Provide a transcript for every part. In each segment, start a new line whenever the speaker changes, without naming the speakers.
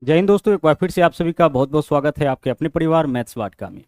जय हिंद दोस्तों, एक बार फिर से आप सभी का बहुत बहुत स्वागत है आपके अपने परिवार मैथ्स वाटका में।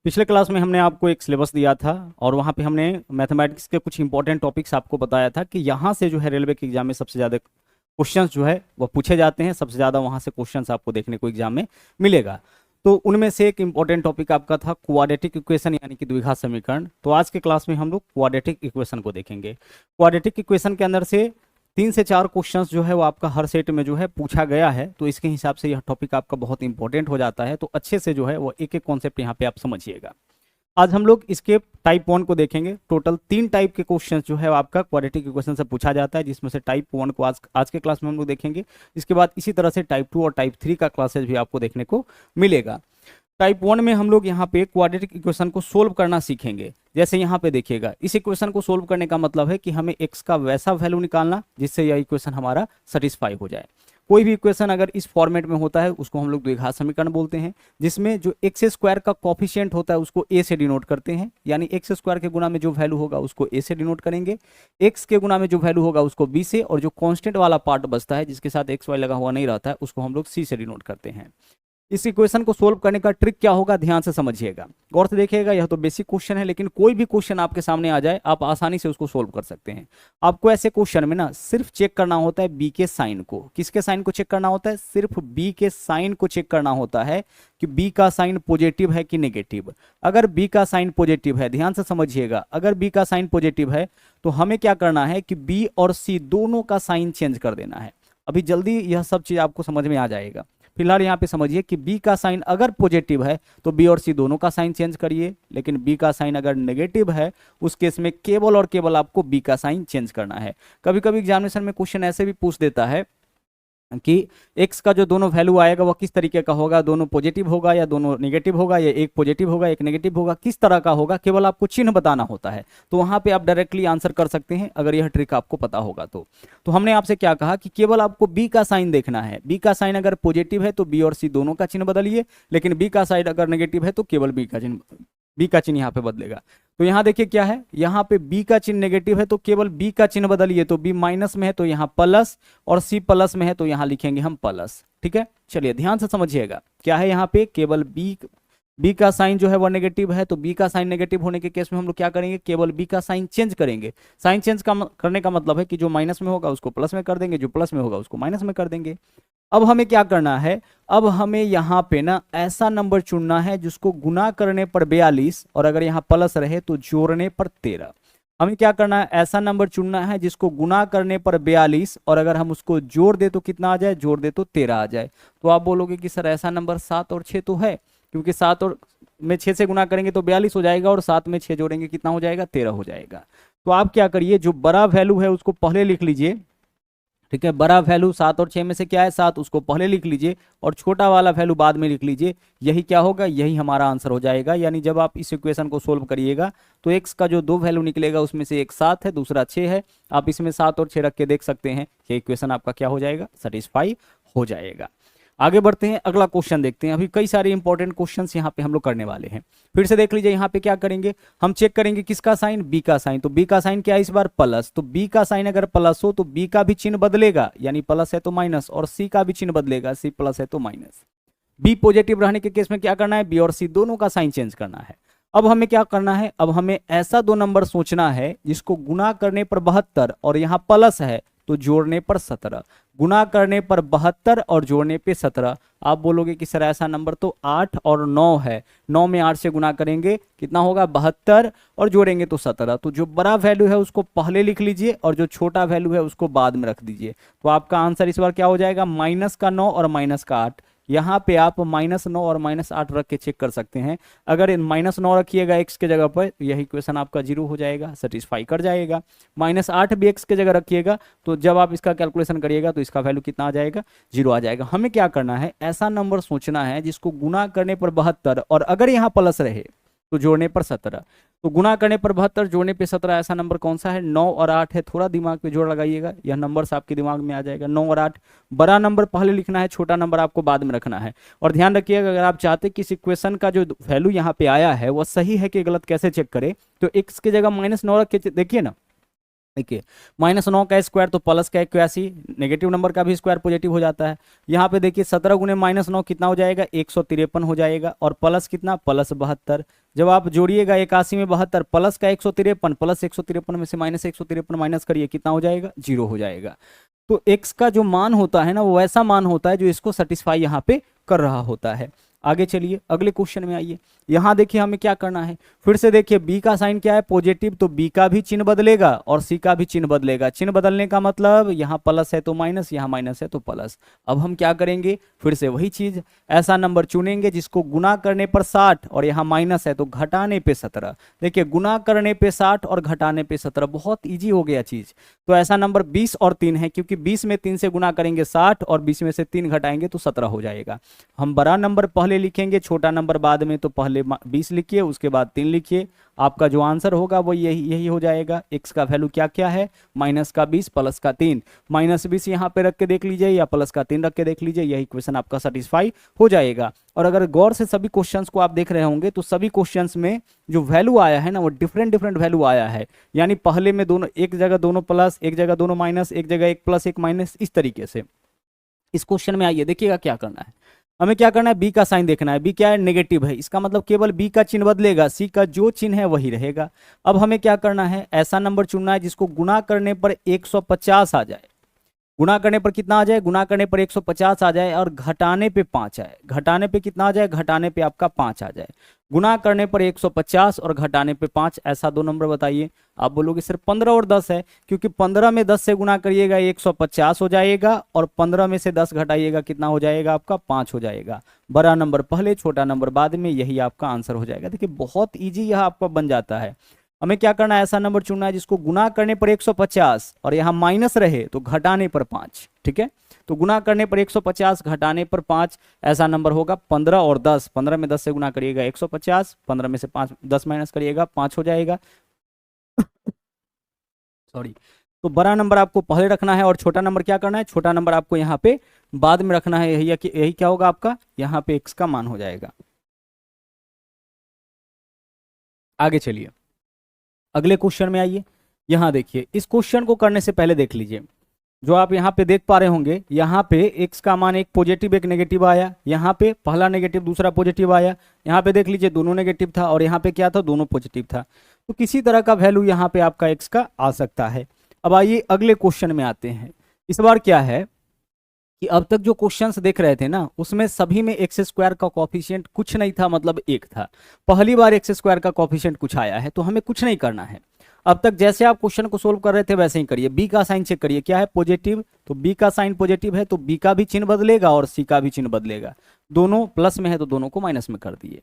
पिछले क्लास में हमने आपको एक सिलेबस दिया था और वहाँ पे हमने मैथमेटिक्स के कुछ इंपॉर्टेंट टॉपिक्स आपको बताया था कि यहाँ से जो है रेलवे के एग्जाम में सबसे ज़्यादा क्वेश्चंस जो है वो पूछे जाते हैं, सबसे ज़्यादा वहाँ से क्वेश्चंस आपको देखने को एग्जाम में मिलेगा। तो उनमें से एक इंपॉर्टेंट टॉपिक आपका था क्वाड्रेटिक इक्वेशन यानी कि द्विघात समीकरण। तो आज के क्लास में हम लोग क्वाड्रेटिक इक्वेशन को देखेंगे। क्वाड्रेटिक इक्वेशन के अंदर से 3 से 4 क्वेश्चंस जो है वो आपका हर सेट में जो है पूछा गया है, तो इसके हिसाब से यह टॉपिक आपका बहुत इंपॉर्टेंट हो जाता है। तो अच्छे से जो है वो एक एक कॉन्सेप्ट यहाँ पे आप समझिएगा। आज हम लोग इसके टाइप 1 को देखेंगे। टोटल 3 टाइप के क्वेश्चंस जो है आपका क्वाड्रेटिक इक्वेशन से पूछा जाता है, जिसमें से टाइप 1 को आज के क्लास में हम लोग देखेंगे। इसके बाद इसी तरह से टाइप 2 और टाइप 3 का क्लासेस भी आपको देखने को मिलेगा। टाइप 1 में हम लोग यहाँ पे क्वाड्रेटिक इक्वेशन को सोल्व करना सीखेंगे। जैसे यहाँ पे देखिएगा, इस इक्वेशन को सोल्व करने का मतलब है कि हमें x का वैसा वैल्यू निकालना जिससे यह इक्वेशन हमारा सेटिस्फाई हो जाए। कोई भी इक्वेशन अगर इस फॉर्मेट में होता है उसको हम लोग द्विघात समीकरण बोलते हैं, जिसमें जो एक्स स्क्वायर का कॉफिशिएंट होता है उसको a से डिनोट करते हैं, यानी एक्स स्क्वायर के गुना में जो वैल्यू होगा उसको a से डिनोट करेंगे, x के गुना में जो वैल्यू होगा उसको b से, और जो कांस्टेंट वाला पार्ट बचता है जिसके साथ एक्स वाई लगा हुआ नहीं रहता है उसको हम लोग c से डिनोट करते हैं। इस इक्वेशन को सोल्व करने का ट्रिक क्या होगा, ध्यान से समझिएगा, गौर से देखिएगा। यह तो बेसिक क्वेश्चन है, लेकिन कोई भी क्वेश्चन आपके सामने आ जाए आप आसानी से उसको सोल्व कर सकते हैं। आपको ऐसे क्वेश्चन में ना सिर्फ चेक करना होता है बी के साइन को। किसके साइन को चेक करना होता है? सिर्फ बी के साइन को चेक करना होता है कि बी का साइन पॉजिटिव है कि नेगेटिव। अगर बी का साइन पॉजिटिव है, ध्यान से समझिएगा, अगर बी का साइन पॉजिटिव है तो हमें क्या करना है कि बी और सी दोनों का साइन चेंज कर देना है। अभी जल्दी यह सब चीज आपको समझ में आ जाएगा। फिलहाल यहाँ पे समझिए कि बी का साइन अगर पॉजिटिव है तो बी और सी दोनों का साइन चेंज करिए, लेकिन बी का साइन अगर नेगेटिव है उस केस में केवल और केवल आपको बी का साइन चेंज करना है। कभी कभी एग्जामिनेशन में क्वेश्चन ऐसे भी पूछ देता है कि x का जो दोनों वैल्यू आएगा वह किस तरीके का होगा, दोनों पॉजिटिव होगा या दोनों नेगेटिव होगा, या एक पॉजिटिव होगा एक नेगेटिव होगा, किस तरह का होगा, केवल आपको चिन्ह बताना होता है। तो वहां पे आप डायरेक्टली आंसर कर सकते हैं अगर यह ट्रिक आपको पता होगा तो हमने आपसे क्या कहा कि केवल आपको b का साइन देखना है। b का साइन अगर पॉजिटिव है तो b और c दोनों का चिन्ह बदलिए, लेकिन b का साइन अगर नेगेटिव है तो केवल b का चिन्ह यहाँ पे बदलेगा। तो यहाँ देखिए क्या है, यहाँ पे b का चिन्ह नेगेटिव है तो केवल b का चिन्ह बदलिए, तो b माइनस में है तो यहाँ प्लस, और c प्लस में है तो यहाँ लिखेंगे हम प्लस। ठीक है, चलिए ध्यान से समझिएगा क्या है यहाँ पे, केवल b का साइन जो है वो नेगेटिव है, तो b का साइन नेगेटिव होने के केस में हम लोग क्या करेंगे, केवल b का साइन चेंज करेंगे। साइन चेंज करने का मतलब है कि जो माइनस में होगा उसको प्लस में कर देंगे, जो प्लस में होगा उसको माइनस में कर देंगे। अब हमें क्या करना है, अब हमें यहाँ पे ना ऐसा नंबर चुनना है जिसको गुना करने पर 42 और अगर यहाँ प्लस रहे तो जोड़ने पर 13। हमें क्या करना है, ऐसा नंबर चुनना है जिसको गुना करने पर 42 और अगर हम उसको जोड़ दे तो कितना आ जाए, जोड़ दे तो 13 आ जाए। तो आप बोलोगे कि सर ऐसा नंबर 7 और 6 तो है, क्योंकि 7 और में 6 से गुना करेंगे तो 42 हो जाएगा और 7 में 6 जोड़ेंगे कितना हो जाएगा, 13 हो जाएगा। तो आप क्या करिए, जो बड़ा वैल्यू है उसको पहले लिख लीजिए। ठीक है, बड़ा वैल्यू 7 और 6 में से क्या है, 7, उसको पहले लिख लीजिए और छोटा वाला वैल्यू बाद में लिख लीजिए। यही क्या होगा, यही हमारा आंसर हो जाएगा। यानी जब आप इस इक्वेशन को सोल्व करिएगा तो x का जो 2 वैल्यू निकलेगा उसमें से एक 7 है, दूसरा 6 है। आप इसमें 7 और 6 रख के देख सकते हैं, ये इक्वेशन आपका क्या हो जाएगा, सेटिस्फाई हो जाएगा। आगे बढ़ते हैं, अगला क्वेश्चन देखते हैं। अभी कई सारे इंपॉर्टेंट क्वेश्चंस यहाँ पे हम लोग करने वाले हैं। फिर से देख लीजिए, यहाँ पे क्या करेंगे, हम चेक करेंगे किसका साइन, बी का साइन। तो बी का साइन क्या है इस बार, प्लस। तो बी का साइन अगर प्लस हो तो बी का भी चिन्ह बदलेगा, यानी प्लस है तो माइनस, और सी का भी चिन्ह बदलेगा, सी प्लस है तो माइनस। बी पॉजिटिव रहने के केस में क्या करना है, बी और सी दोनों का साइन चेंज करना है। अब हमें क्या करना है, अब हमें ऐसा 2 नंबर सोचना है जिसको गुना करने पर 72 और यहाँ प्लस है तो जोड़ने पर 17। गुना करने पर 72 और जोड़ने पे 17। आप बोलोगे कि सर ऐसा नंबर तो 8 और 9 है, 9 में 8 से गुना करेंगे कितना होगा, 72 और जोड़ेंगे तो 17। तो जो बड़ा वैल्यू है उसको पहले लिख लीजिए और जो छोटा वैल्यू है उसको बाद में रख दीजिए। तो आपका आंसर इस बार क्या हो जाएगा, माइनस का 9 और माइनस का 8। यहाँ पे आप -9 और -8 रख के चेक कर सकते हैं। अगर -9 रखिएगा x के जगह पर, यही इक्वेशन आपका 0 हो जाएगा, सेटिस्फाई कर जाएगा। -8 भी x के जगह रखिएगा तो जब आप इसका कैलकुलेशन करिएगा तो इसका वैल्यू कितना आ जाएगा, 0 आ जाएगा। हमें क्या करना है, ऐसा नंबर सोचना है जिसको गुना करने पर 72 और अगर यहाँ प्लस रहे तो जोड़ने पर 17। तो गुना करने पर 72, जोड़ने पे 17, ऐसा नंबर कौन सा है, 9 और 8 है। थोड़ा दिमाग पे जोर लगाइएगा, यह नंबर आपके दिमाग में आ जाएगा। 9 और 8, बड़ा नंबर पहले लिखना है, छोटा नंबर आपको बाद में रखना है। और ध्यान रखिएगा, अगर आप चाहते कि इस इक्वेशन का जो वैल्यू यहाँ पे आया है वह सही है कि गलत, कैसे चेक करें, तो x की जगह -9 रख के देखिए ना, देखिए -9 का स्क्वायर तो प्लस का 81, नेगेटिव नंबर का भी स्क्वायर पॉजिटिव हो जाता है। यहाँ पे देखिए 17 गुने -9 कितना हो जाएगा, 153 हो जाएगा, और प्लस कितना, प्लस 72। जब आप जोड़िएगा 81 में 72 प्लस का 153, प्लस 153 में से -153 माइनस करिए, कितना हो जाएगा, 0 हो जाएगा। तो x का जो मान होता है ना, वो ऐसा मान होता है जो इसको सेटिस्फाई यहाँ पे कर रहा होता है। आगे चलिए अगले क्वेश्चन में आइए। यहाँ देखिए हमें क्या करना है, फिर से देखिए b का साइन क्या है, पॉजिटिव, तो b का भी चिन्ह बदलेगा और c का भी चिन्ह बदलेगा। चिन्ह बदलने का मतलब यहाँ प्लस है तो माइनस, यहाँ माइनस है तो प्लस। अब हम क्या करेंगे, फिर से वही चीज, ऐसा नंबर चुनेंगे जिसको गुना करने पर 60 और यहाँ माइनस है तो घटाने पे 17। देखिए गुना करने पे 60 और घटाने पे 17, बहुत ईजी हो गया चीज। तो ऐसा नंबर 20 और 3 है, क्योंकि 20 में 3 से गुना करेंगे 60 और 20 में से 3 घटाएंगे तो 17 हो जाएगा। हम बड़ा नंबर पहले लिखेंगे, छोटा नंबर बाद में, तो पहले 20 लिखिए उसके बाद 3 लिखिए। आपका जो आंसर होगा वो यही हो जाएगा। x का वैल्यू क्या क्या है, माइनस का 20 प्लस का 3, -20 यहाँ पे रख के देख लीजिए या प्लस का 3 रख के देख लीजिए, यही क्वेश्चन आपका सेटिस्फाई हो जाएगा। और अगर गौर से सभी क्वेश्चंस को आप देख रहे होंगे तो सभी क्वेश्चंस में जो वैल्यू आया है ना, वो डिफरेंट डिफरेंट वैल्यू आया है। यानी पहले में दोनों, एक जगह दोनों प्लस, एक जगह दोनों माइनस, एक जगह एक प्लस एक माइनस, इस तरीके से। इस क्वेश्चन में आइए देखिएगा क्या करना है, हमें क्या करना है, बी का साइन देखना है। बी क्या है, नेगेटिव है, इसका मतलब केवल बी का चिन्ह बदलेगा, सी का जो चिन्ह है वही रहेगा। अब हमें क्या करना है, ऐसा नंबर चुनना है जिसको गुना करने पर 150 आ जाए। गुना करने पर कितना आ जाए, गुना करने पर 150 आ जाए, और घटाने पे 5 आए। घटाने पे कितना आ जाए, घटाने पे आपका 5 आ जाए। गुना करने पर 150 और घटाने पे 5, ऐसा दो नंबर बताइए। आप बोलोगे सिर्फ 15 और 10 है, क्योंकि 15 में 10 से गुना करिएगा 150 हो जाएगा, और 15 में से 10 घटाइएगा कितना हो जाएगा, आपका 5 हो जाएगा। बड़ा नंबर पहले, छोटा नंबर बाद में, यही आपका आंसर हो जाएगा। देखिए बहुत ईजी यह आपका बन जाता है। हमें क्या करना है, ऐसा नंबर चुनना है जिसको गुना करने पर 150 और यहाँ माइनस रहे तो घटाने पर 5। ठीक है, तो गुना करने पर 150, घटाने पर 5, ऐसा नंबर होगा 15 और 10। 15 में 10 से गुना करिएगा 150, 15 में से 5 10 माइनस करिएगा 5 हो जाएगा। सॉरी। तो बड़ा नंबर आपको पहले रखना है और छोटा नंबर क्या करना है, छोटा नंबर आपको यहाँ पे बाद में रखना है। यही क्या होगा आपका, यहाँ पे x का मान हो जाएगा। आगे चलिए अगले क्वेश्चन में आइए। यहाँ देखिए, इस क्वेश्चन को करने से पहले देख लीजिए, जो आप यहाँ पे देख पा रहे होंगे, यहाँ पे x का मान एक पॉजिटिव एक नेगेटिव आया, यहाँ पे पहला नेगेटिव दूसरा पॉजिटिव आया, यहाँ पे देख लीजिए दोनों नेगेटिव था, और यहाँ पे क्या था, दोनों पॉजिटिव था। तो किसी तरह का वैल्यू यहाँ पे आपका x का आ सकता है। अब आइए अगले क्वेश्चन में आते हैं। इस बार क्या है कि अब तक जो क्वेश्चंस देख रहे थे ना, उसमें सभी में एक्स स्क्वायर का कॉफिशिएंट कुछ नहीं था, मतलब 1 था। पहली बार एक्स स्क्वायर का कॉफिशिएंट कुछ आया है, तो हमें कुछ नहीं करना है। अब तक जैसे आप क्वेश्चन को सोल्व कर रहे थे वैसे ही करिए। बी का साइन चेक करिए, क्या है, पॉजिटिव, तो बी का साइन पॉजिटिव है तो बी का भी चिन्ह बदलेगा और सी का भी चिन्ह बदलेगा। दोनों प्लस में है तो दोनों को माइनस में कर दिए।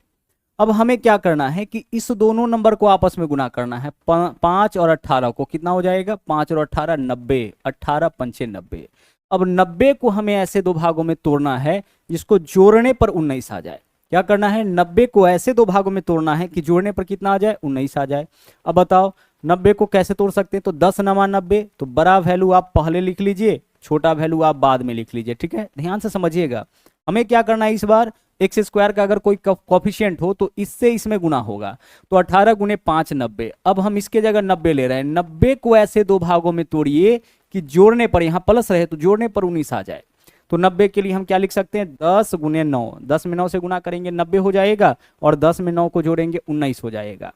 अब हमें क्या करना है कि इस दोनों नंबर को आपस में गुना करना है। 5 और 18 को कितना हो जाएगा, 5 और 18 90, 18 पंचे 90। अब 90 को हमें ऐसे दो भागों में तोड़ना है जिसको जोड़ने पर 19 आ जाए। क्या करना है, 90 को ऐसे दो भागों में तोड़ना है कि जोड़ने पर कितना आ जाए, 19 आ जाए। अब बताओ 90 को कैसे तोड़ सकते हैं, तो 10 नमा 90, तो बड़ा वैल्यू आप पहले लिख लीजिए, छोटा वैल्यू आप बाद में लिख लीजिए। ठीक है, ध्यान से समझिएगा। हमें क्या करना है, इस बार एक्स स्क्वायर का अगर कोई कॉफिशिएंट हो तो इससे इसमें गुना होगा, तो 18 गुने 5 90। अब हम इसके जगह 90 ले रहे हैं। 90 को ऐसे दो भागों में तोड़िए कि जोड़ने पर, यहाँ प्लस रहे तो जोड़ने पर 19 आ जाए। तो 90 के लिए हम क्या लिख सकते हैं, 10 गुने 9, 10 में 9 से गुना करेंगे 90 हो जाएगा, और 10 में 9 को जोड़ेंगे 19 हो जाएगा।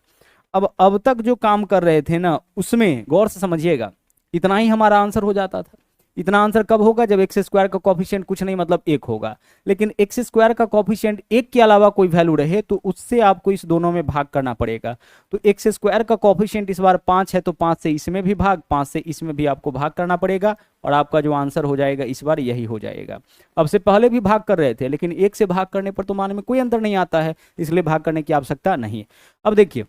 अब तक जो काम कर रहे थे ना, उसमें गौर से समझिएगा, इतना ही हमारा आंसर हो जाता था। इतना आंसर कब होगा, जब एक्स स्क्वायर का कॉफिशिएंट कुछ नहीं मतलब 1 होगा। लेकिन एक्स स्क्वायर का कॉफिशिएंट 1 के अलावा कोई वैल्यू रहे तो उससे आपको इस दोनों में भाग करना पड़ेगा। तो एक्स स्क्वायर का कॉफिशिएंट इस बार 5 है, तो 5 से इसमें भी भाग, 5 से इसमें भी आपको भाग करना पड़ेगा, और आपका जो आंसर हो जाएगा इस बार यही हो जाएगा। अब से पहले भी भाग कर रहे थे, लेकिन 1 से भाग करने पर तो मान में कोई अंतर नहीं आता है, इसलिए भाग करने की आवश्यकता नहीं है। अब देखिए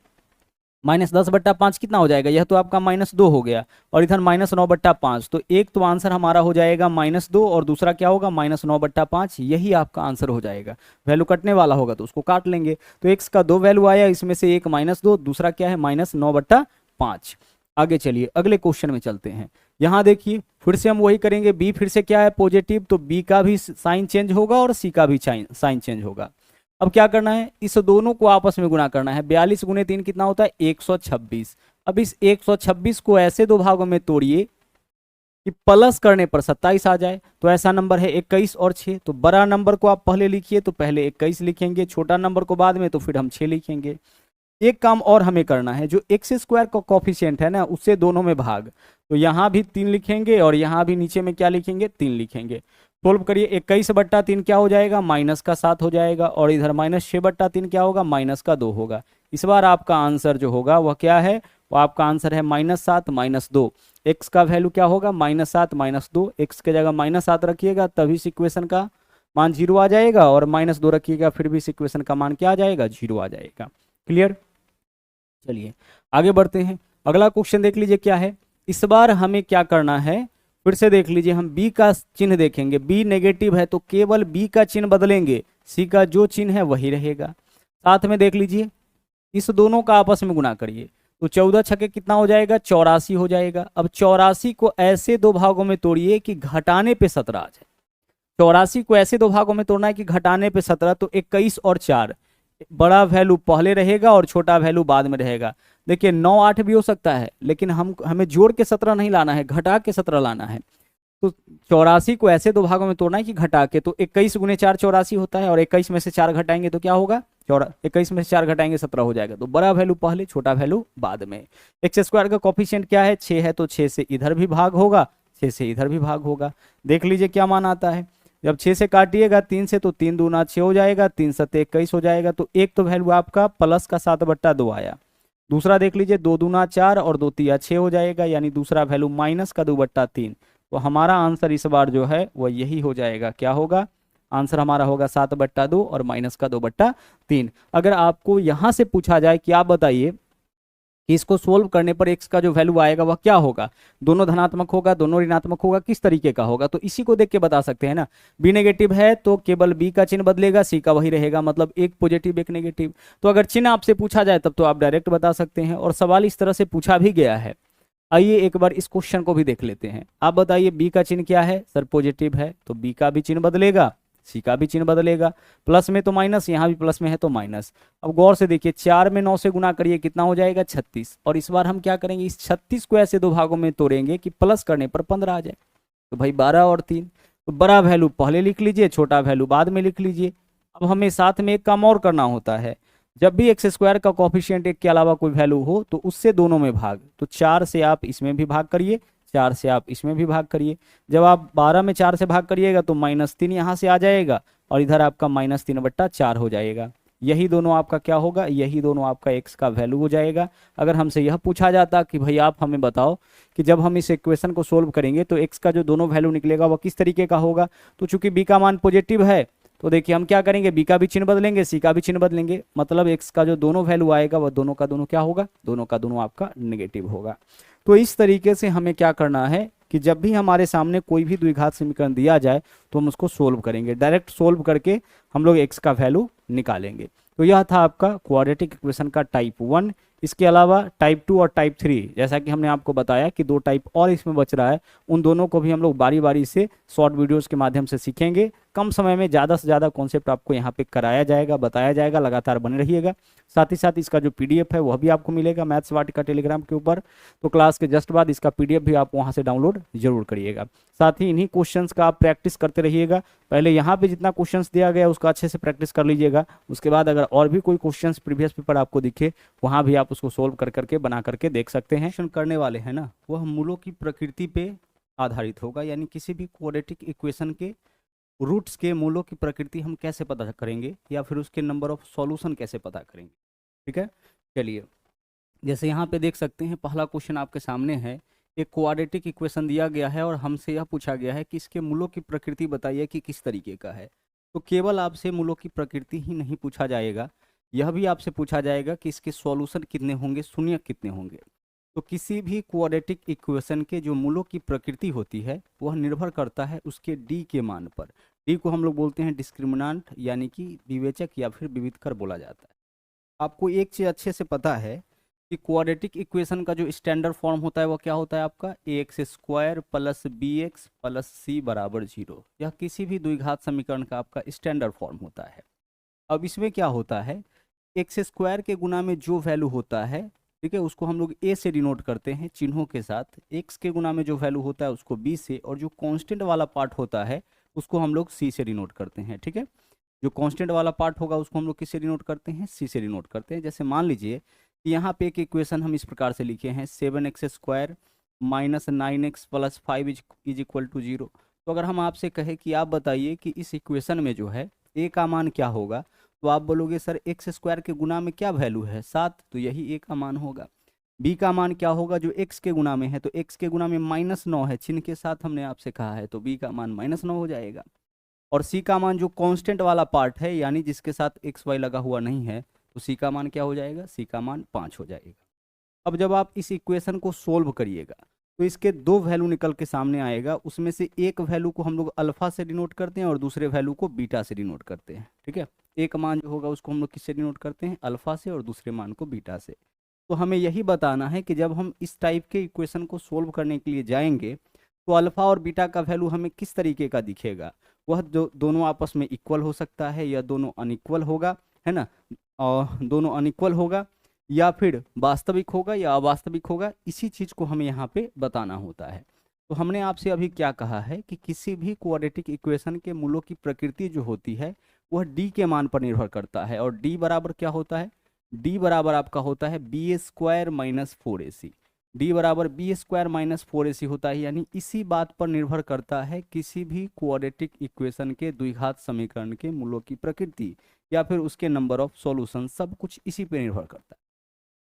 -10/5 कितना हो जाएगा, यह तो आपका -2 हो गया, और इधर -9/5, तो एक तो आंसर हमारा हो जाएगा -2, और दूसरा क्या होगा, -9/5। यही आपका आंसर हो जाएगा। वैल्यू कटने वाला होगा तो उसको काट लेंगे। तो एक्स का 2 वैल्यू आया, इसमें से एक -2, दूसरा क्या है -9/5। आगे चलिए अगले क्वेश्चन में चलते हैं। यहाँ देखिए फिर से हम वही करेंगे। बी फिर से क्या है, पॉजिटिव, तो बी का भी साइन चेंज होगा और सी का भी साइन चेंज होगा। अब क्या करना है, इस दोनों को आपस में गुना करना है। 42 गुने 3 कितना होता है, 126। अब इस 126 को ऐसे दो भागों में तोड़िए कि प्लस करने पर 27 आ जाए। तो ऐसा नंबर है 21 और 6। तो बड़ा नंबर को आप पहले लिखिए, तो पहले 21 लिखेंगे, छोटा नंबर को बाद में, तो फिर हम 6 लिखेंगे। एक काम और हमें करना है, जो एक्स स्क्वायर का कॉफिशिएंट है ना, उससे दोनों में भाग। तो यहाँ भी 3 लिखेंगे और यहाँ भी नीचे में क्या लिखेंगे, 3 लिखेंगे। सोल्व करिए, 21/3 क्या हो जाएगा, -7 हो जाएगा, और इधर -6/3 क्या होगा, -2 होगा। इस बार आपका आंसर जो होगा वह क्या है, वो आपका आंसर है -7 -2। एक्स का वैल्यू क्या होगा, -7 -2। एक्स के जगह -7 रखिएगा, तभी इस इक्वेशन का मान 0 आ जाएगा, और -2 रखिएगा, फिर भी इस इक्वेशन का मान क्या आ जाएगा, 0 आ जाएगा। क्लियर। चलिए आगे बढ़ते हैं। अगला क्वेश्चन देख लीजिए क्या है। इस बार हमें क्या करना है, फिर से देख लीजिए, हम बी का चिन्ह देखेंगे। बी नेगेटिव है तो केवल बी का चिन्ह बदलेंगे, सी का जो चिन्ह है वही रहेगा। साथ में देख लीजिए, इस दोनों का आपस में गुणा करिए, तो 14 छके कितना हो जाएगा, 84 हो जाएगा। अब 84 को ऐसे दो भागों में तोड़िए कि घटाने पे 17 आ जाए। 84 को ऐसे दो भागों में तोड़ना है कि घटाने पे 17। तो 21 और 4, बड़ा वैल्यू पहले रहेगा और छोटा वैल्यू बाद में रहेगा। देखिए 9 8 भी हो सकता है, लेकिन हमें जोड़ के 17 नहीं लाना है, घटा के 17 लाना है। तो 84 को ऐसे दो भागों में तोड़ना है कि घटा के। तो 21 गुने 4 84 होता है, और 21 में से 4 घटाएंगे तो क्या होगा, 21 में से 4 घटाएंगे 17 हो जाएगा। तो बड़ा वैल्यू पहले, छोटा वैल्यू बाद में। एक्स स्क्वायर का कोफिशिएंट क्या है, 6 है, तो 6 से इधर भी भाग होगा, 6 से इधर भी भाग होगा। देख लीजिए क्या मान आता है। जब 6 से काटिएगा 3 से, तो 3 दूना 6 हो जाएगा, 3 सत्ते 21 हो जाएगा। तो एक तो वैल्यू आपका प्लस का 7/2 आया। दूसरा देख लीजिए, 2 दूना 4 और 2 तिया 6 हो जाएगा, यानी दूसरा वैल्यू माइनस का 2/3। तो हमारा आंसर इस बार जो है वह यही हो जाएगा। क्या होगा, आंसर हमारा होगा 7/2 और माइनस का 2/3। अगर आपको यहां से पूछा जाए कि आप बताइए कि इसको सोल्व करने पर x का जो वैल्यू आएगा वह क्या होगा, दोनों धनात्मक होगा, दोनों ऋणात्मक होगा, किस तरीके का होगा, तो इसी को देख के बता सकते हैं ना। बी नेगेटिव है तो केवल बी का चिन्ह बदलेगा, सी का वही रहेगा, मतलब एक पॉजिटिव एक नेगेटिव। तो अगर चिन्ह आपसे पूछा जाए तब तो आप डायरेक्ट बता सकते हैं, और सवाल इस तरह से पूछा भी गया है। आइए एक बार इस क्वेश्चन को भी देख लेते हैं। आप बताइए बी का चिन्ह क्या है, सर पॉजिटिव है, तो बी का भी चिन्ह बदलेगा, सी का भी चिन्ह बदलेगा। प्लस में तो माइनस, यहाँ भी प्लस में है तो माइनस। अब गौर से देखिए, 4 में 9 से गुना करिए, कितना हो जाएगा, 36। और इस बार हम क्या करेंगे, इस 36 को ऐसे दो भागों में तोड़ेंगे कि प्लस करने पर 15 आ जाए। तो भाई 12 और 3, तो बड़ा वैल्यू पहले लिख लीजिए, छोटा वैल्यू बाद में लिख लीजिए। अब हमें साथ में एक काम और करना होता है, जब भी एक्स स्क्वायर का कोफिशिएंट एक के अलावा कोई वैल्यू हो तो उससे दोनों में भाग। तो 4 से आप इसमें भी भाग करिए, 4 से आप इसमें भी भाग करिए। जब आप 12 में 4 से भाग करिएगा तो -3 यहाँ से आ जाएगा, और इधर आपका -3/4 हो जाएगा। यही दोनों आपका क्या होगा, यही दोनों आपका एक्स का वैल्यू हो जाएगा। अगर हमसे यह पूछा जाता कि भाई आप हमें बताओ कि जब हम इस इक्वेशन को सोल्व करेंगे तो एक्स का जो दोनों वैल्यू निकलेगा वह किस तरीके का होगा, तो चूंकि बी का मान पॉजिटिव है तो देखिए हम क्या करेंगे, बी का भी चिन्ह बदलेंगे, सी का भी चिन्ह बदलेंगे, मतलब एक्स का जो दोनों वैल्यू आएगा वह दोनों का दोनों क्या होगा, दोनों का दोनों आपका नेगेटिव होगा। तो इस तरीके से हमें क्या करना है कि जब भी हमारे सामने कोई भी द्विघात समीकरण दिया जाए तो हम उसको सोल्व करेंगे, डायरेक्ट सोल्व करके हम लोग एक्स का वैल्यू निकालेंगे। तो यह था आपका क्वाड्रेटिक इक्वेशन का टाइप 1। इसके अलावा टाइप 2 और टाइप 3, जैसा कि हमने आपको बताया कि 2 टाइप और इसमें बच रहा है, उन दोनों को भी हम लोग बारी बारी से शॉर्ट वीडियोस के माध्यम से सीखेंगे। कम समय में ज़्यादा से ज़्यादा कॉन्सेप्ट आपको यहाँ पे कराया जाएगा, बताया जाएगा, लगातार बने रहिएगा। साथ ही साथ इसका जो PDF है वह भी आपको मिलेगा मैथ्स वाटिका टेलीग्राम के ऊपर, तो क्लास के जस्ट बाद इसका PDF भी आप वहाँ से डाउनलोड जरूर करिएगा। साथ ही इन्हीं क्वेश्चंस का आप प्रैक्टिस करते रहिएगा। पहले यहाँ पे जितना क्वेश्चंस दिया गया उसका अच्छे से प्रैक्टिस कर लीजिएगा, उसके बाद अगर और भी कोई क्वेश्चंस प्रीवियस पेपर आपको दिखे वहाँ भी आप उसको सोल्व कर करके बना करके देख सकते हैं। क्वेश्चन करने वाले हैं ना, वह मूलों की प्रकृति पे आधारित होगा, यानी किसी भी क्वाड्रेटिक इक्वेशन के रूट्स के मूलों की प्रकृति हम कैसे पता करेंगे, या फिर उसके नंबर ऑफ सॉल्यूशन कैसे पता करेंगे। ठीक है, चलिए जैसे यहाँ पे देख सकते हैं, पहला क्वेश्चन आपके सामने है। एक क्वाड्रेटिक इक्वेशन दिया गया है और हमसे यह पूछा गया है कि इसके मूलों की प्रकृति बताइए कि किस तरीके का है। तो केवल आपसे मूलों की प्रकृति ही नहीं पूछा जाएगा, यह भी आपसे पूछा जाएगा कि इसके सॉल्यूशन कितने होंगे, शून्य कितने होंगे। तो किसी भी क्वाड्रेटिक इक्वेशन के जो मूलों की प्रकृति होती है वह निर्भर करता है उसके डी के मान पर। डी को हम लोग बोलते हैं डिस्क्रिमिनांट, यानी कि विवेचक या फिर विविधकर बोला जाता है। आपको एक चीज़ अच्छे से पता है कि क्वाड्रेटिक इक्वेशन का जो स्टैंडर्ड फॉर्म होता है वो क्या होता है आपका, ax² + bx + c = 0। यह किसी भी द्विघात समीकरण का आपका स्टैंडर्ड फॉर्म होता है। अब इसमें क्या होता है, x² के गुना में जो वैल्यू होता है ठीक है, उसको हम लोग ए से डिनोट करते हैं चिन्हों के साथ। एक्स के गुना में जो वैल्यू होता है उसको बी से, और जो कांस्टेंट वाला पार्ट होता है उसको हम लोग सी से डिनोट करते हैं। ठीक है, जो कांस्टेंट वाला पार्ट होगा उसको हम लोग किससे डिनोट करते हैं, सी से डिनोट करते हैं। जैसे मान लीजिए कि यहाँ पे एक इक्वेशन हम इस प्रकार से लिखे हैं 7x² minus 9x plus 5 is equal to 0। तो अगर हम आपसे कहे कि आप बताइए कि इस इक्वेशन में जो है ए का मान क्या होगा, तो आप बोलोगे सर x² के गुना में क्या वैल्यू है 7, तो यही ए का मान होगा। बी का मान क्या होगा जो x के गुना में है, तो x के गुना में -9 है, चिन्ह के साथ हमने आपसे कहा है, तो बी का मान -9 हो जाएगा। और सी का मान जो कांस्टेंट वाला पार्ट है यानी जिसके साथ एक्स वाई लगा हुआ नहीं है, तो सी का मान क्या हो जाएगा, सी का मान 5 हो जाएगा। अब जब आप इस इक्वेशन को सोल्व करिएगा तो इसके दो वैल्यू निकल के सामने आएगा, उसमें से एक वैल्यू को हम लोग अल्फा से डिनोट करते हैं और दूसरे वैल्यू को बीटा से डिनोट करते हैं। ठीक है, एक मान जो होगा उसको हम लोग किससे डिनोट करते हैं, अल्फा से, और दूसरे मान को बीटा से। तो हमें यही बताना है कि जब हम इस टाइप के इक्वेशन को सोल्व करने के लिए जाएंगे तो अल्फा और बीटा का वैल्यू हमें किस तरीके का दिखेगा, वह दोनों आपस में इक्वल हो सकता है या दोनों अनइक्वल होगा, है ना, और दोनों अनइक्वल होगा या फिर वास्तविक होगा या अवास्तविक होगा, इसी चीज़ को हमें यहाँ पे बताना होता है। तो हमने आपसे अभी क्या कहा है कि किसी भी क्वाड्रेटिक इक्वेशन के मूलों की प्रकृति जो होती है वह डी के मान पर निर्भर करता है, और डी बराबर क्या होता है, डी बराबर आपका होता है b² माइनस 4ac। डी बराबर b² माइनस 4ac होता है, यानी इसी बात पर निर्भर करता है किसी भी क्वाड्रेटिक इक्वेशन के द्विघात समीकरण के मूलों की प्रकृति या फिर उसके नंबर ऑफ सॉल्यूशन, सब कुछ इसी पे निर्भर करता है।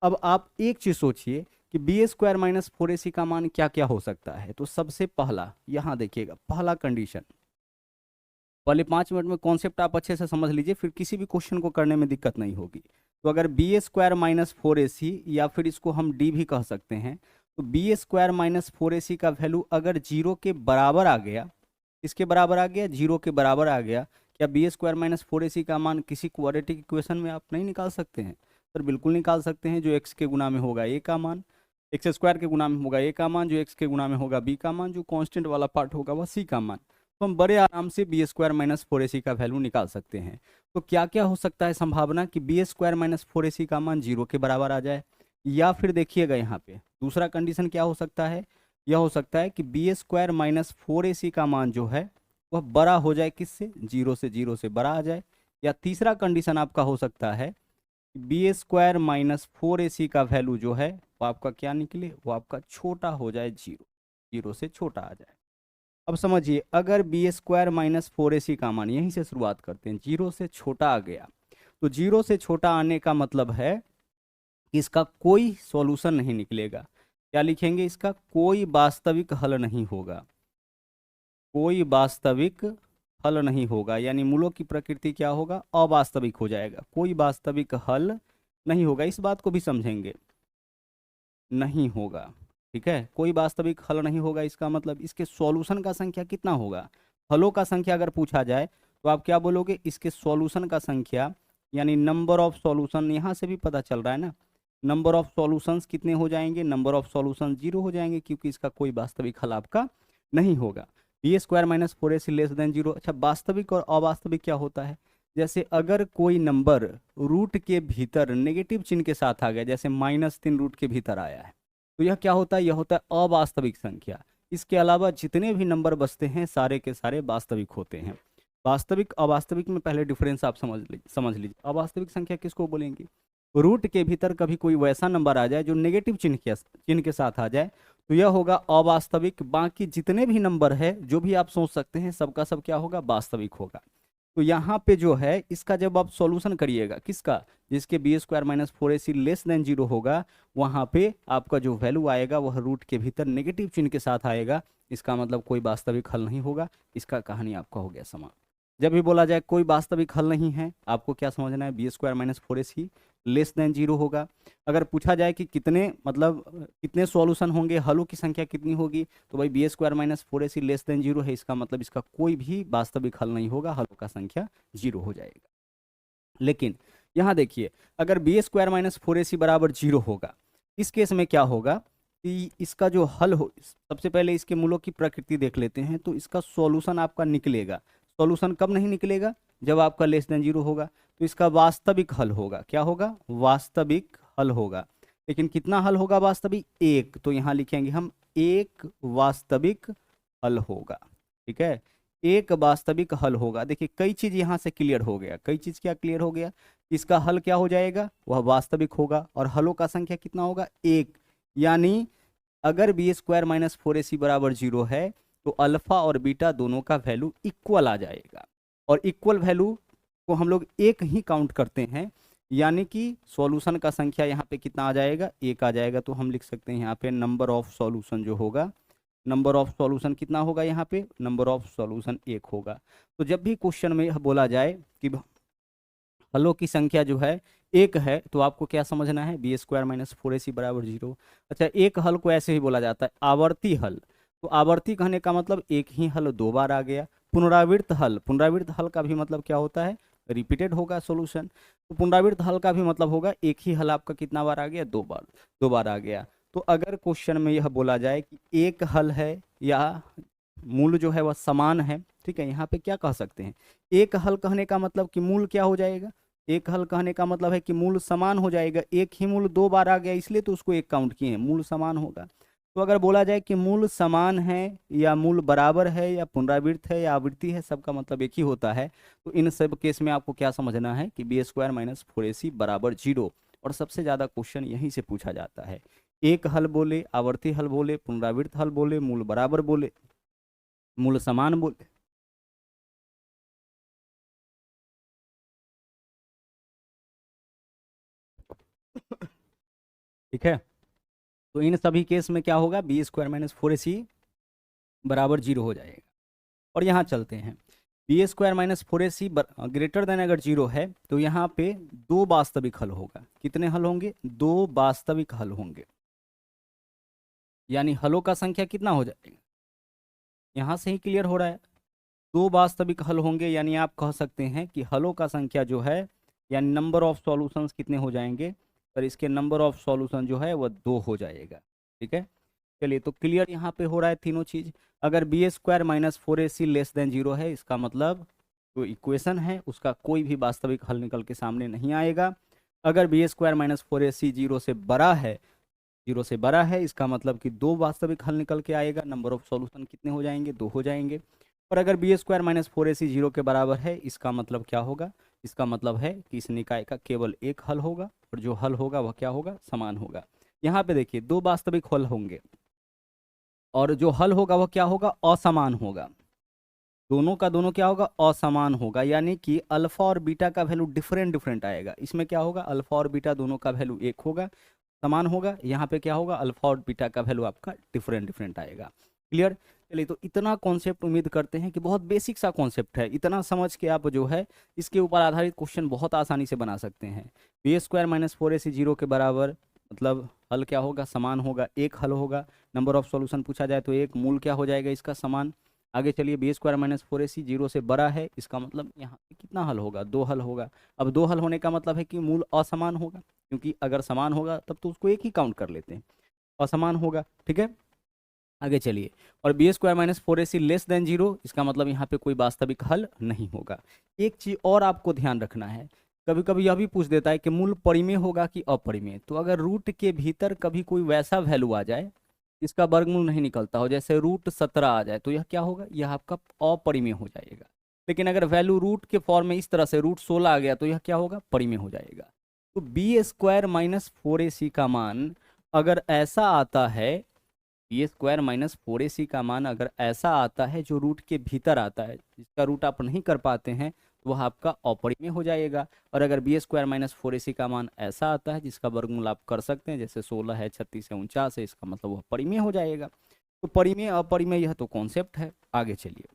अब आप एक चीज सोचिए कि b² माइनस 4ac का मान क्या क्या हो सकता है। तो सबसे पहला यहाँ देखिएगा, पहला कंडीशन, पहले 5 मिनट में कॉन्सेप्ट आप अच्छे से समझ लीजिए, फिर किसी भी क्वेश्चन को करने में दिक्कत नहीं होगी। तो अगर b² माइनस 4ac, या फिर इसको हम d भी कह सकते हैं, तो b² माइनस 4ac का वैल्यू अगर 0 के बराबर आ गया, इसके बराबर आ गया, 0 के बराबर आ गया, क्या b² माइनस 4ac का मान किसी क्वाड्रेटिक इक्वेशन में आप नहीं निकाल सकते हैं? सर बिल्कुल निकाल सकते हैं। जो x के गुना में होगा a का मान, x² के गुना में होगा a का मान, जो x के गुना में होगा b का मान, जो कांस्टेंट वाला पार्ट होगा वह c का मान। तो हम बड़े आराम से b² माइनस 4ac का वैल्यू निकाल सकते हैं। तो क्या क्या हो सकता है संभावना कि b² माइनस 4ac का मान 0 के बराबर आ जाए, या फिर देखिएगा यहाँ पे दूसरा कंडीशन क्या हो सकता है, यह हो सकता है कि b² माइनस 4ac का मान जो है वह बड़ा हो जाए, किससे, 0 से, 0 से बड़ा आ जाए। या तीसरा कंडीशन आपका हो सकता है b² माइनस 4ac का वैल्यू जो है वो आपका क्या निकले, वो आपका छोटा हो जाए, 0 से छोटा आ जाए। अब समझिए, अगर b² माइनस 4ac का मान, यहीं से शुरुआत करते हैं, 0 से छोटा आ गया, तो 0 से छोटा आने का मतलब है कि इसका कोई सॉल्यूशन नहीं निकलेगा। क्या लिखेंगे, इसका कोई वास्तविक हल नहीं होगा, कोई वास्तविक हल नहीं होगा, यानी मूलों की प्रकृति क्या होगा, अवास्तविक हो जाएगा, कोई वास्तविक हल नहीं होगा। इस बात को भी समझेंगे, नहीं होगा, ठीक है, कोई वास्तविक हल नहीं होगा, इसका मतलब इसके सॉल्यूशन का संख्या कितना होगा। हलों का संख्या अगर पूछा जाए तो आप क्या बोलोगे, इसके सॉल्यूशन का संख्या, यानी नंबर ऑफ सॉल्यूशन, यहाँ से भी पता चल रहा है ना, नंबर ऑफ सॉल्यूशंस कितने हो जाएंगे, नंबर ऑफ सॉल्यूशन 0 हो जाएंगे, क्योंकि इसका कोई वास्तविक हल आपका नहीं होगा। b² minus 4ac less than 0। अच्छा, वास्तविक और अवास्तविक क्या होता है, जैसे अगर कोई नंबर रूट के भीतर नेगेटिव चिन्ह के साथ आ गया, जैसे -3 रूट के भीतर आया है, तो यह क्या होता है, यह होता है अवास्तविक संख्या। इसके अलावा जितने भी नंबर बचते हैं सारे के सारे वास्तविक होते हैं। वास्तविक अवास्तविक में पहले डिफरेंस आप समझ लीजिए। अवास्तविक संख्या किसको बोलेंगे, रूट के भीतर कभी कोई वैसा नंबर आ जाए जो नेगेटिव चिन्ह के साथ आ जाए, तो यह होगा अवास्तविक। बाकी जितने भी नंबर है जो भी आप सोच सकते हैं सबका सब क्या होगा, वास्तविक होगा। तो यहाँ पे जो है इसका जब आप सॉल्यूशन करिएगा, किसका, जिसके b² minus 4ac less than 0 होगा, वहाँ पे आपका जो वैल्यू आएगा वह रूट के भीतर नेगेटिव चिन्ह के साथ आएगा। इसका मतलब कोई वास्तविक हल नहीं होगा। इसका कहानी आपका हो गया समाप्त। जब भी बोला जाए कोई वास्तविक हल नहीं है, आपको क्या समझना है, b² minus 4ac less than 0 होगा। अगर पूछा जाए कि कितने मतलब कितने सॉल्यूशन होंगे, हलों की संख्या कितनी होगी, तो भाई b² minus 4ac less than 0 है, इसका मतलब इसका कोई भी वास्तविक हल नहीं होगा, हलों का संख्या 0 हो जाएगा। लेकिन यहाँ देखिए, अगर b² माइनस 4ac बराबर 0 होगा, इस केस में क्या होगा कि इसका जो हल हो, सबसे पहले इसके मूलों की प्रकृति देख लेते हैं, तो इसका सॉल्यूशन आपका निकलेगा। सॉल्यूशन कब नहीं निकलेगा, जब आपका लेस देन 0 होगा। तो इसका वास्तविक हल होगा, क्या होगा, वास्तविक हल होगा। लेकिन कितना हल होगा वास्तविक? एक। तो यहाँ लिखेंगे हम एक वास्तविक हल होगा। ठीक है, एक वास्तविक हल होगा। देखिए कई चीज यहाँ से क्लियर हो गया। कई चीज क्या क्लियर हो गया? इसका हल क्या हो जाएगा? वह वास्तविक होगा। और हलों का संख्या कितना होगा? एक। यानी अगर बी स्क्वायर माइनस फोर ए सी बराबर जीरो है तो अल्फा और बीटा दोनों का वैल्यू इक्वल आ जाएगा। और इक्वल वैल्यू को हम लोग एक ही काउंट करते हैं, यानी कि सॉल्यूशन का संख्या यहाँ पे कितना आ जाएगा? एक आ जाएगा। तो हम लिख सकते हैं यहाँ पे नंबर ऑफ सॉल्यूशन जो होगा, नंबर ऑफ सॉल्यूशन कितना होगा? यहाँ पे नंबर ऑफ सॉल्यूशन एक होगा। तो जब भी क्वेश्चन में यह बोला जाए कि हलों की संख्या जो है एक है, तो आपको क्या समझना है? बी स्क्वायर माइनस फोर ए सी बराबर जीरो। अच्छा, एक हल को ऐसे ही बोला जाता है आवर्ती हल। तो आवर्ती कहने का मतलब एक ही हल दो बार आ गया। पुनरावृत्त हल, पुनरावृत्त हल का भी मतलब क्या होता है? रिपीटेड होगा सॉल्यूशन। तो पुनरावृत्त हल का भी मतलब होगा एक ही हल आपका कितना बार आ गया? दो बार, दो बार आ गया। तो अगर क्वेश्चन में यह बोला जाए कि एक हल है या मूल जो है वह समान है, ठीक है, यहाँ पे क्या कह सकते हैं? एक हल कहने का मतलब कि मूल क्या हो जाएगा? एक हल कहने का मतलब है कि मूल समान हो जाएगा। एक ही मूल दो बार आ गया इसलिए तो उसको एक काउंट किए हैं, मूल समान होगा। तो अगर बोला जाए कि मूल समान है या मूल बराबर है या पुनरावृत्त है या आवृत्ति है, सबका मतलब एक ही होता है। तो इन सब केस में आपको क्या समझना है कि बी स्क्वायर माइनस फोर ए सी बराबर जीरो। और सबसे ज्यादा क्वेश्चन यहीं से पूछा जाता है। एक हल बोले, आवर्ती हल बोले, पुनरावृत्त हल बोले, मूल बराबर बोले, मूल समान बोले। ठीक है, तो इन सभी केस में क्या होगा? बी स्क्वायर माइनस फोर ए सी बराबर जीरो हो जाएगा। और यहाँ चलते हैं, बी स्क्वायर माइनस फोर ए सी ग्रेटर देन अगर जीरो है तो यहाँ पे दो वास्तविक हल होगा। कितने हल होंगे? दो वास्तविक हल होंगे। यानी हलों का संख्या कितना हो जाएगा? यहाँ से ही क्लियर हो रहा है, दो वास्तविक हल होंगे। यानी आप कह सकते हैं कि हलों का संख्या जो है, यानी नंबर ऑफ सॉल्यूशंस कितने हो जाएंगे? पर इसके नंबर ऑफ सॉल्यूशन जो है वह दो हो जाएगा। ठीक है, चलिए तो क्लियर यहाँ पे हो रहा है तीनों चीज। अगर बी स्क्वायर माइनस फोर ए सी लेस देन जीरो है, इसका मतलब जो इक्वेशन है उसका कोई भी वास्तविक हल निकल के सामने नहीं आएगा। अगर बी स्क्वायर माइनस फोर ए सी जीरो से बड़ा है, जीरो से बड़ा है, इसका मतलब कि दो वास्तविक हल निकल के आएगा। नंबर ऑफ सॉल्यूशन कितने हो जाएंगे? दो हो जाएंगे। और अगर बी स्क्वायर माइनस फोर ए सी जीरो के बराबर है, इसका मतलब क्या होगा? इसका मतलब है कि इस निकाय का केवल एक हल होगा और जो हल होगा वह क्या होगा? समान होगा। यहाँ पे देखिए दो वास्तविक हल होंगे और जो हल होगा वह क्या होगा? असमान होगा। दोनों का दोनों क्या होगा? असमान होगा। यानी कि अल्फा और बीटा का वैल्यू डिफरेंट डिफरेंट आएगा। इसमें क्या होगा? अल्फा और बीटा दोनों का वैल्यू एक होगा, समान होगा। यहाँ पे क्या होगा? अल्फा और बीटा का वैल्यू आपका डिफरेंट डिफरेंट आएगा। क्लियर? चलिए, तो इतना कॉन्सेप्ट उम्मीद करते हैं कि बहुत बेसिक सा कॉन्सेप्ट है। इतना समझ के आप जो है इसके ऊपर आधारित क्वेश्चन बहुत आसानी से बना सकते हैं। बी स्क्वायर माइनस फोर ए सी जीरो के बराबर मतलब हल क्या होगा? समान होगा, एक हल होगा। नंबर ऑफ सॉल्यूशन पूछा जाए तो एक, मूल क्या हो जाएगा इसका? समान। आगे चलिए, बी स्क्वायर माइनस फोर ए सी जीरो से बड़ा है, इसका मतलब यहाँ पे कितना हल होगा? दो हल होगा। अब दो हल होने का मतलब है कि मूल असमान होगा, क्योंकि अगर समान होगा तब तो उसको एक ही काउंट कर लेते हैं, असमान होगा। ठीक है, आगे चलिए। और बी स्क्वायर माइनस फोर ए सी लेस देन जीरो, इसका मतलब यहाँ पे कोई वास्तविक हल नहीं होगा। एक चीज और आपको ध्यान रखना है, कभी कभी यह भी पूछ देता है कि मूल परिमेय होगा कि अपरिमेय। तो अगर रूट के भीतर कभी कोई वैसा वैल्यू आ जाए इसका वर्गमूल नहीं निकलता हो, जैसे रूट 17 आ जाए, तो यह क्या होगा? यह आपका अपरिमेय हो जाएगा। लेकिन अगर वैल्यू रूट के फॉर्म में इस तरह से रूट 16 आ गया तो यह क्या होगा? परिमेय हो जाएगा। तो बी स्क्वायर माइनस फोर ए सी का मान अगर ऐसा आता है, बी स्क्वायर माइनस फोर ए सी का मान अगर ऐसा आता है जो रूट के भीतर आता है, जिसका रूट आप नहीं कर पाते हैं, तो वह आपका अपरिमेय हो जाएगा। और अगर बी स्क्वायर माइनस फोर ए सी का मान ऐसा आता है जिसका वर्गमूल आप कर सकते हैं, जैसे 16 है, 36 है, 49 है, इसका मतलब वह परिमेय हो जाएगा। तो परिमेय अपरिमेय यह तो कॉन्सेप्ट है। आगे चलिए,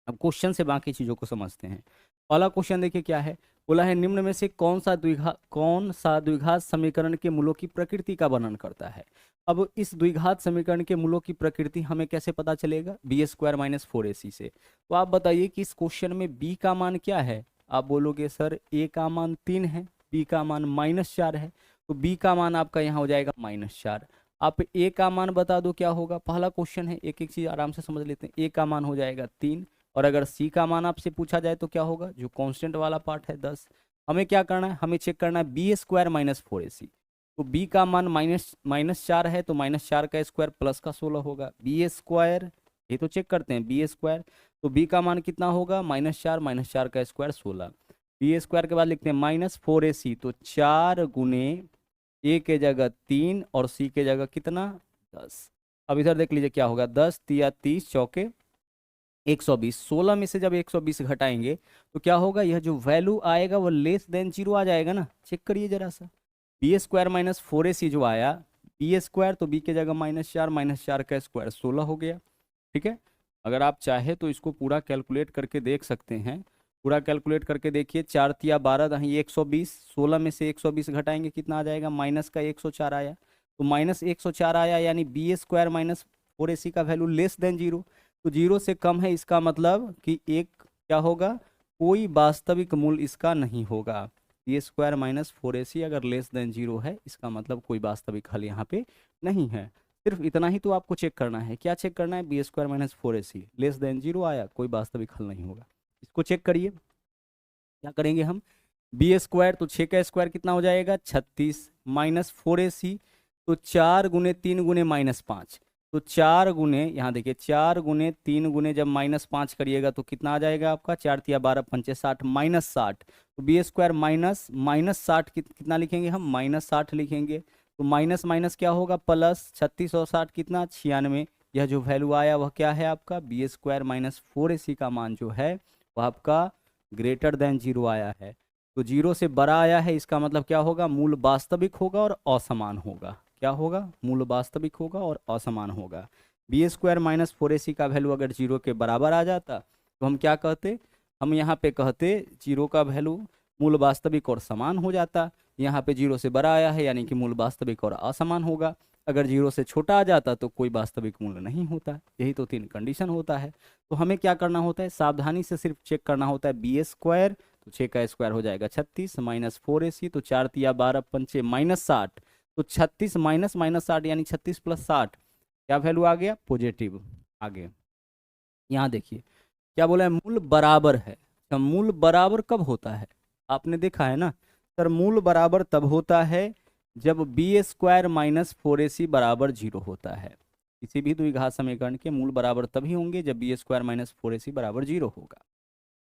अब क्वेश्चन से बाकी चीजों को समझते हैं। पहला क्वेश्चन देखिए क्या है, बोला है निम्न में से कौन सा द्विघात समीकरण के मूलों की प्रकृति का वर्णन करता है। अब इस द्विघात समीकरण के मूलों की प्रकृति हमें कैसे पता चलेगा? बी स्क्वायर माइनस फोर ए सी से। तो आप बताइए कि इस क्वेश्चन में बी का मान क्या है? आप बोलोगे सर ए का मान 3 है, बी का मान -4 है, तो बी का मान आपका यहाँ हो जाएगा -4। आप ए का मान बता दो क्या होगा? पहला क्वेश्चन है, एक एक चीज आराम से समझ लेते हैं। ए का मान हो जाएगा 3, और अगर सी का मान आपसे पूछा जाए तो क्या होगा? जो कांस्टेंट वाला पार्ट है 10। हमें क्या करना है? हमें चेक करना है बी स्क्वायर माइनस फोर ए सी। तो b का मान माइनस 4 है, तो -4 का स्क्वायर प्लस का 16 होगा। बी स्क्वायर, ये तो चेक करते हैं, बी स्क्वायर, तो b का मान कितना होगा, -4 का स्क्वायर 16। बी स्क्वायर के बाद लिखते हैं -4ac, तो 4 गुने a के जगह 3 और c के जगह कितना 10। अब इधर देख लीजिए क्या होगा, 10 तिया 30 चौके 120, 16 में से जब 120 घटाएंगे तो क्या होगा, यह जो वैल्यू आएगा वो लेस देन 0 आ जाएगा ना। चेक करिए जरा सा, बी स्क्वायर -4ac जो आया, बी स्क्वायर तो b के जगह -4 का स्क्वायर 16 हो गया। ठीक है, अगर आप चाहे तो इसको पूरा कैलकुलेट करके देख सकते हैं। पूरा कैलकुलेट करके देखिए, 4 तिया 12 दही 120, 16 में से 120 घटाएंगे कितना आ जाएगा, माइनस का 104 आया, तो -104 आया, यानी बी स्क्वायर -4ac का वैल्यू लेस देन 0। तो 0 से कम है, इसका मतलब कि एक क्या होगा, कोई वास्तविक मूल्य इसका नहीं होगा। बी स्क्वायर -4ac अगर लेस देन 0 है, इसका मतलब कोई वास्तविक हल यहाँ पे नहीं है। सिर्फ इतना ही तो आपको चेक करना है। क्या चेक करना है, b square -4ac less than 0 आया, कोई वास्तविक हल नहीं होगा। इसको चेक करिए, क्या करेंगे हम, बी स्क्वायर तो 6 का स्क्वायर कितना हो जाएगा 36, -4ac तो 4 गुने 3 गुने -5, तो 4 गुने, यहाँ देखिए 4 गुने 3 गुने जब -5 करिएगा तो कितना आ जाएगा आपका, 4 तिया 12 पंचे 60 -60, तो बी स्क्वायर माइनस 60 कितना लिखेंगे हम, -60 लिखेंगे। तो माइनस माइनस क्या होगा, प्लस 36 और 60 कितना 96। यह जो वैल्यू आया वह क्या है आपका, बी स्क्वायर -4ac का मान जो है वह आपका ग्रेटर देन 0 आया है। तो 0 से बड़ा आया है, इसका मतलब क्या होगा, मूल वास्तविक होगा और असमान होगा। क्या होगा, मूल वास्तविक होगा और असमान होगा। बी स्क्वायर -4ac का वैल्यू अगर 0 के बराबर आ जाता तो हम क्या कहते, हम यहाँ पे कहते 0 का वैल्यू मूल वास्तविक और समान हो जाता। यहाँ पे 0 से बड़ा आया है, यानी कि मूल वास्तविक और असमान होगा। अगर 0 से छोटा आ जाता तो कोई वास्तविक मूल्य नहीं होता। यही तो 3 कंडीशन होता है। तो हमें क्या करना होता है, सावधानी से सिर्फ चेक करना होता है, बी स्क्वायर तो 6 का स्क्वायर हो जाएगा 36, -4ac तो 4 तिया 12 पंचे -60, तो 36 -60 यानी 36 + 60 क्या वैल्यू आ गया, पॉजिटिव। आगे यहाँ देखिए क्या बोला है, मूल बराबर है। तो मूल बराबर कब होता है, आपने देखा है ना सर, मूल बराबर तब होता है जब बी स्क्वायर -4ac बराबर 0 होता है। किसी भी द्विघात समीकरण के मूल बराबर तभी होंगे जब बी स्क्वायर -4ac बराबर 0 होगा।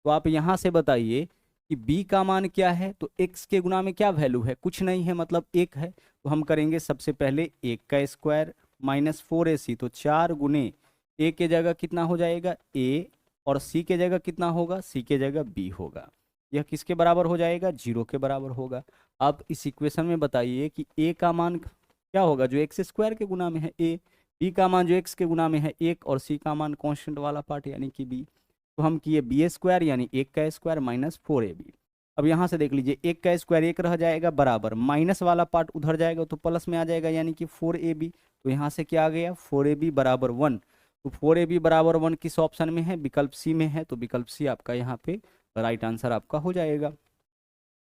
तो आप यहाँ से बताइए कि b का मान क्या है, तो x के गुना में क्या वैल्यू है, कुछ नहीं है, मतलब 1 है। तो हम करेंगे सबसे पहले 1 का स्क्वायर -4ac, तो 4 गुने a के जगह कितना हो जाएगा a, और c के जगह कितना होगा, c के जगह b होगा। यह किसके बराबर हो जाएगा, 0 के बराबर होगा। आप इस इक्वेशन में बताइए कि a का मान क्या होगा, जो एक्स स्क्वायर के गुना में है a, b का मान जो x के गुना में है 1, और c का मान कांस्टेंट वाला पार्ट यानी कि b। तो हम किए बी स्क्वायर यानी 1 का स्क्वायर -4ab। अब यहाँ से देख लीजिए 1 का स्क्वायर 1 रह जाएगा, बराबर माइनस वाला पार्ट उधर जाएगा तो प्लस में आ जाएगा, यानी कि 4ab। तो यहाँ से क्या आ गया, 4ab बराबर 1। तो 4ab बराबर 1 किस ऑप्शन में है, विकल्प सी में है। तो विकल्प सी आपका यहाँ पे राइट आंसर आपका हो जाएगा।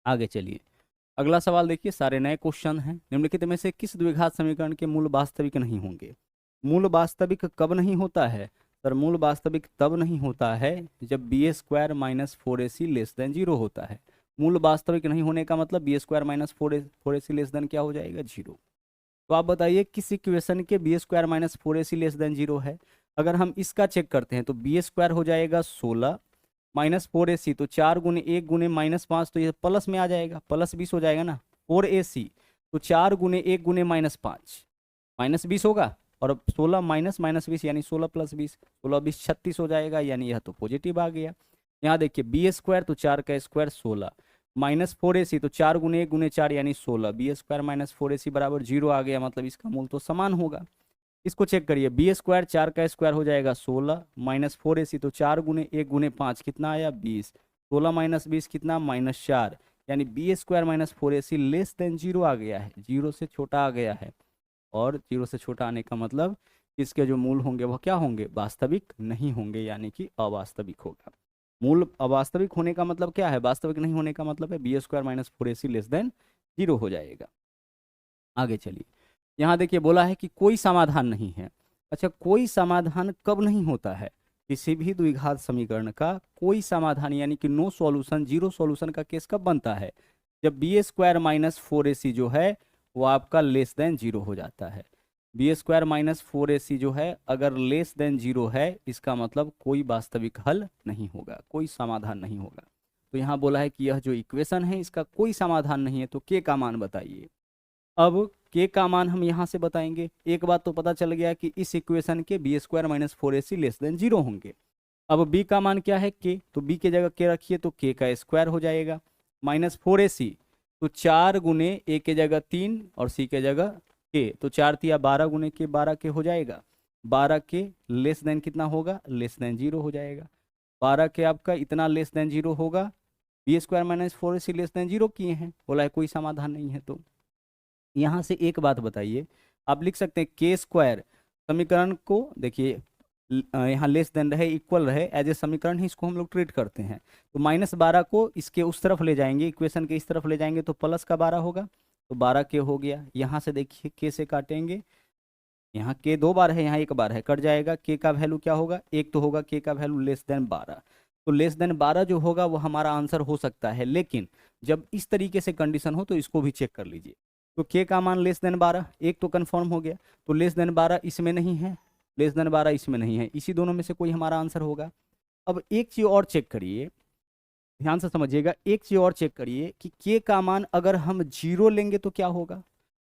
आगे चलिए, अगला सवाल देखिए, सारे नए क्वेश्चन हैं। निम्नलिखित में से किस द्विघात समीकरण के मूल वास्तविक नहीं होंगे। मूल वास्तविक कब नहीं होता है सर, मूल वास्तविक तब नहीं होता है जब B square -4ac less than 0 होता है। मूल वास्तविक नहीं होने का मतलब b square -4ac less then क्या हो जाएगा, 0। तो आप बताइए किस इक्वेशन के b square -4ac less than 0 है। अगर हम इसका चेक करते हैं तो बी स्क्वायर हो जाएगा 16, -4ac तो 4 गुने 1 गुने -5, तो ये प्लस में आ जाएगा, प्लस 20 हो जाएगा ना। 4ac तो 4 गुने 1 गुने -5 -20 होगा, और 16 -20 यानी 16 + 20, 16 20 36 हो जाएगा, यानी यह तो पॉजिटिव आ गया। यहाँ देखिए बी स्क्वायर तो 4 का स्क्वायर 16, -4ac तो 4 गुने 1 गुने 4 यानी 16, बी स्क्वायर -4ac बराबर 0 आ गया, मतलब इसका मूल तो समान होगा। इसको चेक करिए, बी स्क्वायर 4 का स्क्वायर हो जाएगा 16, -4ac तो 4 गुने 1 गुने 5 कितना आया 20, 16 - 20 कितना -4, यानी B square -4ac less than 0 आ गया है, 0 से छोटा आ गया है। और 0 से छोटा आने का मतलब इसके जो मूल होंगे वह क्या होंगे, वास्तविक नहीं होंगे, यानी कि अवास्तविक होगा। मूल अवास्तविक होने का मतलब क्या है, वास्तविक नहीं होने का मतलब है b square -4ac less than 0 हो जाएगा। आगे चलिए, यहाँ देखिए बोला है कि कोई समाधान नहीं है। अच्छा, कोई समाधान कब नहीं होता है, किसी भी द्विघात समीकरण का कोई समाधान यानी कि नो सॉल्यूशन, 0 सॉल्यूशन का केस कब बनता है, जब बी स्क्वायर -4ac जो है वो आपका लेस देन जीरो हो जाता है। बी स्क्वायर माइनस 4ac जो है अगर लेस देन जीरो है, इसका मतलब कोई वास्तविक हल नहीं होगा, कोई समाधान नहीं होगा। तो यहाँ बोला है कि यह जो इक्वेशन है इसका कोई समाधान नहीं है, तो के का मान बताइए। अब के का मान हम यहाँ से बताएंगे। एक बात तो पता चल गया कि इस इक्वेशन के b square minus 4ac less than zero होंगे। अब बी का मान क्या है के, तो बी के जगह के रखिए तो के का स्क्वायर हो जाएगा माइनस 4ac, तो 4 गुने ए के जगह 3 और सी के जगह के, तो 4 तिया 12 गुने के 12 के हो जाएगा। 12 के लेस देन कितना होगा, लेस देन जीरो हो जाएगा। 12 के आपका इतना लेस देन जीरो होगा, b square minus 4ac less than zero किए हैं, बोला है कोई समाधान नहीं है। तो यहाँ से एक बात बताइए, आप लिख सकते हैं के स्क्वायर, समीकरण को देखिए यहाँ लेस देन रहे इक्वल रहे एज ए समीकरण ही इसको हम लोग ट्रीट करते हैं। तो -12 को इसके उस तरफ ले जाएंगे, इक्वेशन के इस तरफ ले जाएंगे तो प्लस का 12 होगा, तो 12 के हो गया। यहाँ से देखिए के से काटेंगे, यहाँ के 2 बार है यहाँ 1 बार है, कट जाएगा। के का वैल्यू क्या होगा, 1 तो होगा के का वैल्यू लेस देन 12, तो लेस देन 12 जो होगा वो हमारा आंसर हो सकता है। लेकिन जब इस तरीके से कंडीशन हो तो इसको भी चेक कर लीजिए। तो के का मान लेस देन 12, एक तो कन्फर्म हो गया, तो लेस देन 12 इसमें नहीं है, लेस देन 12 इसमें नहीं है, इसी दोनों में से कोई हमारा आंसर होगा। अब एक चीज़ और चेक करिए, ध्यान से समझिएगा, एक चीज़ और चेक करिए कि के का मान अगर हम जीरो लेंगे तो क्या होगा।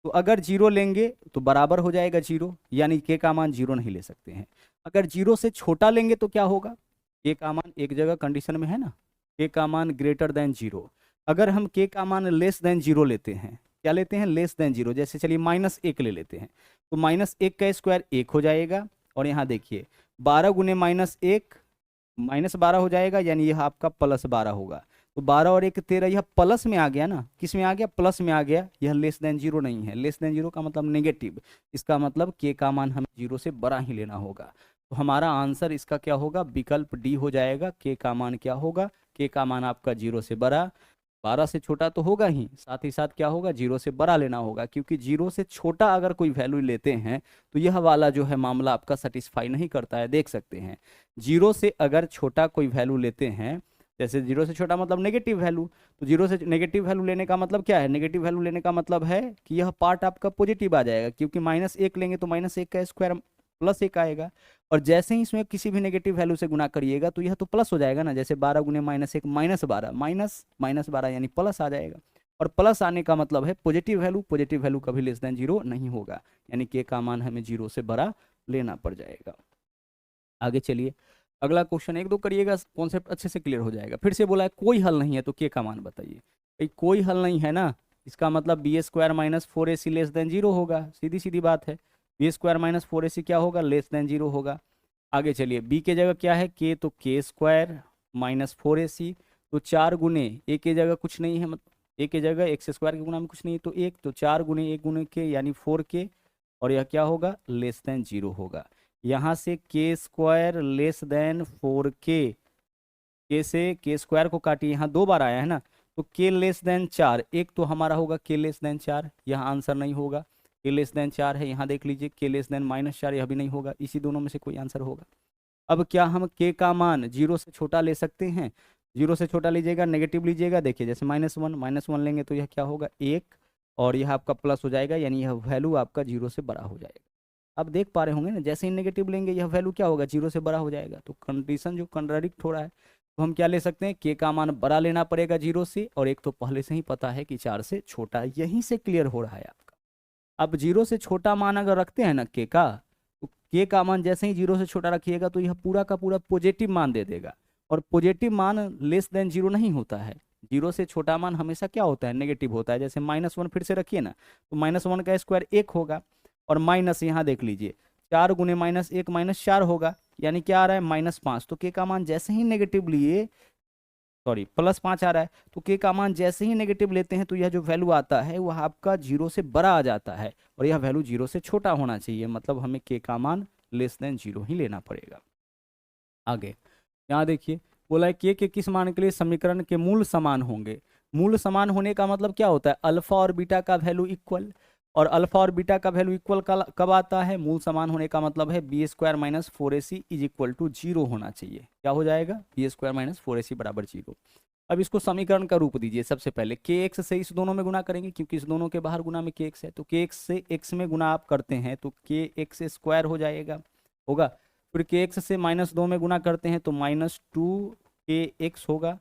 तो अगर जीरो लेंगे तो बराबर हो जाएगा जीरो, यानी के का मान जीरो नहीं ले सकते हैं। अगर जीरो से छोटा लेंगे तो क्या होगा, के का मान एक जगह कंडीशन में है ना, के का मान ग्रेटर देन जीरो। अगर हम के का मान लेस देन जीरो लेते हैं, क्या लेते हैं, लेस देन जीरो, जैसे चलिए -1 ले लेते हैं, तो -1 का स्क्वायर 1 हो जाएगा। और यहाँ देखिए 12 गुने -1 -12 हो जाएगा, यानी यह आपका +12 होगा। तो 12 और 1 13, यह प्लस में आ गया ना, किस में आ गया, प्लस में आ गया। यह लेस देन जीरो नहीं है, लेस देन जीरो का मतलब नेगेटिव, इसका मतलब के का मान हमें जीरो से बड़ा ही लेना होगा। तो हमारा आंसर इसका क्या होगा, विकल्प डी हो जाएगा। के का मान क्या होगा, के का मान आपका जीरो से बड़ा, 12 से छोटा तो होगा ही, साथ ही साथ क्या होगा, जीरो से बड़ा लेना होगा, क्योंकि जीरो से छोटा अगर कोई वैल्यू लेते हैं तो यह वाला जो है मामला आपका सेटिस्फाई नहीं करता है। देख सकते हैं, जीरो से अगर छोटा कोई वैल्यू लेते हैं, जैसे जीरो से छोटा मतलब नेगेटिव वैल्यू, तो जीरो से नेगेटिव वैल्यू लेने का मतलब क्या है, नेगेटिव वैल्यू लेने का मतलब है कि यह पार्ट आपका पॉजिटिव आ जाएगा, क्योंकि -1 लेंगे तो -1 का स्क्वायर +1 आएगा। और जैसे ही इसमें किसी भी नेगेटिव वैल्यू से गुना करिएगा तो यह तो प्लस हो जाएगा ना, जैसे 12 गुने -1 -12 -12 यानी प्लस आ जाएगा। और प्लस आने का मतलब है पॉजिटिव वैल्यू कभी लेस देन जीरो नहीं होगा, यानी के का मान हमें जीरो से बड़ा लेना पड़ जाएगा। आगे चलिए, अगला क्वेश्चन 1-2 करिएगा, कॉन्सेप्ट अच्छे से क्लियर हो जाएगा। फिर से बोला है कोई हल नहीं है, तो के का मान बताइए। भाई कोई हल नहीं है ना, इसका मतलब b square minus 4ac less than zero होगा, सीधी सीधी बात है। बी स्क्वायर माइनस 4ac क्या होगा, लेस देन जीरो होगा। आगे चलिए, बी के जगह क्या है के, तो के स्क्वायर माइनस 4ac, तो 4 गुने ए के जगह कुछ नहीं है, मतलब ए के जगह एक्स स्क्वायर के गुना में कुछ नहीं है तो 1, तो 4 गुने 1 गुने के यानी 4k, और यह क्या होगा, लेस देन जीरो होगा। यहाँ से के स्क्वायर लेस देन 4k, के से के स्क्वायर को काटिए, यहाँ 2 बार आया है ना, तो के लेस देन 4, एक तो हमारा होगा के लेस देन 4, यहाँ आंसर नहीं होगा। के लेस देन 4 है, यहाँ देख लीजिए के लेस देन -4, यह भी नहीं होगा, इसी दोनों में से कोई आंसर होगा। अब क्या हम के का मान जीरो से छोटा ले सकते हैं, जीरो से छोटा लीजिएगा, नेगेटिव लीजिएगा, देखिए जैसे -1 लेंगे तो यह क्या होगा 1, और यह आपका प्लस हो जाएगा, यानी यह वैल्यू आपका जीरो से बड़ा हो जाएगा। अब देख पा रहे होंगे ना, जैसे ही नेगेटिव लेंगे यह वैल्यू क्या होगा, जीरो से बड़ा हो जाएगा। तो कंडीशन जो कंट्राडिक्ट हो रहा है, तो हम क्या ले सकते हैं, के का मान बड़ा लेना पड़ेगा जीरो से, और एक तो पहले से ही पता है कि 4 से छोटा, यहीं से क्लियर हो रहा है आपका। अब जीरो से छोटा मान अगर रखते हैं ना के का, तो के का मान जैसे ही जीरो से छोटा रखिएगा तो यह पूरा का पूरा पॉजिटिव मान दे देगा, और पॉजिटिव मान लेस देन जीरो नहीं होता है। जीरो से छोटा मान हमेशा क्या होता है, नेगेटिव होता है। जैसे -1 फिर से रखिए ना, तो -1 का स्क्वायर 1 होगा, और माइनस यहाँ देख लीजिए 4 गुने -1 -4 होगा, यानी क्या आ रहा है -5, तो के का मान जैसे ही नेगेटिव लिए, सॉरी +5 आ रहा है, तो के का मान जैसे ही नेगेटिव लेते हैं तो यह जो वैल्यू आता है वह आपका जीरो से बड़ा आ जाता है, और यह वैल्यू जीरो से छोटा होना चाहिए, मतलब हमें के का मान लेस देन जीरो ही लेना पड़ेगा। आगे यहाँ देखिए, बोला है के किस मान के लिए समीकरण के मूल समान होंगे। मूल समान होने का मतलब क्या होता है, अल्फा और बीटा का वैल्यू इक्वल, और अल्फा और बीटा का वैल्यू इक्वल कब आता है, मूल समान होने का मतलब है b square minus 4ac is equal to zero होना चाहिए। क्या हो जाएगा, बी स्क्वायर माइनस 4ac बराबर जीरो। अब इसको समीकरण का रूप दीजिए। सबसे पहले के एक्स से इस दोनों में गुना करेंगे, क्योंकि इस दोनों के बाहर गुना में के एक्स है, तो के एक्स से एक्स में गुना आप करते हैं तो के एक्स स्क्वायर हो जाएगा, होगा। फिर के एक्स से -2 में गुना करते हैं तो -2 के एक्स होगा,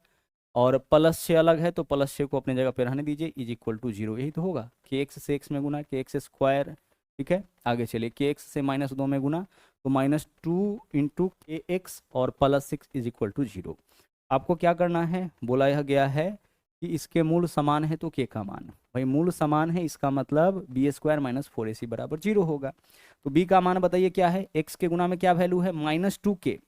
और +6 अलग है तो +6 को अपने जगह पे रहने दीजिए, इज इक्वल टू 0, यही तो होगा। के एक्स से एक्स में गुना के एक्स स्क्वायर, ठीक है। आगे चलिए, के एक्स से -2 में गुना तो -2 इंटू के एक्स और +6 इज इक्वल टू 0। आपको क्या करना है, बोला यह गया है कि इसके मूल समान है तो के का मान, भाई मूल समान है, इसका मतलब बी स्क्वायर -4ac बराबर 0 होगा। तो बी का मान बताइए क्या है, एक्स के गुना में क्या वैल्यू है, -2k,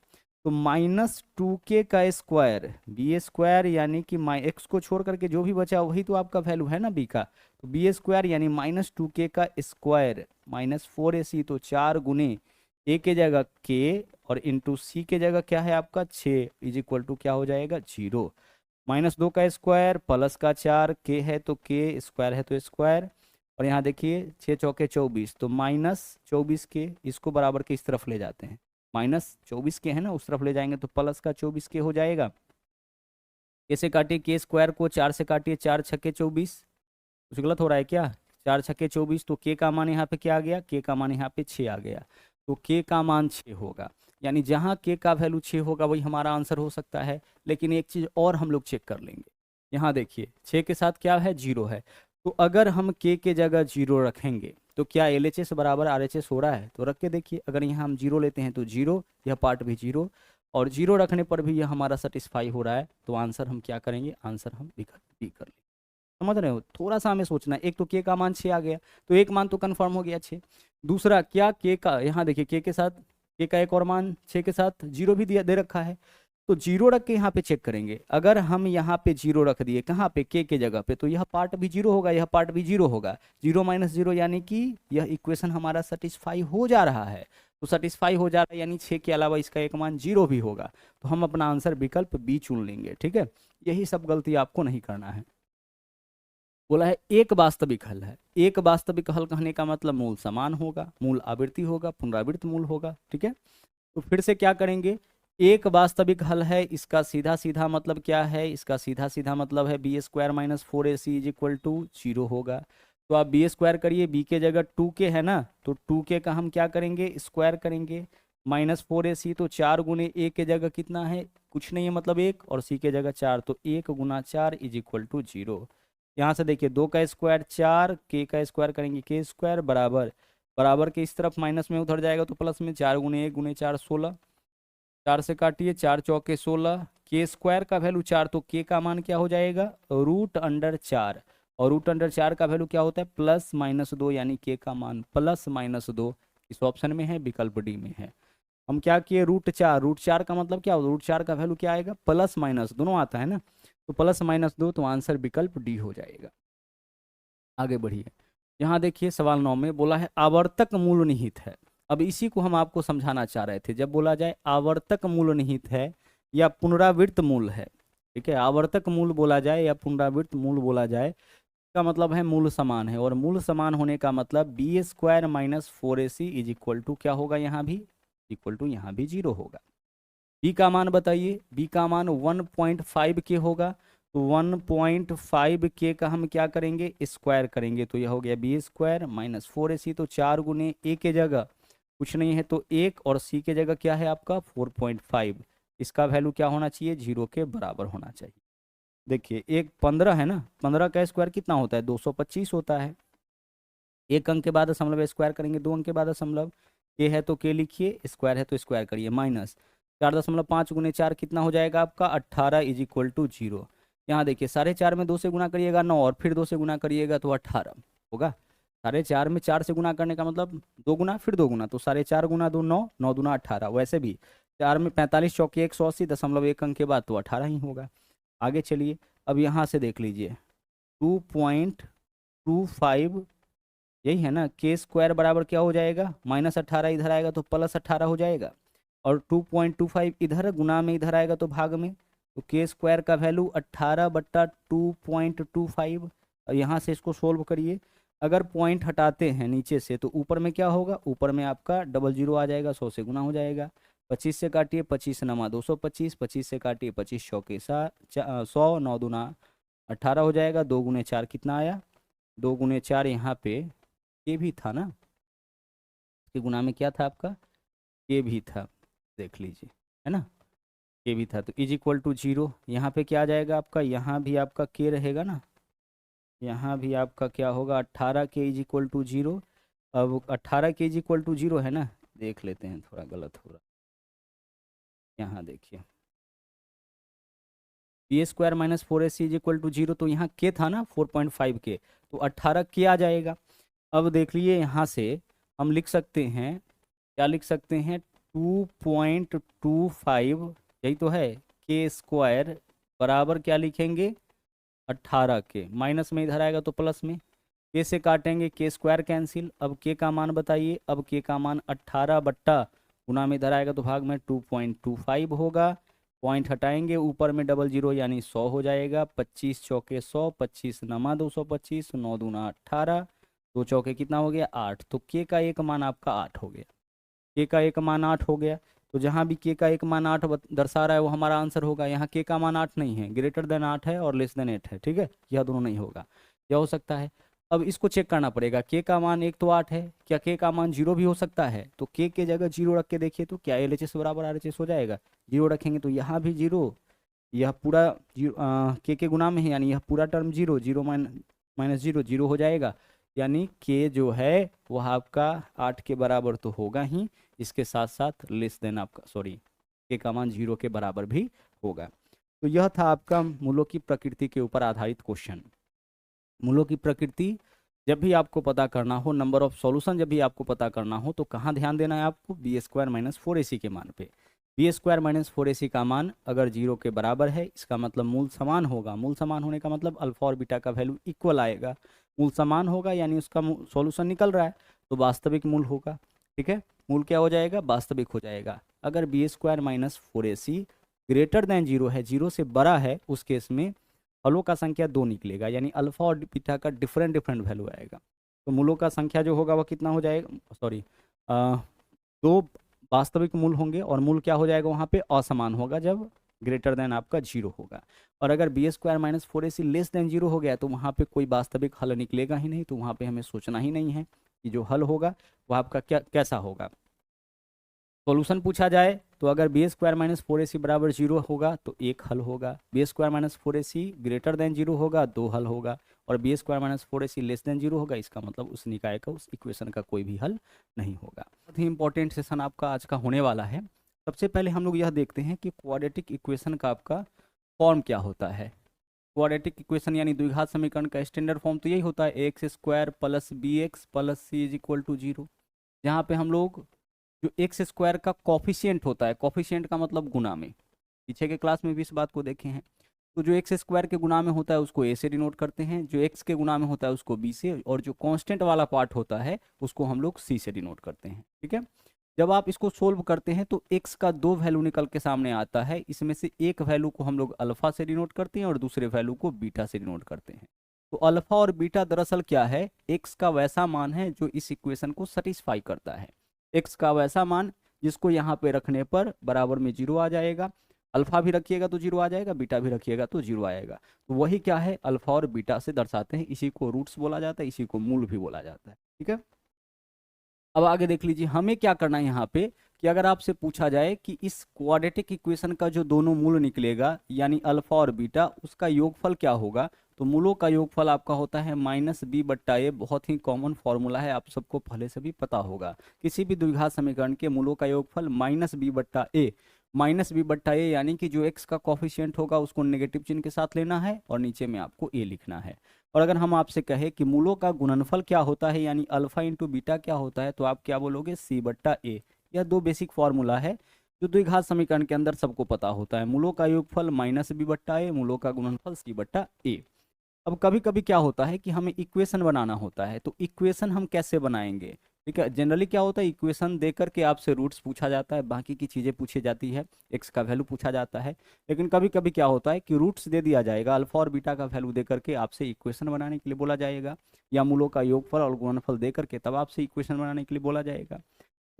तो -2k का स्क्वायर बी स्क्वायर, यानी कि एक्स को छोड़ करके जो भी बचा वही तो आपका वैल्यू है ना बी का, तो बी स्क्वायर यानी -2k का स्क्वायर -4ac, तो 4 गुने ए के जगह के और इंटू सी के जगह क्या है आपका 6, इज इक्वल टू क्या हो जाएगा 0। -2 का स्क्वायर प्लस का 4, के है तो के, स्क्वायर है तो स्क्वायर, और यहाँ देखिए 6 चौके 24, तो -24 के, इसको बराबर के इस तरफ ले जाते हैं, -24 के है ना, उस तरफ ले जाएंगे तो प्लस का 24 के हो जाएगा। कैसे काटिए, के स्क्वायर को 4 से काटिए, 4 छक्के 24, कुछ गलत हो रहा है क्या, 4 छक्के 24, तो के का मान यहाँ पे क्या आ गया, के का मान यहाँ पे 6 आ गया, तो के का मान 6 होगा, यानी जहाँ के का वैल्यू 6 होगा वही हमारा आंसर हो सकता है। लेकिन एक चीज़ और हम लोग चेक कर लेंगे, यहाँ देखिए 6 के साथ क्या है, 0 है, तो अगर हम के जगह 0 रखेंगे तो क्या LHS बराबर RHS हो रहा है, तो रख के देखिए, अगर यहाँ हम 0 लेते हैं तो 0, यह पार्ट भी 0, और 0 रखने पर भी यह हमारा सेटिस्फाई हो रहा है, तो आंसर हम क्या करेंगे, आंसर हम विकल्प बी कर लेंगे। समझ रहे हो, थोड़ा सा हमें सोचना है, एक तो के का मान 6 आ गया, तो एक मान तो कंफर्म हो गया 6, दूसरा क्या के का, यहाँ देखिए के के साथ के का एक और मान 6 के साथ 0 भी दिया दे रखा है, तो 0 रख के यहाँ पे चेक करेंगे, अगर हम यहाँ पे 0 रख दिए कहाँ पे, के जगह पे, तो यह पार्ट भी 0 होगा, यह पार्ट भी 0 होगा, 0 - 0 यानी कि यह इक्वेशन हमारा सेटिस्फाई हो जा रहा है, तो सेटिस्फाई हो जा रहा है यानी 6 के अलावा इसका एक मान 0 भी होगा, तो हम अपना आंसर विकल्प बी चुन लेंगे, ठीक है। यही सब गलती आपको नहीं करना है। बोला है एक वास्तविक हल है, एक वास्तविक हल कहने का मतलब मूल समान होगा, मूल आवृत्ति होगा, पुनरावृत्त मूल होगा, ठीक है। तो फिर से क्या करेंगे, एक वास्तविक हल है, इसका सीधा सीधा मतलब क्या है, इसका सीधा सीधा मतलब है b square -4ac is equal to 0 होगा। तो आप बी स्क्वायर करिए, बी के जगह 2k है ना, तो 2k का हम क्या करेंगे, स्क्वायर करेंगे, -4ac, तो 4 गुने ए के जगह कितना है, कुछ नहीं है मतलब 1, और सी के जगह 4, तो 1 गुना 4 इज इक्वल टू 0। यहाँ से देखिए 2 का स्क्वायर 4, के का स्क्वायर करेंगे के स्क्वायर, बराबर बराबर के इस तरफ माइनस में उधर जाएगा तो प्लस में, 4 गुने 1 गुने 4 16, 4 से काटिए, 4 चौके 16, के स्क्वायर का वैल्यू 4, तो के का मान क्या हो जाएगा, √4, और √4 का वैल्यू क्या होता है, +-2, यानी के का मान +-2 इस ऑप्शन में है, विकल्प डी में है। हम क्या किए, √4 का मतलब क्या होगा, √4 का वैल्यू क्या आएगा, +- दोनों आता है ना, तो +-2, तो आंसर विकल्प डी हो जाएगा। आगे बढ़िए, यहाँ देखिए सवाल 9 में बोला है आवर्तक मूल निहित है। अब इसी को हम आपको समझाना चाह रहे थे, जब बोला जाए आवर्तक मूल निहित है या पुनरावृत्त मूल है, ठीक है, आवर्तक मूल बोला जाए या पुनरावृत्त मूल बोला जाए, का मतलब है मूल समान है, और मूल समान होने का मतलब b square -4ac is equal to क्या होगा, यहाँ भी इक्वल टू यहाँ भी 0 होगा। बी का मान बताइए, बी का मान 1.5 के होगा, तो 1.5 के का हम क्या करेंगे, स्क्वायर करेंगे, तो यह हो गया बी स्क्वायर -4ac, तो 4 गुने ए के जगह कुछ नहीं है तो 1, और सी के जगह क्या है आपका 4.5, इसका वैल्यू क्या होना चाहिए, 0 के बराबर होना चाहिए। देखिए एक 15 है ना, 15 का स्क्वायर कितना होता है, 225 होता है, एक अंक के बाद दशमलव स्क्वायर करेंगे, 2 अंक के बाद दशमलव, के है तो के लिखिए, स्क्वायर है तो स्क्वायर करिए, माइनस 4.5 गुने 4 कितना हो जाएगा आपका 18 इज इक्वल टू 0। यहाँ देखिए 4.5 में 2 से गुना करिएगा 9, और फिर 2 से गुना करिएगा तो 18 होगा। 4.5 में 4 से गुना करने का मतलब 2 गुना फिर 2 गुना, तो 4.5 गुना 2 9, 9 दूना 18, वैसे भी 4 में 45 चौके 180, दशमलव एक अंक के बाद तो 18 ही होगा। आगे चलिए, अब यहाँ से देख लीजिए 2.25, यही है ना, के स्क्वायर बराबर क्या हो जाएगा, -18 इधर आएगा तो +18 हो जाएगा, और 2.25 इधर गुना में इधर आएगा तो भाग में, तो के स्क्वायर का वैल्यू 18/2.25, और यहाँ से इसको सोल्व करिए, अगर पॉइंट हटाते हैं नीचे से तो ऊपर में क्या होगा, ऊपर में आपका डबल 0 आ जाएगा, 100 से गुना हो जाएगा, 25 से काटिए, 25 नमा 225, 25 से काटिए, 25 चौके 100, 9 दूना 18 हो जाएगा। 2 गुने 4 कितना आया? 2 गुने 4 यहाँ पे ये भी था ना, के गुना में क्या था आपका? ये भी था, देख लीजिए, है ना, ये भी था। तो इज इक्वल टू 0, यहाँ पे क्या आ जाएगा आपका? यहाँ भी आपका के रहेगा ना, यहाँ भी आपका क्या होगा? 18 के इज इक्वल टू 0। अब 18 के इज इक्वल टू 0 है ना, देख लेते हैं, थोड़ा गलत हो रहा है। यहाँ देखिए, b square minus 4ac is equal to 0, तो यहाँ के था ना 4.5 के, तो 18 के आ जाएगा। अब देख लीजिए, यहाँ से हम लिख सकते हैं, क्या लिख सकते हैं? 2.25, यही तो है, के स्क्वायर बराबर क्या लिखेंगे? 18 के, माइनस में इधर आएगा तो प्लस में, के से काटेंगे, के स्क्वायर कैंसिल। अब के का मान बताइए, अब के का मान 18 बट्टा गुना में इधर आएगा तो भाग में 2.25 होगा। पॉइंट हटाएंगे, ऊपर में डबल जीरो यानी 100 हो जाएगा। 25 चौके 100, 25 नमा 225, 9 दूना 18, 2 चौके कितना हो गया? 8। तो के का एक मान आपका 8 हो गया, के का एक मान 8 हो गया। तो जहाँ भी के का एक मान 8 दर्शा रहा है वो हमारा आंसर होगा। यहाँ के का मान 8 नहीं है, ग्रेटर देन 8 है और लेस देन 8 है, ठीक है, यह दोनों नहीं होगा, यह हो सकता है। अब इसको चेक करना पड़ेगा, के का मान एक तो 8 है, क्या के का मान 0 भी हो सकता है? तो के जगह 0 रख के देखिए तो क्या LHS बराबर RHS हो जाएगा? 0 रखेंगे तो यहाँ भी 0, यह पूरा के गुना में है, यानी यह पूरा टर्म 0, 0 माइनस 0 0 हो जाएगा। यानी के जो है वह आपका 8 के बराबर तो होगा ही, इसके साथ साथ लेस देन आपका, सॉरी, के का मान 0 के बराबर भी होगा। तो यह था आपका मूलों की प्रकृति के ऊपर आधारित क्वेश्चन। मूलों की प्रकृति जब भी आपको पता करना हो, नंबर ऑफ सॉल्यूशन जब भी आपको पता करना हो, तो कहाँ ध्यान देना है आपको? बी स्क्वायर माइनस 4ac के मान पे। बी स्क्वायर माइनस 4ac का मान अगर 0 के बराबर है, इसका मतलब मूल समान होगा। मूल समान होने का मतलब अल्फा और बीटा का वैल्यू इक्वल आएगा। मूल समान होगा यानी उसका सॉल्यूशन निकल रहा है, तो वास्तविक मूल होगा, ठीक है। मूल क्या हो जाएगा? वास्तविक हो जाएगा। अगर b square minus 4ac greater than 0 है, 0 से बड़ा है, उस केस में हलों का संख्या 2 निकलेगा, यानी अल्फा और बीटा का डिफरेंट डिफरेंट वैल्यू आएगा। तो मूलों का संख्या जो होगा वह कितना हो जाएगा? सॉरी, 2 वास्तविक मूल होंगे, और मूल क्या हो जाएगा वहाँ पे? असमान होगा, जब ग्रेटर देन आपका 0 होगा। और अगर b square minus 4ac less than 0 हो गया तो वहाँ पे कोई वास्तविक हल निकलेगा ही नहीं, तो वहाँ पे हमें सोचना ही नहीं है कि जो हल होगा वह आपका कैसा होगा। सॉल्यूशन पूछा जाए तो अगर बी स्क्वायर माइनस 4ac बराबर 0 होगा तो एक हल होगा, b square minus 4ac greater than 0 होगा 2 हल होगा, और b square minus 4ac less than 0 होगा, इसका मतलब उस निकाय का, उस इक्वेशन का कोई भी हल नहीं होगा। बहुत ही इंपॉर्टेंट सेशन आपका आज का होने वाला है। सबसे पहले हम लोग यह देखते हैं कि क्वाड्रेटिक इक्वेशन का आपका फॉर्म क्या होता है। क्वाड्रेटिक इक्वेशन यानी द्विघात समीकरण का स्टैंडर्ड फॉर्म तो यही होता है, x square plus b x plus c is equal to 0, जहाँ पे हम लोग जो एक्स स्क्वायर का कॉफिशिएंट होता है, कॉफिशिएंट का मतलब गुना में, पीछे के क्लास में भी इस बात को देखे हैं, तो जो एक्स स्क्वायर के गुना में होता है उसको ए से डिनोट करते हैं, जो एक्स के गुना में होता है उसको बी से, और जो कांस्टेंट वाला पार्ट होता है उसको हम लोग सी से डिनोट करते हैं, ठीक है। जब आप इसको सोल्व करते हैं तो एक्स का 2 वैल्यू निकल के सामने आता है, इसमें से एक वैल्यू को हम लोग अल्फा से डिनोट करते हैं और दूसरे वैल्यू को बीटा से डिनोट करते हैं। तो अल्फा और बीटा दरअसल क्या है? एक्स का वैसा मान है जो इस इक्वेशन को सेटिस्फाई करता है, एक्स का वैसा मान जिसको यहाँ पे रखने पर बराबर में 0 आ जाएगा। अल्फा भी रखिएगा तो 0 आ जाएगा, बीटा भी रखिएगा तो 0 आएगा। तो वही क्या है? अल्फा और बीटा से दर्शाते हैं, इसी को रूट्स बोला जाता है, इसी को मूल भी बोला जाता है, ठीक है। अब आगे देख लीजिए, हमें क्या करना है यहाँ पे कि अगर आपसे पूछा जाए कि इस क्वाड्रेटिक इक्वेशन का जो दोनों मूल निकलेगा यानी अल्फा और बीटा, उसका योगफल क्या होगा, तो मूलों का योगफल आपका होता है माइनस बी बट्टा ए। बहुत ही कॉमन फॉर्मूला है, आप सबको पहले से भी पता होगा। किसी भी द्विघात समीकरण के मूलों का योगफल माइनस बी बट्टा ए, माइनस बी बट्टा ए यानी कि जो एक्स का कॉफिशिएंट होगा उसको नेगेटिव चिन्ह के साथ लेना है और नीचे में आपको ए लिखना है। और अगर हम आपसे कहे कि मूलों का गुणनफल क्या होता है यानी अल्फा इंटू बीटा क्या होता है, तो आप क्या बोलोगे? सी बट्टा ए। यह 2 बेसिक फॉर्मूला है जो द्विघात समीकरण के अंदर सबको पता होता है। मूलों का योगफल माइनस बी बट्टा ए, मूलों का गुणनफल सी बट्टा ए। अब कभी कभी क्या होता है कि हमें इक्वेशन बनाना होता है, तो इक्वेशन हम कैसे बनाएंगे? ठीक है, जनरली क्या होता है, इक्वेशन दे करके आपसे रूट्स पूछा जाता है, बाकी की चीज़ें पूछी जाती है, एक्स का वैल्यू पूछा जाता है। लेकिन कभी कभी क्या होता है कि रूट्स दे दिया जाएगा, अल्फा और बीटा का वैल्यू दे करके आपसे इक्वेशन बनाने के लिए बोला जाएगा, या मूलों का योगफल और गुणनफल दे करके तब आपसे इक्वेशन बनाने के लिए बोला जाएगा।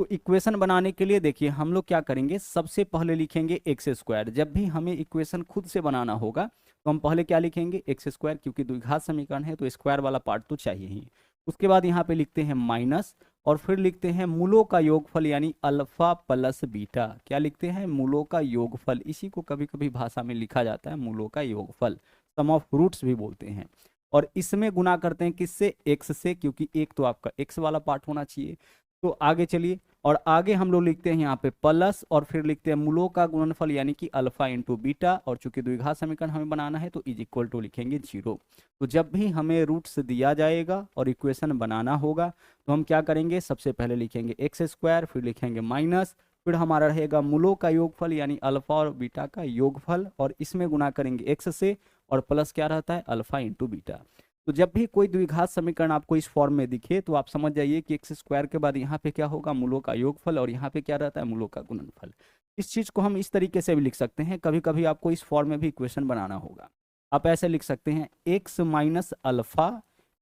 तो इक्वेशन बनाने के लिए देखिए हम लोग क्या करेंगे, सबसे पहले लिखेंगे एक्स स्क्वायर। जब भी हमें इक्वेशन खुद से बनाना होगा तो हम पहले क्या लिखेंगे, एक्स स्क्वायर, क्योंकि द्विघात समीकरण है तो स्क्वायर वाला पार्ट तो चाहिए ही। उसके बाद यहाँ पे लिखते हैं माइनस, और फिर लिखते हैं मूलों का योगफल यानी अल्फा प्लस बीटा। क्या लिखते हैं, मूलों का योगफल। इसी को कभी कभी भाषा में लिखा जाता है मूलों का योगफल, सम ऑफ रूट्स भी बोलते हैं। और इसमें गुना करते हैं किससे, एक्स से, क्योंकि एक तो आपका एक्स वाला पार्ट होना चाहिए। तो आगे चलिए, और आगे हम लोग लिखते हैं यहाँ पे प्लस, और फिर लिखते हैं मूलों का गुणनफल यानी कि अल्फा इंटू बीटा, और चूंकि द्विघात समीकरण हमें बनाना है तो इज इक्वल टू लिखेंगे 0। तो जब भी हमें रूट्स दिया जाएगा और इक्वेशन बनाना होगा तो हम क्या करेंगे, सबसे पहले लिखेंगे एक्स स्क्वायर, फिर लिखेंगे माइनस, फिर हमारा रहेगा मूलों का योगफल यानी अल्फा और बीटा का योगफल, और इसमें गुना करेंगे एक्स से, और प्लस क्या रहता है, अल्फा इंटू बीटा। तो जब भी कोई द्विघात समीकरण आपको इस फॉर्म में दिखे तो आप समझ जाइए कि एक्स स्क्वायर के बाद यहाँ पे क्या होगा, मूलों का योगफल, और यहाँ पे क्या रहता है, मूलों का गुणनफल। इस चीज को हम इस तरीके से भी लिख सकते हैं, कभी कभी आपको इस फॉर्म में भी इक्वेशन बनाना होगा। आप ऐसे लिख सकते हैं, x minus alpha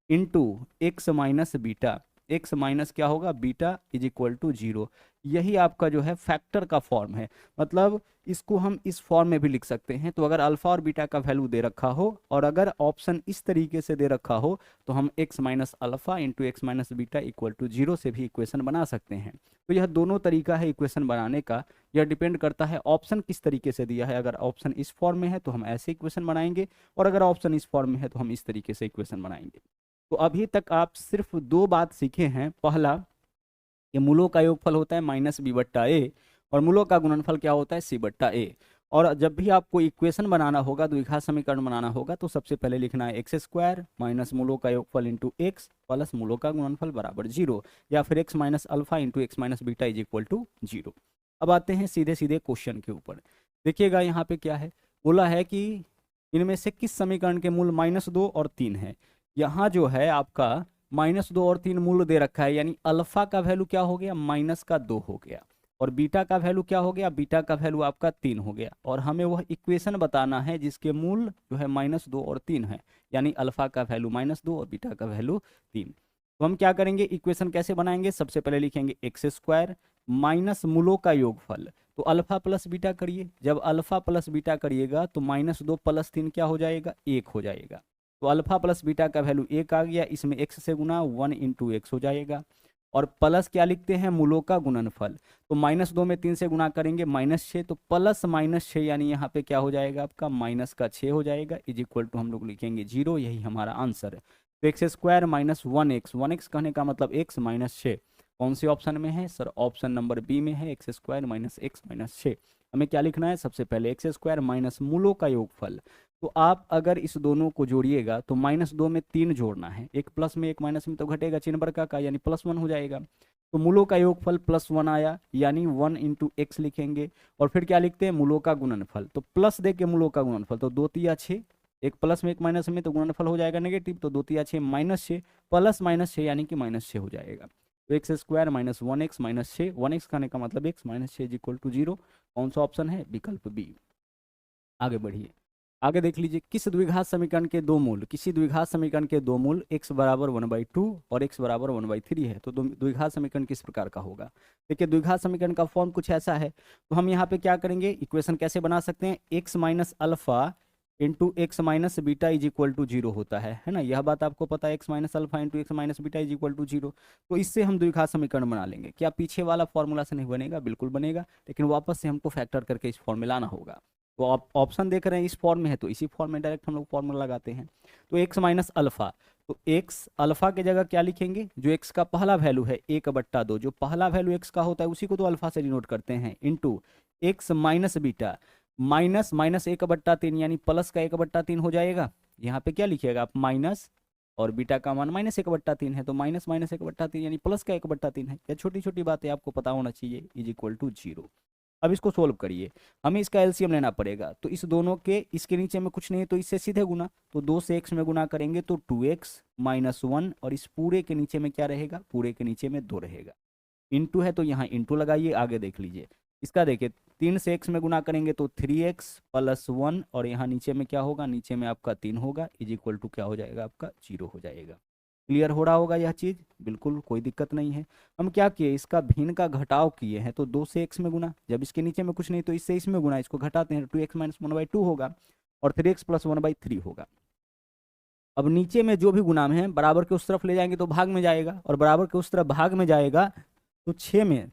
into x minus beta, x minus क्या होगा, बीटा, इज इक्वल टू 0। यही आपका जो है फैक्टर का फॉर्म है, मतलब इसको हम इस फॉर्म में भी लिख सकते हैं। तो अगर अल्फा और बीटा का वैल्यू दे रखा हो और अगर ऑप्शन इस तरीके से दे रखा हो तो हम x minus alpha into x minus beta equal to 0 से भी इक्वेशन बना सकते हैं। तो यह दोनों तरीका है इक्वेशन बनाने का, यह डिपेंड करता है ऑप्शन किस तरीके से दिया है। अगर ऑप्शन इस फॉर्म में है तो हम ऐसे इक्वेशन बनाएंगे, और अगर ऑप्शन इस फॉर्म में है तो हम इस तरीके से इक्वेशन बनाएंगे। तो अभी तक आप सिर्फ दो बात सीखे हैं। पहला, ये मूलों का योगफल होता है माइनस बी बट्टा ए, और मूलों का गुणनफल क्या होता है, सी बट्टा ए। और जब भी आपको इक्वेशन बनाना होगा, द्विघात समीकरण बनाना होगा, तो सबसे पहले लिखना है एक्स स्क्वायर माइनस मूलों का योगफल इंटू एक्स प्लस मूलों का गुणनफल बराबर 0, या फिर x minus alpha into x minus beta is equal to 0। अब आते हैं सीधे सीधे क्वेश्चन के ऊपर। देखिएगा यहाँ पे क्या है, बोला है कि इनमें से किस समीकरण के मूल -2 और 3 है। यहाँ जो है आपका -2 और 3 मूल दे रखा है, यानी अल्फा का वैल्यू क्या हो गया, -2 हो गया, और बीटा का वैल्यू क्या हो गया, बीटा का वैल्यू आपका 3 हो गया। और हमें वह इक्वेशन बताना है जिसके मूल जो है -2 और 3 है, यानी अल्फा का वैल्यू -2 और बीटा का वैल्यू 3। तो हम क्या करेंगे, इक्वेशन कैसे बनाएंगे, सबसे पहले लिखेंगे एक्स स्क्वायर माइनस मूलों का योगफल। तो अल्फा प्लस बीटा करिए, जब अल्फा प्लस बीटा करिएगा तो -2 प्लस 3 क्या हो जाएगा, 1 हो जाएगा। तो अल्फा प्लस बीटा का वैल्यू 1 आ गया, इसमें एक्स से गुना 1 इंटू एक्स हो जाएगा। और प्लस क्या लिखते हैं, मूलों का गुणनफल। तो -2 में 3 से गुना करेंगे -6, तो प्लस -6 यानी यहाँ पे क्या हो जाएगा आपका माइनस का 6 हो जाएगा, इज इक्वल टू हम लोग लिखेंगे 0। यही हमारा आंसर है। तो x square minus 1x, 1x कहने का मतलब x माइनस 6 कौन से ऑप्शन में है सर, ऑप्शन नंबर बी में है, x square minus x minus 6। हमें क्या लिखना है, सबसे पहले एक्स स्क्वायर माइनस मूलों का योगफल। तो आप अगर इस दोनों को जोड़िएगा तो -2 में 3 जोड़ना है, एक प्लस में एक माइनस में तो घटेगा चिन्ह बरका का, यानी +1 हो जाएगा। तो मूलों का योगफल +1 आया, यानी 1 इंटू एक्स लिखेंगे। और फिर क्या लिखते हैं, मूलों का गुणनफल। तो प्लस दे के मूलों का गुणनफल, तो 2 तिया 6, एक प्लस में एक माइनस में तो गुणनफल हो जाएगा नेगेटिव, तो 2 तिया 6 -6 प्लस -6 यानी कि -6 हो जाएगा। तो x square minus 1x minus 6, 1x कहने का मतलब x minus 6 is equal to 0। कौन सा ऑप्शन है, विकल्प बी। आगे बढ़िए, आगे देख लीजिए, किस द्विघात समीकरण के दो मूल, किसी द्विघात समीकरण के दो मूल x बराबर 1/2 और x बराबर 1/3 है। तो द्विघात समीकरण किस प्रकार का होगा। देखिए द्विघात समीकरण का फॉर्म कुछ ऐसा है। तो हम यहाँ पे क्या करेंगे, इक्वेशन कैसे बना सकते हैं, x minus alpha into x minus beta is equal to 0 होता है ना, यह बात आपको पता है, x minus alpha into x minus beta is equal to 0। तो इससे हम द्विघात समीकरण बना लेंगे। क्या पीछे वाला फॉर्मूला से नहीं बनेगा, बिल्कुल बनेगा, लेकिन वापस से हमको फैक्टर करके इस फॉर्म में लाना होगा। तो आप ऑप्शन देख रहे हैं इस फॉर्म में है, तो इसी फॉर्म में डायरेक्ट हम लोग फॉर्मूला लगाते हैं। तो एक्स माइनस अल्फा, तो एक्स अल्फा के जगह क्या लिखेंगे, जो एक्स का पहला वैल्यू है 1/2, जो पहला वैल्यू एक्स का होता है उसी को तो अल्फा से डिनोट करते हैं, into x minus beta, minus minus 1/3 यानी प्लस का 1/3 हो जाएगा। यहाँ पे क्या लिखिएगा आप, माइनस, और बीटा का मान -1/3 है, तो माइनस माइनस 1/3 यानी प्लस का 1/3 है। यह छोटी छोटी बातें आपको पता होना चाहिए, इज इक्वल टू 0। अब इसको सोल्व करिए, हमें इसका एलसीएम लेना पड़ेगा। तो इस दोनों के, इसके नीचे में कुछ नहीं है तो इससे सीधे गुना, तो 2 से x में गुना करेंगे तो 2x माइनस 1, और इस पूरे के नीचे में क्या रहेगा, पूरे के नीचे में 2 रहेगा। इंटू है तो यहाँ इंटू लगाइए, आगे देख लीजिए। इसका देखिए 3 से x में गुना करेंगे तो 3x प्लस 1, और यहाँ नीचे में क्या होगा, नीचे में आपका 3 होगा, इज इक्वल टू क्या हो जाएगा आपका 0 हो जाएगा। क्लियर हो रहा होगा यह चीज़, बिल्कुल कोई दिक्कत नहीं है। हम क्या किए, इसका भिन्न का घटाव किए हैं, तो 2 से x में गुना, जब इसके नीचे में कुछ नहीं तो इससे इसमें गुना, इसको घटाते हैं 2x माइनस 1/2 होगा और 3x प्लस 1/3 होगा। अब नीचे में जो भी गुना में है बराबर के उस तरफ ले जाएंगे तो भाग में जाएगा, और बराबर के उस तरफ भाग में जाएगा तो 6 में,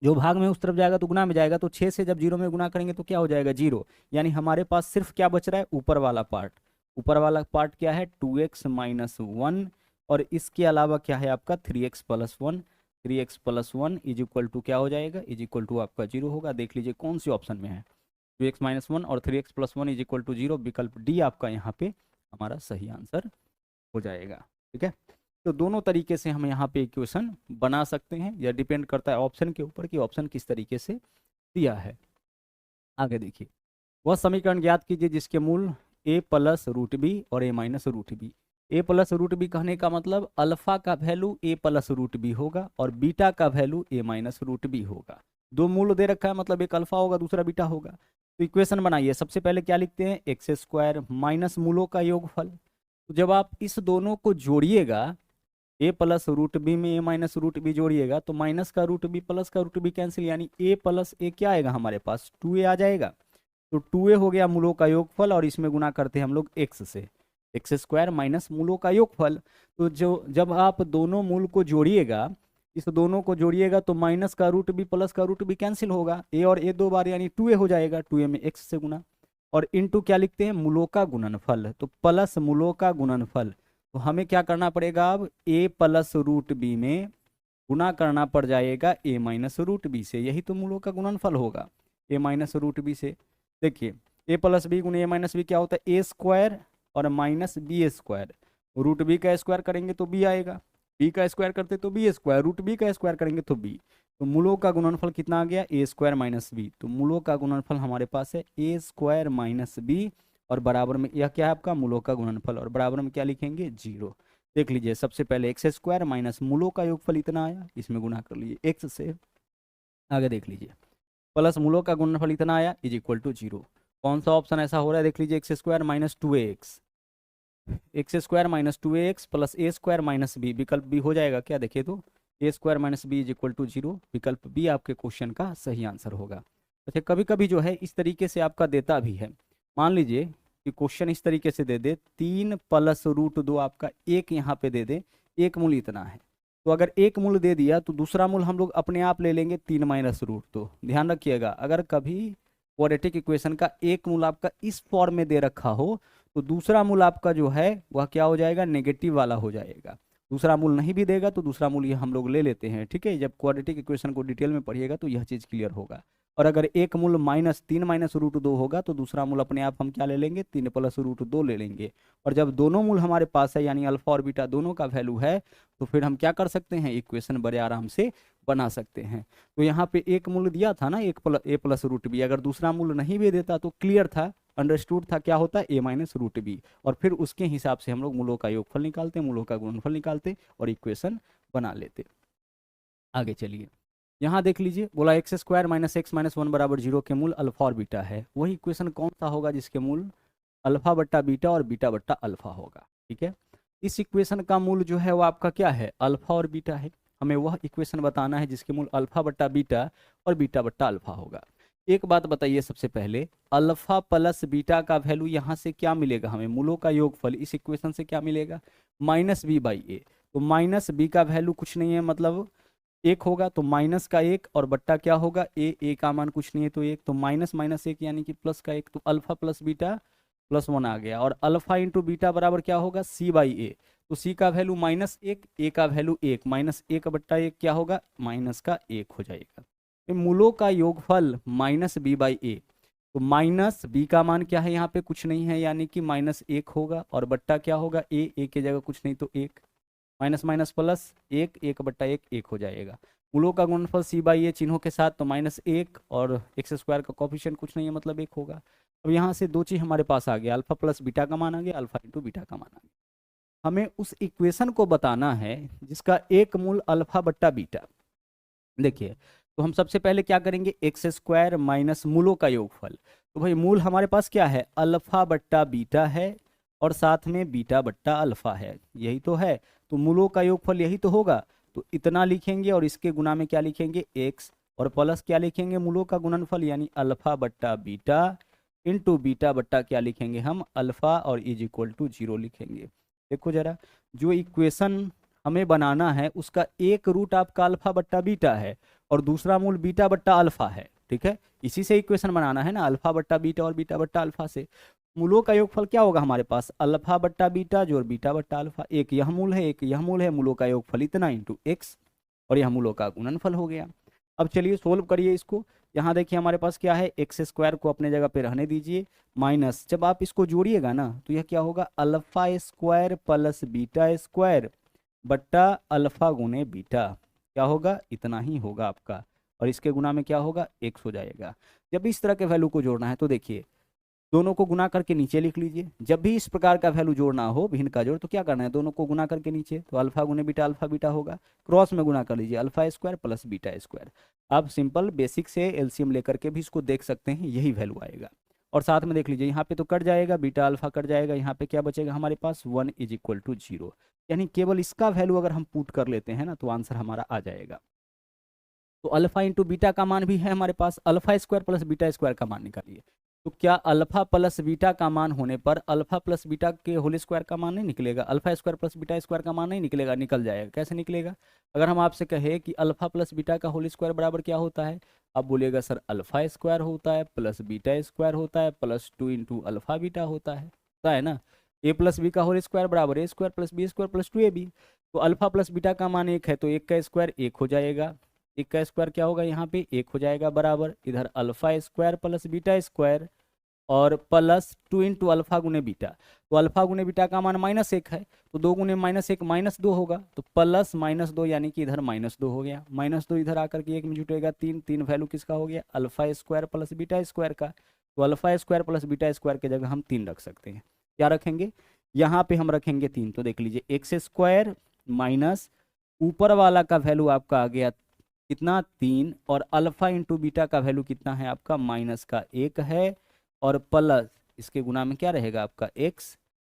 जो भाग में उस तरफ जाएगा तो गुना में जाएगा, तो 6 से जब 0 में गुना करेंगे तो क्या हो जाएगा 0। यानी हमारे पास सिर्फ क्या बच रहा है, ऊपर वाला पार्ट। ऊपर वाला पार्ट क्या है 2x माइनस 1, और इसके अलावा क्या है आपका 3x plus 1। 3x plus 1 is equal to क्या हो जाएगा, इज इक्वल टू आपका 0 होगा। देख लीजिए कौन सी ऑप्शन में है, 2x माइनस 1 और 3x plus 1 is equal to 0। विकल्प डी आपका यहाँ पे हमारा सही आंसर हो जाएगा। ठीक है, तो दोनों तरीके से हम यहाँ पे इक्वेशन बना सकते हैं, यह डिपेंड करता है ऑप्शन के ऊपर कि ऑप्शन किस तरीके से दिया है। आगे देखिए, वह समीकरण ज्ञात कीजिए जिसके मूल a प्लस रूट बी और a minus root b. a plus root b कहने का मतलब अल्फा का value a plus root b होगा और बीटा का value a minus root b होगा। दो मूल दे रखा है, मतलब एक अल्फा होगा दूसरा बीटा होगा। तो इक्वेशन बनाइए, सबसे पहले क्या लिखते हैं, एक्स स्क्वायर माइनस मूलों का योगफल। तो जब आप इस दोनों को जोड़िएगा, a प्लस रूट बी में a माइनस रूट बी जोड़िएगा तो माइनस का रूट बी प्लस का रूट बी कैंसिल, यानी a प्लस a क्या आएगा हमारे पास 2a आ जाएगा। तो 2a हो गया मूलों का योगफल, और इसमें गुना करते हैं हम लोग x से, एक्स स्क्वायर माइनस मूलों का योगफल। तो जब आप दोनों मूल को जोड़िएगा, इस दोनों को जोड़िएगा तो माइनस का रूट बी प्लस का रूट बी कैंसिल होगा, a और a 2 बार यानी 2a हो जाएगा, 2a में x से गुना, और इनटू क्या लिखते हैं मूलों का गुणनफल, तो प्लस मूलों का गुणनफल। तो हमें क्या करना पड़ेगा, अब a प्लस रूट बी में गुना करना पड़ जाएगा a माइनस रूट बी से, यही तो मूलों का गुणनफल होगा a माइनस रूट बी से। देखिए a प्लस बी गुना a माइनस बी क्या होता है, a स्क्वायर और minus b square. Root b का स्क्वायर करेंगे तो b आएगा, b का स्क्वायर करते तो बी स्क्वायर, रूट बी का स्क्वायर करेंगे तो b। तो मूलों का गुणनफल कितना आ गया, a स्क्वायर माइनस बी। तो मूलों का गुणनफल हमारे पास है a स्क्वायर माइनस बी, और बराबर में यह क्या है आपका मूलों का गुणनफल, और बराबर में क्या लिखेंगे 0। देख लीजिए, सबसे पहले एक्स स्क्वायर माइनस मूलों का योगफल इतना आया, इसमें गुना कर लीजिए x से। आगे देख लीजिए, प्लस मूलों का गुणनफल इतना आया इज इक्वल टू 0। कौन सा ऑप्शन ऐसा हो रहा है, देख लीजिए x square minus 2ax, x square minus 2ax plus a square minus b, विकल्प बी हो जाएगा क्या, देखिए तो a square minus b is equal to 0। विकल्प बी आपके क्वेश्चन का सही आंसर होगा। अच्छा, कभी कभी जो है इस तरीके से आपका देता भी है, मान लीजिए कि क्वेश्चन इस तरीके से दे दे 3 प्लस रूट 2 आपका एक यहाँ पे दे दे, एक मूल इतना है। तो अगर एक मूल दे दिया तो दूसरा मूल हम लोग अपने आप ले लेंगे 3 माइनस रूट 2। ध्यान रखिएगा, अगर कभी क्वाड्रेटिक इक्वेशन का एक मूल आपका इस फॉर्म में दे रखा हो तो दूसरा मूल आपका जो है वह क्या हो जाएगा, नेगेटिव वाला हो जाएगा। दूसरा मूल नहीं भी देगा तो दूसरा मूल ये हम लोग ले लेते हैं। ठीक है, जब क्वाड्रेटिक इक्वेशन को डिटेल में पढ़िएगा तो यह चीज़ क्लियर होगा। और अगर एक मूल माइनस 3 माइनस रूट 2 होगा तो दूसरा मूल अपने आप हम क्या ले लेंगे, 3 प्लस रूट 2 ले लेंगे। और जब दोनों मूल हमारे पास है यानी अल्फा और बीटा दोनों का वैल्यू है, तो फिर हम क्या कर सकते हैं, इक्वेशन बड़े आराम से बना सकते हैं। तो यहाँ पे एक मूल दिया था ना, a प्लस रूट बी, अगर दूसरा मूल नहीं भी देता तो क्लियर था, अंडरस्टूड था क्या होता है a माइनस रूट बी, और फिर उसके हिसाब से हम लोग मूलों का योगफल निकालते, मूलों का गुणनफल निकालते और इक्वेशन बना लेते। आगे चलिए, यहाँ देख लीजिए, बोला x square minus x minus 1 बराबर 0 के मूल अल्फा और बीटा है। वही इक्वेशन कौन सा होगा जिसके मूल अल्फा बट्टा बीटा और बीटा बट्टा अल्फा होगा। ठीक है, इस इक्वेशन का मूल जो है वो आपका क्या है, अल्फा और बीटा है। हमें वह इक्वेशन बताना है जिसके मूल अल्फा बट्टा बीटा और बीटा बट्टा अल्फा होगा। एक बात बताइए, सबसे पहले अल्फा प्लस बीटा का वैल्यू यहाँ से क्या मिलेगा, हमें मूलों का योगफल इस इक्वेशन से क्या मिलेगा, माइनस बी बाई ए। तो माइनस बी का वैल्यू कुछ नहीं है, मतलब 1 होगा, तो माइनस का 1 और बट्टा क्या होगा ए का मान कुछ नहीं है तो 1, तो माइनस माइनस 1 यानी कि प्लस का 1, तो अल्फा प्लस बीटा प्लस 1 आ गया। और अल्फा इंटू बीटा बराबर क्या होगा, सी बाई ए। तो सी का वैल्यू माइनस 1, ए का वैल्यू 1, माइनस 1 बट्टा 1 क्या होगा, माइनस का 1 हो जाएगा। तो मूलों का योगफल माइनस बी बाई ए, तो माइनस बी का मान क्या है, यहाँ पे कुछ नहीं है यानी कि माइनस 1 होगा, और बट्टा क्या होगा ए की जगह कुछ नहीं तो 1, माइनस माइनस प्लस 1, 1 बट्टा 1 1 हो जाएगा। मूलों का गुणनफल सी बाई ए चिन्हों के साथ, तो माइनस 1 और एक्स स्क्वायर का कॉफिशिएंट कुछ नहीं है मतलब 1 होगा। अब यहाँ से दो चीज़ हमारे पास आ गया, अल्फा प्लस बीटा का मान आ गया, अल्फा इंटू बीटा का मान आ गया। हमें उस इक्वेशन को बताना है जिसका एक मूल अल्फा बट्टा बीटा। देखिए, तो हम सबसे पहले क्या करेंगे, एक्स स्क्वायर माइनस मूलों का योगफल। तो भाई मूल हमारे पास क्या है, अल्फा बट्टा बीटा है और साथ में बीटा बट्टा अल्फा है, यही तो है। तो मूलों का योगफल यही तो होगा, तो इतना लिखेंगे और इसके गुना में क्या लिखेंगे x, और प्लस क्या लिखेंगे मूलों का गुणनफल यानी अल्फा बट्टा बीटा इंटू बीटा बट्टा क्या लिखेंगे हम अल्फा और इज इक्वल टू 0 लिखेंगे। देखो जरा, जो इक्वेशन हमें बनाना है उसका एक रूट आपका अल्फा बट्टा बीटा है और दूसरा मूल बीटा बट्टा अल्फा है, ठीक है। इसी से इक्वेशन बनाना है ना, अल्फा बट्टा बीटा और बीटा बट्टा अल्फा से। मूलों का योगफल क्या होगा हमारे पास, अल्फा बट्टा बीटा जोड़ बीटा बट्टा अल्फा, एक यह मूल है एक यह मूल है, मूलों का योगफल इतना इंटू एक्स, और यह मूलों का गुणनफल हो गया। अब चलिए सोल्व करिए इसको। यहाँ देखिए हमारे पास क्या है, एक्स स्क्वायर को अपने जगह पे रहने दीजिए, माइनस जब आप इसको जोड़िएगा ना तो यह क्या होगा, alpha square plus beta square बट्टा अल्फा गुने बीटा, क्या होगा, इतना ही होगा आपका, और इसके गुना में क्या होगा, एक्स हो जाएगा। जब भी इस तरह के वैल्यू को जोड़ना है तो देखिए दोनों को गुना करके नीचे लिख लीजिए। जब भी इस प्रकार का वैल्यू जोड़ना हो भिन्न का जोड़, तो क्या करना है, दोनों को गुना करके नीचे, तो अल्फा गुने बीटा अल्फा बीटा होगा, क्रॉस में गुना कर लीजिए alpha square plus beta square. आप सिंपल बेसिक से एलसीएम लेकर के भी इसको देख सकते हैं, यही वैल्यू आएगा। और साथ में देख लीजिए यहाँ पे तो कट जाएगा, बीटा अल्फा कट जाएगा, यहाँ पे क्या बचेगा हमारे पास 1 इज इक्वल टू 0, यानी केवल इसका वैल्यू अगर हम पुट कर लेते हैं ना तो आंसर हमारा आ जाएगा। तो अल्फा इंटू बीटा का मान भी है हमारे पास, alpha square plus beta square का मान निकालिए। तो क्या अल्फा प्लस बीटा का मान होने पर अल्फा प्लस बीटा के होल स्क्वायर का मान नहीं निकलेगा, alpha square plus beta square का मान नहीं निकलेगा, निकल जाएगा। कैसे निकलेगा, अगर हम आपसे कहे कि अल्फा प्लस बीटा का होल स्क्वायर बराबर क्या होता है, आप बोलिएगा सर अल्फा स्क्वायर होता है प्लस बीटा स्क्वायर होता है प्लस 2 इंटू अल्फा बीटा होता है ना। ए प्लस बी का होल स्क्वायर बराबर a square plus b square plus 2ab। तो अल्फा प्लस बीटा का मान 1 है तो 1 का स्क्वायर 1 हो जाएगा, 1 का स्क्वायर क्या होगा यहाँ पे 1 हो जाएगा, बराबर इधर alpha square plus beta square और प्लस 2 इंटू अल्फा गुने बीटा। तो अल्फा गुने बीटा का मान -1 है, तो 2 गुने -1 -2 होगा, तो प्लस -2 यानी कि इधर -2 हो गया, -2 इधर आकर के 1 में जुटेगा 3, 3 वैल्यू किसका हो गया, alpha square plus beta square का। तो alpha square plus beta square की जगह हम 3 रख सकते हैं। क्या रखेंगे, यहाँ पे हम रखेंगे 3। तो देख लीजिए एक्स स्क्वायर माइनस ऊपर वाला का वैल्यू आपका आ गया कितना 3, और अल्फा इंटू बीटा का वैल्यू कितना है आपका -1 है, और प्लस इसके गुना में क्या रहेगा आपका x,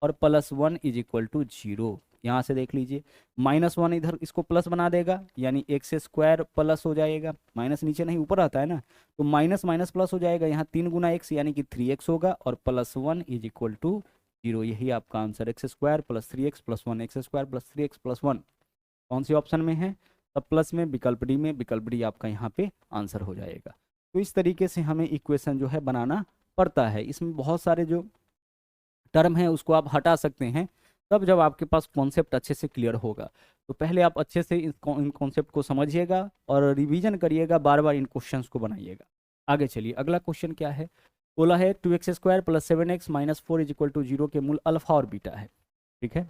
और प्लस 1 इज इक्वल टू 0। यहाँ से देख लीजिए -1 इधर इसको प्लस बना देगा, यानी एक्स स्क्वायर प्लस हो जाएगा, माइनस नीचे नहीं ऊपर आता है ना, तो माइनस माइनस प्लस हो जाएगा, यहाँ 3 गुना x यानी कि 3x होगा, और प्लस 1 इज इक्वल टू 0। यही आपका answer, x square plus 3x plus 1, x square plus 3x plus 1 कौन सी ऑप्शन में है, तब प्लस में विकल्प डी में, विकल्प डी आपका यहाँ पे आंसर हो जाएगा। तो इस तरीके से हमें इक्वेशन जो है बनाना पड़ता है। इसमें बहुत सारे जो टर्म है उसको आप हटा सकते हैं तब जब आपके पास कॉन्सेप्ट अच्छे से क्लियर होगा। तो पहले आप अच्छे से इन कॉन्सेप्ट को समझिएगा और रिवीजन करिएगा, बार बार इन क्वेश्चंस को बनाइएगा। आगे चलिए, अगला क्वेश्चन क्या है, बोला है 2x square plus 7x minus 4 is equal to 0 के मूल अल्फा और बीटा है, ठीक है।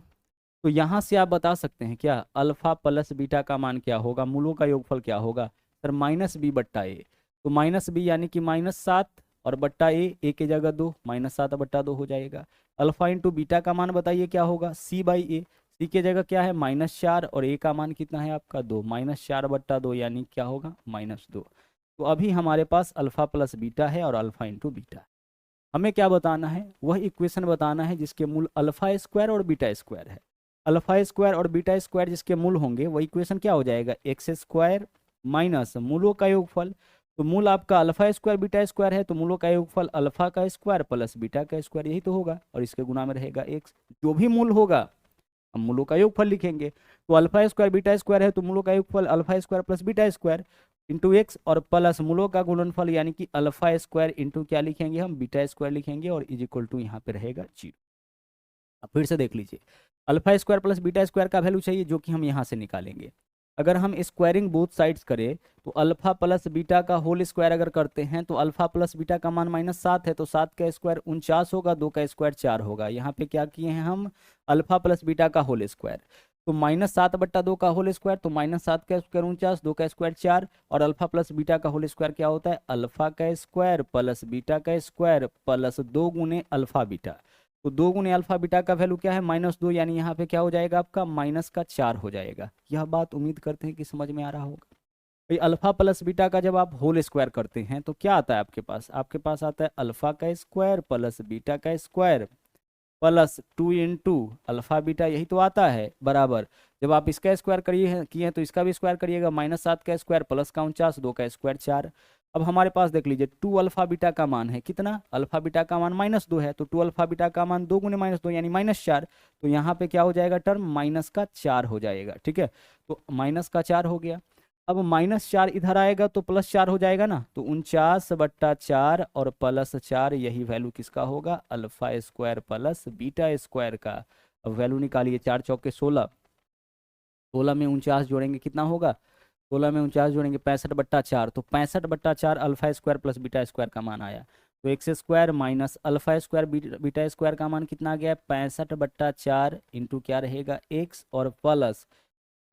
तो यहाँ से आप बता सकते हैं क्या अल्फा प्लस बीटा का मान क्या होगा, मूलों का योगफल क्या होगा, सर -b बट्टा ए। तो -b यानी कि -7 और बट्टा ए की जगह 2, -7 बट्टा 2 हो जाएगा। अल्फा इंटू बीटा का मान बताइए क्या होगा, c बाई ए, सी की जगह क्या है -4 और ए का मान कितना है आपका 2, -4 बट्टा 2 यानी क्या होगा -2। तो अभी हमारे पास अल्फा प्लस बीटा है और अल्फा इंटू बीटा। हमें क्या बताना है, वह इक्वेशन बताना है जिसके मूल अल्फा स्क्वायर और बीटा स्क्वायर है। अल्फा स्क्वायर और बीटा स्क्वायर जिसके मूल होंगे वह इक्वेशन क्या हो जाएगा, एक्स स्क्वायर माइनस मूलों का योगफल। तो मूल आपका अल्फा स्क्वायर बीटा स्क्वायर है, तो मूलों का योगफल अल्फा का स्क्वायर प्लस बीटा का स्क्वायर, यही तो होगा, और इसके गुना में रहेगा एक्स। जो भी मूल होगा हम मूलों का योगफल लिखेंगे। तो अल्फा स्क्वायर बीटा स्क्वायर है तो मूलों का योगफल alpha square plus beta square into x, और प्लस मूलों का गुणनफल यानी कि अल्फा स्क्वायर इंटू क्या लिखेंगे हम, बीटा स्क्वायर लिखेंगे, और इज इक्वल टू यहाँ पे रहेगा 0। अब फिर से देख लीजिए, alpha square plus beta square का वैल्यू चाहिए जो कि हम यहाँ से निकालेंगे। अगर हम स्क्वायरिंग बोथ साइड्स करें तो अल्फा प्लस बीटा का होल स्क्वायर अगर करते हैं तो अल्फा प्लस बीटा का मान -7 है, तो 7 का स्क्वायर 49 होगा, 2 का स्क्वायर 4 होगा। यहाँ पे क्या किए हैं हम, अल्फा प्लस बीटा का होल स्क्वायर, तो -7 बट्टा 2 का होल स्क्वायर, तो -7 का स्क्वायर 49, 2 का स्क्वायर 4, और अल्फा प्लस बीटा का होल स्क्वायर क्या होता है, अल्फा का स्क्वायर प्लस बीटा का स्क्वायर प्लस 2 गुने अल्फा बीटा। तो 2 गुने अल्फा बीटा का वैल्यू क्या है -2, यानी यहाँ पे क्या हो जाएगा आपका -4 हो जाएगा। यह बात उम्मीद करते हैं कि समझ में आ रहा होगा। भाई अल्फा प्लस बीटा का जब आप होल स्क्वायर करते हैं तो क्या आता है आपके पास आता है अल्फा का स्क्वायर प्लस बीटा का square plus 2 into alpha beta, यही तो आता है, बराबर जब आप इसका स्क्वायर करिए किए हैं तो इसका भी स्क्वायर करिएगा, -7 का स्क्वायर प्लस का 49, 2 का स्क्वायर 4। अब हमारे पास देख लीजिए 2 अल्फा बीटा का मान है कितना, अल्फा बीटा का मान -2 है, तो 2 अल्फा बीटा का मान 2 गुने -2 यानी -4, तो यहाँ पे क्या हो जाएगा टर्म -4 हो जाएगा, ठीक है। तो -4 हो गया। अब -4 इधर आएगा तो +4 हो जाएगा ना, तो 49/4 और +4, यही वैल्यू किसका होगा, alpha square plus beta square का। अब वैल्यू निकालिए, 4 चौके 16, 16 में 49 जोड़ेंगे कितना होगा, 16 में 49 जोड़ेंगे 65/4, तो 65/4 alpha square plus beta square का मान आया। तो x square minus alpha square beta square का मान कितना आ गया, 65/4 इंटू क्या रहेगा एक्स, और plus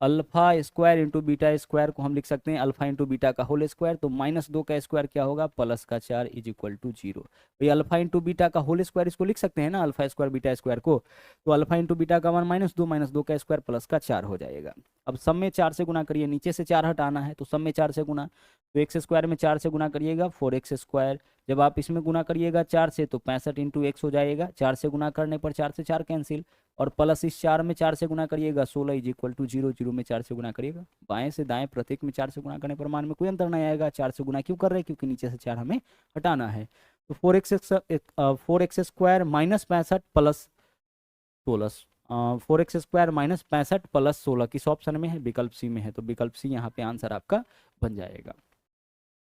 alpha square into beta square को हम लिख सकते हैं अल्फा इंटू बीटा का होल स्क्वायर, तो -2 का स्क्वायर क्या होगा, +4 इज इक्वल टू 0। भाई अल्फा इंटू बीटा का होल स्क्वायर इसको लिख सकते हैं ना, अल्फा स्क्वायर बीटा स्क्वायर को, तो अल्फा इंटू बीटा का मान -2 का स्क्वायर +4 हो जाएगा। अब सब में 4 से गुना करिए, नीचे से 4 हटाना है तो सब में 4 से गुना, तो एक्स स्क्वायर में 4 से गुना करिएगा 4x स्क्वायर, जब आप इसमें गुना करिएगा 4 से तो 65 इंटू एक्स हो जाएगा, 4 से गुना करने पर 4 से 4 कैंसिल, और प्लस इस 4 में 4 से गुना करिएगा 16 इज इक्वल टू 0, 0 में 4 से गुना करिएगा, बाएं से दाएं प्रत्येक में 4 से गुना करने पर मान में कोई अंतर नहीं आएगा। 4 से गुना क्यों कर रहे हैं, क्योंकि नीचे से 4 हमें हटाना है। तो 4x square minus 65 plus 16, 4x square minus 65 plus 16 किस ऑप्शन में है, विकल्प सी में है, तो विकल्प सी यहाँ पे आंसर आपका बन जाएगा।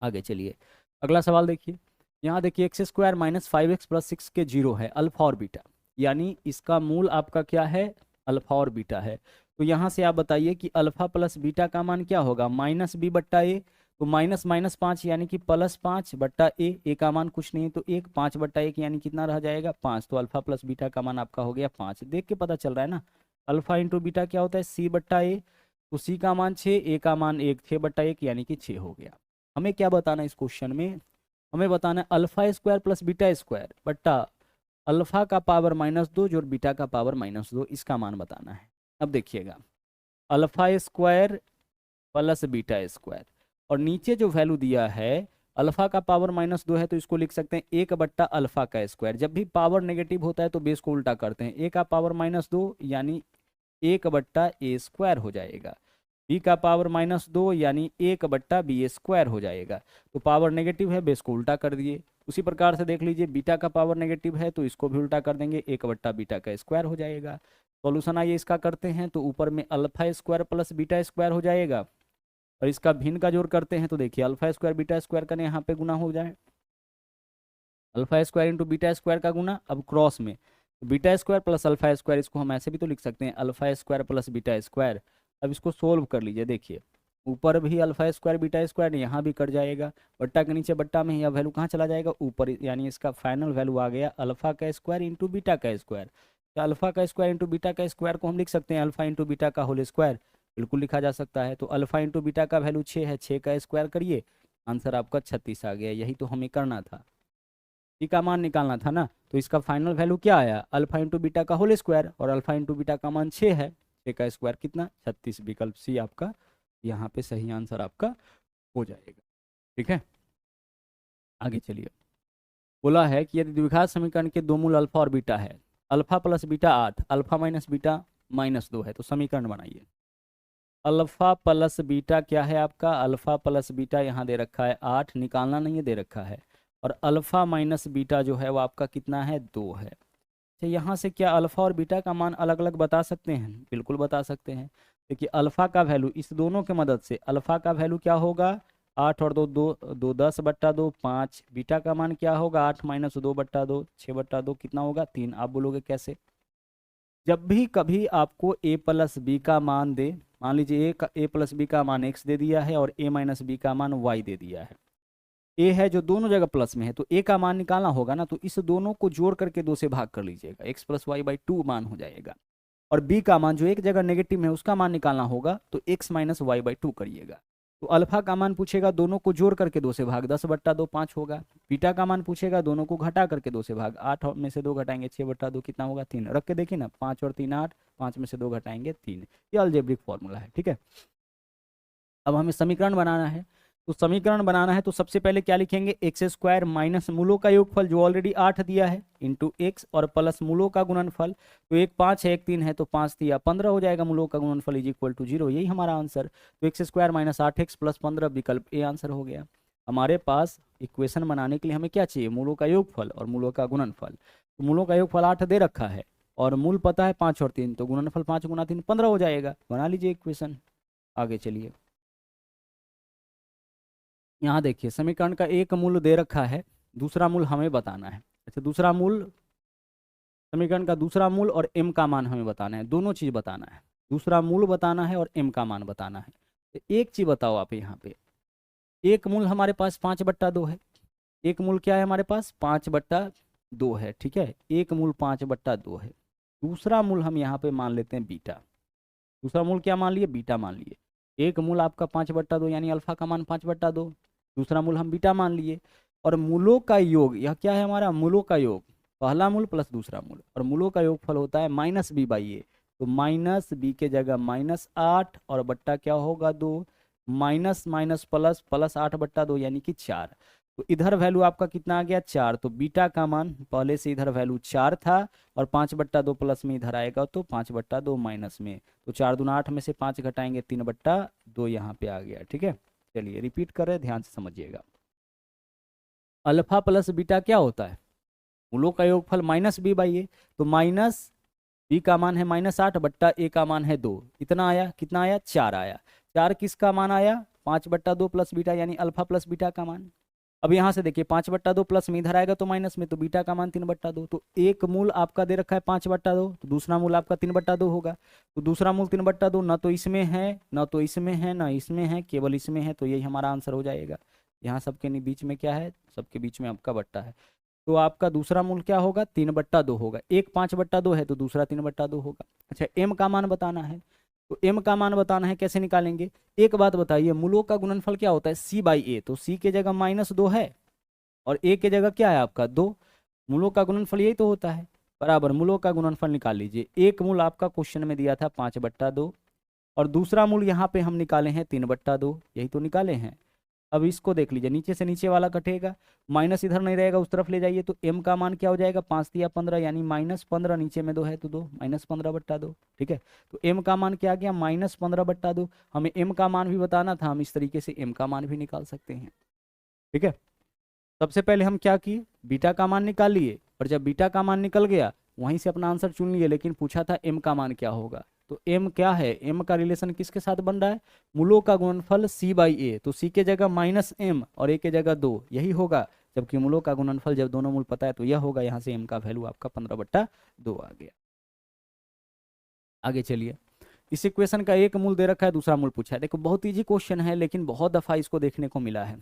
आगे चलिए अगला सवाल देखिए, यहाँ देखिए x square minus 5x plus 6 के 0 है, अल्फा और बीटा, यानी इसका मूल आपका क्या है, अल्फा और बीटा है। तो यहाँ से आप बताइए कि अल्फा प्लस बीटा का मान क्या होगा, -b/a, तो माइनस माइनस 5 यानी कि +5/a, ए का मान कुछ नहीं है तो 1, 5/1 यानी कितना रह जाएगा 5, तो अल्फा प्लस बीटा का मान आपका हो गया 5। देख के पता चल रहा है ना, अल्फा इंटू बीटा क्या होता है c/a, तो c का मान 6, a का मान 1, 6/1 यानी कि 6 हो गया। हमें क्या बताना है इस क्वेश्चन में, हमें बताना है alpha square plus beta square बट्टा अल्फा का पावर -2 जो बीटा का पावर -2, इसका मान बताना है। अब देखिएगा alpha square plus beta square, और नीचे जो वैल्यू दिया है अल्फा का पावर -2 है तो इसको लिख सकते हैं 1/अल्फा का स्क्वायर, जब भी पावर नेगेटिव होता है तो बेस को उल्टा करते हैं, a का पावर -2 यानी 1/a स्क्वायर हो जाएगा, b का पावर -2 यानी 1/b स्क्वायर हो जाएगा। तो पावर नेगेटिव है, बेस को उल्टा कर दिए। उसी प्रकार से देख लीजिए बीटा का पावर नेगेटिव है तो इसको भी उल्टा कर देंगे, 1/बीटा का स्क्वायर हो जाएगा। सॉल्यूशन आइए इसका करते हैं, तो ऊपर में alpha square plus beta square हो जाएगा, और इसका भिन्न का जोड़ करते हैं तो देखिए अल्फा स्क्वायर बीटा स्क्वायर का यहाँ पे गुना हो जाए, alpha square into beta square का गुना, अब क्रॉस में तो beta square plus alpha square, इसको हम ऐसे भी तो लिख सकते हैं alpha square plus beta square. अब इसको सोल्व कर लीजिए, देखिए ऊपर भी अल्फा स्क्वायर बीटा स्क्वायर, यहाँ भी कट जाएगा, बट्टा के नीचे बट्टा में यह वैल्यू कहाँ चला जाएगा ऊपर, यानी इसका फाइनल वैल्यू आ गया अल्फा का स्क्वायर इंटू बीटा का स्क्वायर। तो अल्फा का स्क्वायर इंटू बीटा का स्क्वायर को हम लिख सकते हैं अल्फा इंटू बीटा का होल स्क्वायर, बिल्कुल लिखा जा सकता है। तो अल्फा इंटू बीटा का वैल्यू 6 है, 6 का स्क्वायर करिए, आंसर आपका 36 आ गया। यही तो हमें करना था, सी का मान निकालना था ना, तो इसका फाइनल वैल्यू क्या आया, अल्फा इंटू बीटा का होल स्क्वायर, और अल्फा इंटू बीटा का मान 6 है, 6 का स्क्वायर कितना 36, विकल्प सी आपका यहाँ पे सही आंसर आपका हो जाएगा। ठीक है, आगे चलिए, बोला है कि यदि द्विघात समीकरण के दो मूल अल्फा और बीटा है, alpha plus beta 8, alpha minus beta -2 है, तो समीकरण बनाइए। अल्फा प्लस बीटा क्या है आपका, अल्फा प्लस बीटा यहाँ दे रखा है 8, निकालना नहीं है, दे रखा है, और अल्फा माइनस बीटा जो है वो आपका कितना है 2 है। तो यहाँ से क्या अल्फा और बीटा का मान अलग अलग बता सकते हैं, बिल्कुल बता सकते हैं। देखिए अल्फा का वैल्यू इस दोनों के मदद से, अल्फा का वैल्यू क्या होगा 8 और 2 2 2 10/2 5, बीटा का मान क्या होगा 8 - 2/2 6/2 कितना होगा 3। आप बोलोगे कैसे, जब भी कभी आपको a प्लस बी का मान दे, मान लीजिए a प्लस बी का मान x दे दिया है और a माइनस बी का मान y दे दिया है, a है जो दोनों जगह प्लस में है तो a का मान निकालना होगा ना, तो इस दोनों को जोड़ करके 2 से भाग कर लीजिएगा, x + y/2 मान हो जाएगा, और b का मान जो एक जगह नेगेटिव में उसका मान निकालना होगा तो x - y/2 करिएगा। तो अल्फा का मान पूछेगा, दोनों को जोड़ करके 2 से भाग, 10/2 5 होगा। बीटा का मान पूछेगा, दोनों को घटा करके 2 से भाग, 8 में से 2 घटाएंगे 6/2 कितना होगा 3। रख के देखिए ना, 5 और 3 8, 5 में से 2 घटाएंगे 3। ये अलजेब्रिक फॉर्मूला है, ठीक है। अब हमें समीकरण बनाना है, तो समीकरण बनाना है तो सबसे पहले क्या लिखेंगे, एक्स स्क्वायर माइनस मूलों का योगफल जो ऑलरेडी 8 दिया है इंटू एक्स और प्लस मूलों का गुणनफल। तो एक 5 है एक 3 है तो 5 दिया 15 हो जाएगा, मूलों का गुणनफल इज इक्वल टू 0, यही हमारा आंसर। तो x square minus 8x plus 15 विकल्प ए आंसर हो गया। हमारे पास इक्वेशन बनाने के लिए हमें क्या चाहिए, मूलों का योगफल और मूलों का गुणनफल। तो मूलों का योगफल 8 दे रखा है और मूल पता है 5 और 3, तो गुणनफल 5 गुना 3 15 हो जाएगा। बना लीजिए इक्वेशन। आगे चलिए, यहाँ देखिए समीकरण का एक मूल दे रखा है, दूसरा मूल हमें बताना है। अच्छा, दूसरा मूल, समीकरण का दूसरा मूल और m का मान हमें बताना है, दोनों चीज बताना है। दूसरा मूल बताना है और m का मान बताना है। तो एक चीज बताओ आप यहाँ पे, एक मूल हमारे पास 5/2 है। एक मूल क्या है हमारे पास, 5/2 है, ठीक है। एक मूल 5/2 है। दूसरा मूल हम यहाँ पे मान लेते हैं बीटा। दूसरा मूल क्या मान लिए, बीटा मान लिए। एक मूल आपका 5/2 यानी अल्फा का मान 5/2, दूसरा मूल हम बीटा मान लिए। और मूलों का योग, यह क्या है हमारा, मूलों का योग, पहला मूल प्लस दूसरा मूल, और मूलों का योगफल होता है -b/a। तो -b के जगह -8 और बट्टा क्या होगा 2, माइनस माइनस प्लस प्लस 8/2 यानी कि 4। तो इधर वैल्यू आपका कितना आ गया 4, तो बीटा का मान पहले से इधर वैल्यू 4 था और 5/2 प्लस में इधर आएगा तो 5/2 माइनस में, तो 4 दूना 8 में से 5 घटाएंगे 3/2 यहाँ पे आ गया, ठीक है। चलिए रिपीट कर रहे हैं, ध्यान से समझिएगा। अल्फा प्लस बीटा क्या होता है, मूलों का योगफल -b/a। तो माइनस बी का मान है -8 बट्टा ए का मान है 2, इतना आया, कितना आया 4 आया। 4 किसका मान आया, 5/2 प्लस बीटा यानी अल्फा प्लस बीटा का मान। अब यहाँ से देखिए 5/2 प्लस में इधर आएगा तो माइनस में, तो बीटा का मान 3/2। तो एक मूल आपका दे रखा है 5/2, तो दूसरा मूल आपका 3/2 होगा। तो दूसरा मूल 3/2 ना तो इसमें है ना तो इसमें है ना इसमें है, केवल इसमें है, तो यही हमारा आंसर हो जाएगा। यहाँ सबके बीच में क्या है, सबके बीच में आपका बट्टा है। तो आपका दूसरा मूल क्या होगा, 3/2 होगा। एक 5/2 है तो दूसरा 3/2 होगा। अच्छा, m का मान बताना है, तो m का मान बताना है, कैसे निकालेंगे। एक बात बताइए, मूलों का गुणनफल क्या होता है, c/a। तो c के जगह -2 है और a के जगह क्या है आपका 2। मूलों का गुणनफल यही तो होता है, बराबर। मूलों का गुणनफल निकाल लीजिए। एक मूल आपका क्वेश्चन में दिया था 5/2 और दूसरा मूल यहाँ पे हम निकाले हैं 3/2, यही तो निकाले हैं। अब इसको देख लीजिए, नीचे से नीचे वाला कटेगा, माइनस इधर नहीं रहेगा, उस तरफ ले जाइए, तो m का मान क्या हो जाएगा, 5 या 15 यानी -15, नीचे में 2 है तो 2, -15/2, ठीक है। तो m का मान क्या आ गया, -15/2। हमें m का मान भी बताना था, हम इस तरीके से m का मान भी निकाल सकते हैं, ठीक है। सबसे पहले हम क्या किए, बीटा का मान निकाल लिए, और जब बीटा का मान निकल गया वहीं से अपना आंसर चुन लिए, लेकिन पूछा था m का मान क्या होगा। तो m क्या है, m का रिलेशन किसके साथ बन रहा है, मूलों का गुणनफल c/a। तो c के जगह -m और a के जगह 2, यही होगा। जबकि मूलों का गुणनफल जब दोनों मूल पता है तो यह होगा। यहाँ से m का वैल्यू आपका 15/2 आ गया। आगे चलिए, इस इक्वेशन का एक मूल दे रखा है, दूसरा मूल पूछा है। देखो बहुत ईजी क्वेश्चन है, लेकिन बहुत दफा इसको देखने को मिला है।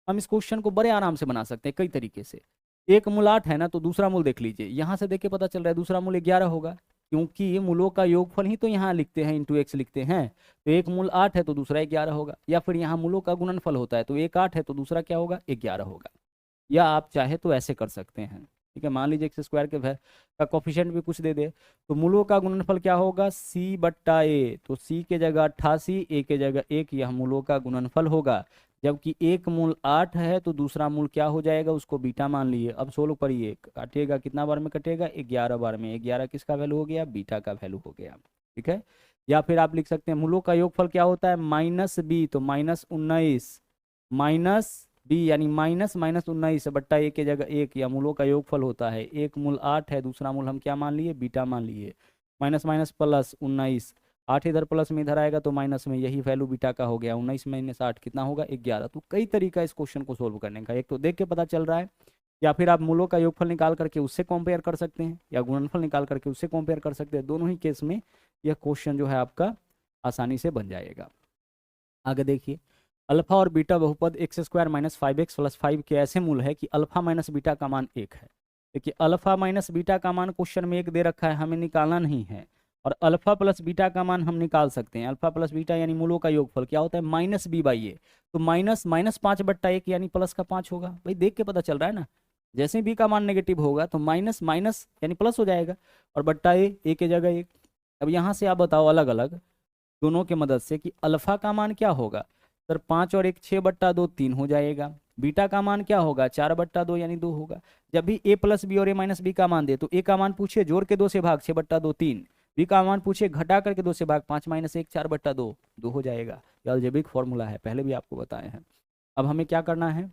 हम इस क्वेश्चन को बड़े आराम से बना सकते हैं कई तरीके से। एक मूल 8 है ना, तो दूसरा मूल देख लीजिए, यहाँ से देख के पता चल रहा है दूसरा मूल 11 होगा, क्योंकि मूलों का योगफल ही तो यहाँ लिखते हैं, इंटू एक्स लिखते हैं। तो एक मूल 8 है तो दूसरा 11 होगा, या फिर यहाँ मूलों का गुणनफल होता है तो एक 8 है तो दूसरा क्या होगा 11 होगा। या आप चाहे तो ऐसे कर सकते हैं, ठीक है। मान लीजिए एक्स स्क्वायर के का कोफिशिएंट भी कुछ दे दे, तो मूलों का गुणनफल क्या होगा, c/a। तो c के जगह 88, a के जगह 1, यह मूलों का गुणनफल होगा। जबकि एक मूल 8 है तो दूसरा मूल क्या हो जाएगा, उसको बीटा मान लिए। अब सोल्व करिए, काटिएगा कितना बार में कटेगा, 11 बार में। 11 किसका वैल्यू हो गया, बीटा का वैल्यू हो गया, ठीक है। या फिर आप लिख सकते हैं मूलों का योगफल क्या होता है, -b। तो -19 -b यानी -19 के जगह 1, या मूलों का योगफल होता है। एक मूल 8 है, दूसरा मूल हम क्या मान लिए, बीटा मान लिए। माइनस माइनस प्लस 19, 8 इधर प्लस में इधर आएगा तो माइनस में, यही वैल्यू बीटा का हो गया। 19 - 8 कितना होगा 11। तो कई तरीका इस क्वेश्चन को सोल्व करने का, एक तो देख के पता चल रहा है, या फिर आप मूलों का योगफल निकाल करके उससे कंपेयर कर सकते हैं, या गुणनफल निकाल करके उससे कंपेयर कर सकते हैं। दोनों ही केस में यह क्वेश्चन जो है आपका आसानी से बन जाएगा। आगे देखिए, अल्फा और बीटा बहुपद x² - 5x + 5 के ऐसे मूल है कि अल्फा माइनस बीटा का मान 1 है। देखिए अल्फा माइनस बीटा का मान क्वेश्चन में 1 दे रखा है, हमें निकालना नहीं है। और अल्फा प्लस बीटा का मान हम निकाल सकते हैं। अल्फा प्लस बीटा यानी मूलों का योगफल क्या होता है, -b/a। तो -5/1 यानी प्लस का 5 होगा। भाई देख के पता चल रहा है ना, जैसे बी का मान नेगेटिव होगा तो माइनस माइनस यानी प्लस हो जाएगा, और बट्टा ए के जगह 1। अब यहाँ से आप बताओ अलग अलग दोनों के मदद से कि अल्फा का मान क्या होगा। सर 5 और 1 6/2 3 हो जाएगा। बीटा का मान क्या होगा 4/2 यानी 2 होगा। जब भी a प्लस बी और a माइनस बी का मान दे तो a का मान पूछे जोड़ के 2 से भाग 6/2 3, बी का मान पूछे घटा करके 2 से भाग 5 माइनस 1 4/2 2 हो जाएगा। ये अलजेब्रिक फॉर्मूला है, पहले भी आपको बताए हैं। अब हमें क्या करना है,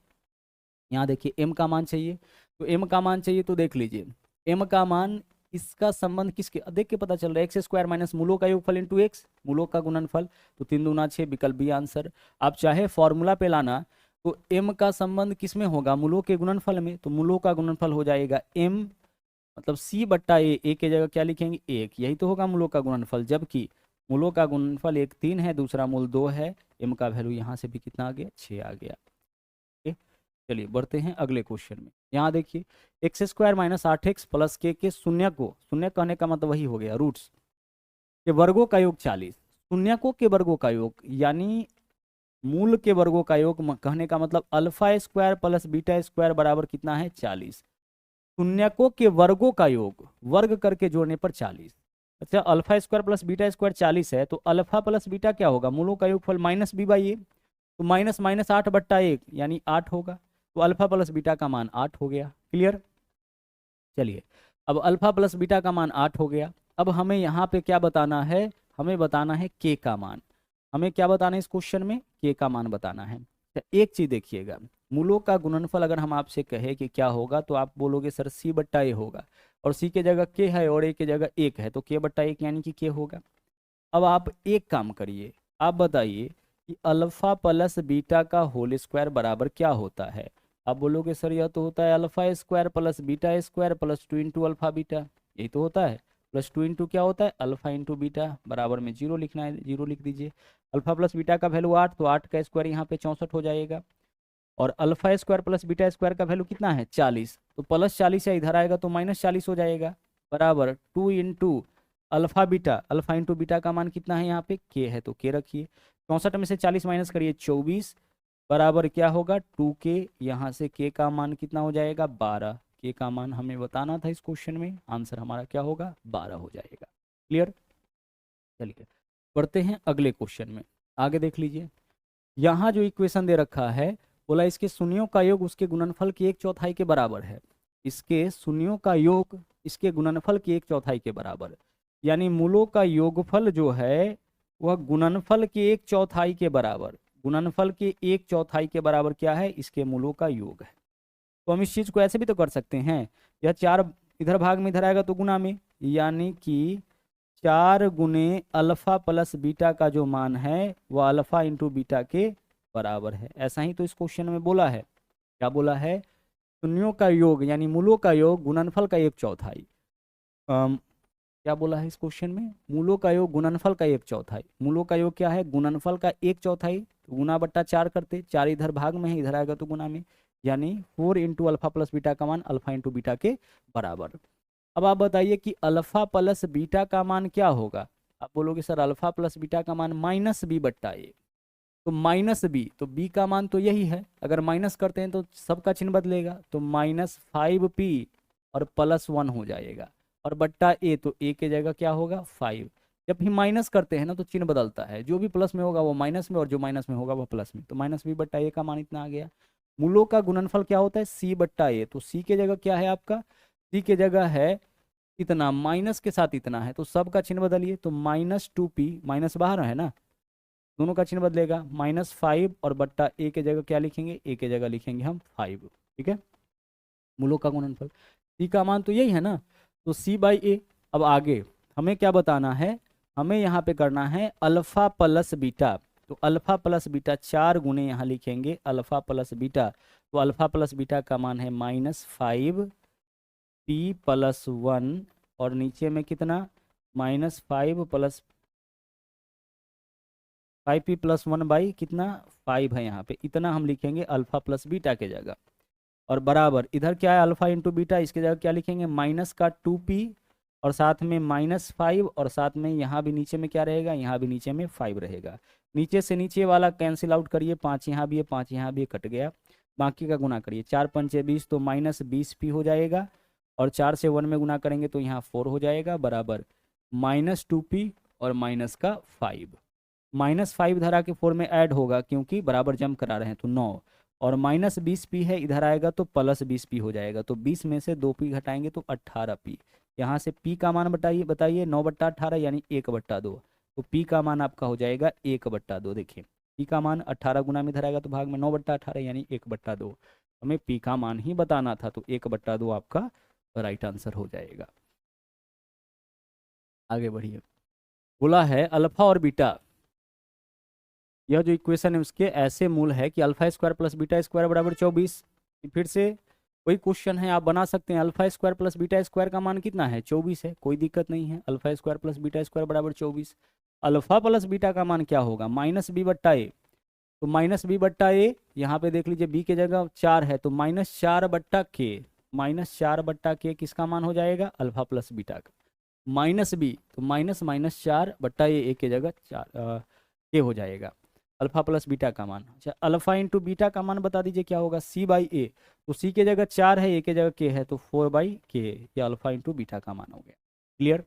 यहाँ देखिए m का मान चाहिए, तो m का मान चाहिए तो देख लीजिए m का मान, इसका संबंध किसके देख के पता चल रहा है, एक्स स्क्वायर माइनस मूलों का योगफल इंटू एक्स, मूलों का गुणनफल, तो 3 दूना 6 विकल्प बी आंसर। आप चाहे फॉर्मूला पे लाना तो m का संबंध किसमें होगा, मूलों के गुणनफल में, तो मूलों का गुणनफल हो जाएगा m मतलब c/a, a की जगह क्या लिखेंगे 1, यही तो होगा मूलों का गुणनफल, जबकि मूलों का गुणनफल एक 3 है, दूसरा मूल 2 है, m का वैल्यू यहाँ से भी कितना आ गया 6 आ गया। चलिए बढ़ते हैं अगले क्वेश्चन में। यहाँ देखिए x square minus 8x plus के शून्य को, शून्य कहने का मतलब वही हो गया रूट्स के वर्गों का योग 40, शून्यकों के वर्गों का योग यानी मूल के वर्गों का योग कहने का मतलब alpha square plus beta square बराबर कितना है 40, शून्यकों के वर्गों का योग वर्ग करके जोड़ने पर 40। अच्छा alpha square plus beta square 40 है, तो अल्फा प्लस बीटा क्या होगा, मूलों का योगफल माइनस बी बाई ए, तो माइनस माइनस 8/1 यानी 8 होगा, तो अल्फा प्लस बीटा का मान 8 हो गया। क्लियर। चलिए अब अल्फा प्लस बीटा का मान 8 हो गया। अब हमें यहाँ पे क्या बताना है, हमें बताना है के का मान, हमें क्या बताना है इस क्वेश्चन में, के का मान बताना है। तो एक चीज देखिएगा, मूलों का गुणनफल अगर हम आपसे कहे कि क्या होगा तो आप बोलोगे सर c/a होगा, और c के जगह k है और a के जगह 1 है, तो k/1 यानी कि k होगा। अब आप एक काम करिए, आप बताइए कि अल्फा प्लस बीटा का होल स्क्वायर बराबर क्या होता है। आप बोलोगे सर यह तो होता है alpha square plus beta square plus 2 into alpha beta, यही तो होता है, प्लस 2 इंटू क्या होता है अल्फा इंटू बीटा, बराबर में 0 लिखना है, 0 लिख दीजिए। अल्फा प्लस बीटा का वैल्यू 8, तो 8 का स्क्वायर यहाँ पे 64 हो जाएगा, और alpha square plus beta square का वैल्यू कितना है 40, तो प्लस 40 या इधर आएगा तो माइनस 40 हो जाएगा, बराबर 2 into alpha beta, alpha into beta का मान कितना है यहाँ पे के है, तो के रखिए, 64 में से 40 माइनस करिए 24, बराबर क्या होगा 2k, यहाँ से k का मान कितना हो जाएगा 12, k का मान हमें बताना था इस क्वेश्चन में, आंसर हमारा क्या होगा 12 हो जाएगा। क्लियर। चलिए बढ़ते हैं अगले क्वेश्चन में, आगे देख लीजिए। यहाँ जो इक्वेशन दे रखा है, बोला इसके शून्यों का योग उसके गुणनफल की 1/4 के बराबर है, इसके शून्यों का योग इसके गुणनफल की 1/4 के बराबर, यानी मूलों का योगफल जो है वह गुणनफल के 1/4 के बराबर, गुणनफल के 1/4 के बराबर क्या है, इसके मूलों का योग है। तो हम इस चीज को ऐसे भी तो कर सकते हैं, यह 4 इधर भाग में इधर आएगा तो गुना में, यानी कि 4 गुने अल्फा प्लस बीटा का जो मान है वह अल्फा इंटू बीटा के बराबर है। ऐसा ही तो इस क्वेश्चन में बोला है, क्या बोला है, शून्यों का योग यानी मूलों का योग गुणनफल का 1/4, क्या बोला है इस क्वेश्चन में, मूलों का योग गुणनफल का 1/4, मूलों का योग क्या है गुणनफल का 1/4, तो गुना बट्टा 4 करते, 4 इधर भाग में है इधर आएगा तो गुना में, यानी 4 इंटू अल्फा प्लस बीटा का मान अल्फा इंटू बीटा के बराबर। अब आप बताइए कि अल्फा प्लस बीटा का मान क्या होगा, आप बोलोगे सर अल्फा प्लस बीटा का मान माइनस b/a, तो माइनस बी, तो बी का मान तो यही है, अगर माइनस करते हैं तो सबका चिन्ह बदलेगा, तो -5p और +1 हो जाएगा, और बट्टा ए, तो ए के जगह क्या होगा 5, जब भी माइनस करते हैं ना तो चिन्ह बदलता है, जो भी प्लस में होगा वो माइनस में और जो माइनस में होगा वो प्लस में, तो -b/a का मान इतना आ गया। मूलों का गुणनफल क्या होता है c/a, तो c के जगह क्या है आपका, c के जगह है इतना, माइनस के साथ इतना है, तो सबका चिन्ह बदलिए, तो -2p, माइनस बाहर है ना, दोनों का चिन्ह बदलेगा, -5 और बट्टा ए के जगह क्या लिखेंगे, ए के जगह लिखेंगे हम 5, ठीक है, मूलों का गुणनफल, सी का मान तो यही है ना, तो c/a। अब आगे हमें क्या बताना है, हमें यहाँ पे करना है अल्फा प्लस बीटा, तो अल्फा प्लस बीटा 4 गुने यहाँ लिखेंगे अल्फा प्लस बीटा, तो अल्फा प्लस बीटा का मान है -5p + 1, और नीचे में कितना -5 + 5p + 1 बाई कितना 5 है, यहाँ पे इतना हम लिखेंगे अल्फा प्लस बीटा के जगह, और बराबर इधर क्या है अल्फा इंटू बीटा, इसके जगह क्या लिखेंगे माइनस का 2p और साथ में -5, और साथ में यहाँ भी नीचे में क्या रहेगा, यहाँ भी नीचे में 5 रहेगा, नीचे से नीचे वाला कैंसिल आउट करिए, 5 यहाँ भी है 5 यहाँ भी कट गया, बाकी का गुना करिए, 4 पंचे 20, तो -20p हो जाएगा, और 4 से 1 में गुना करेंगे तो यहाँ 4 हो जाएगा, बराबर -2p और माइनस का 5। -5 इधर आके 4 में ऐड होगा क्योंकि बराबर जम करा रहे हैं तो 9, और -20p है इधर आएगा तो +20p हो जाएगा। तो 20 में से 2p घटाएंगे तो 18p। यहाँ से p का मान बताइए बताइए 9/18 यानी 1/2। तो p का मान आपका हो जाएगा 1/2। देखिए p का मान 18 गुना में इधर आएगा तो भाग में 9/18 यानी 1/2। हमें p का मान ही बताना था तो 1/2 आपका राइट आंसर हो जाएगा। आगे बढ़िए। बोला है अल्फा और बीटा, यह जो इक्वेशन है उसके ऐसे मूल है कि alpha square plus beta square बराबर 24। फिर से वही क्वेश्चन है, आप बना सकते हैं। Alpha square plus beta square का मान कितना है? 24 है, कोई दिक्कत नहीं है। Alpha square plus beta square बराबर 24। अल्फा प्लस बीटा का मान क्या होगा? -b/a। तो -b/a यहाँ पे देख लीजिए, b की जगह 4 है तो -4/k। -4/k किसका मान हो जाएगा? अल्फा प्लस बीटा का। -b तो -4/a की जगह 4 के हो जाएगा अल्फा प्लस बीटा का मान। अच्छा, अल्फा इंटू बीटा का मान बता दीजिए क्या होगा? c/a। तो c की जगह 4 है, a की जगह k है तो 4/k। ये अल्फा इंटू बीटा का मान हो गया। क्लियर?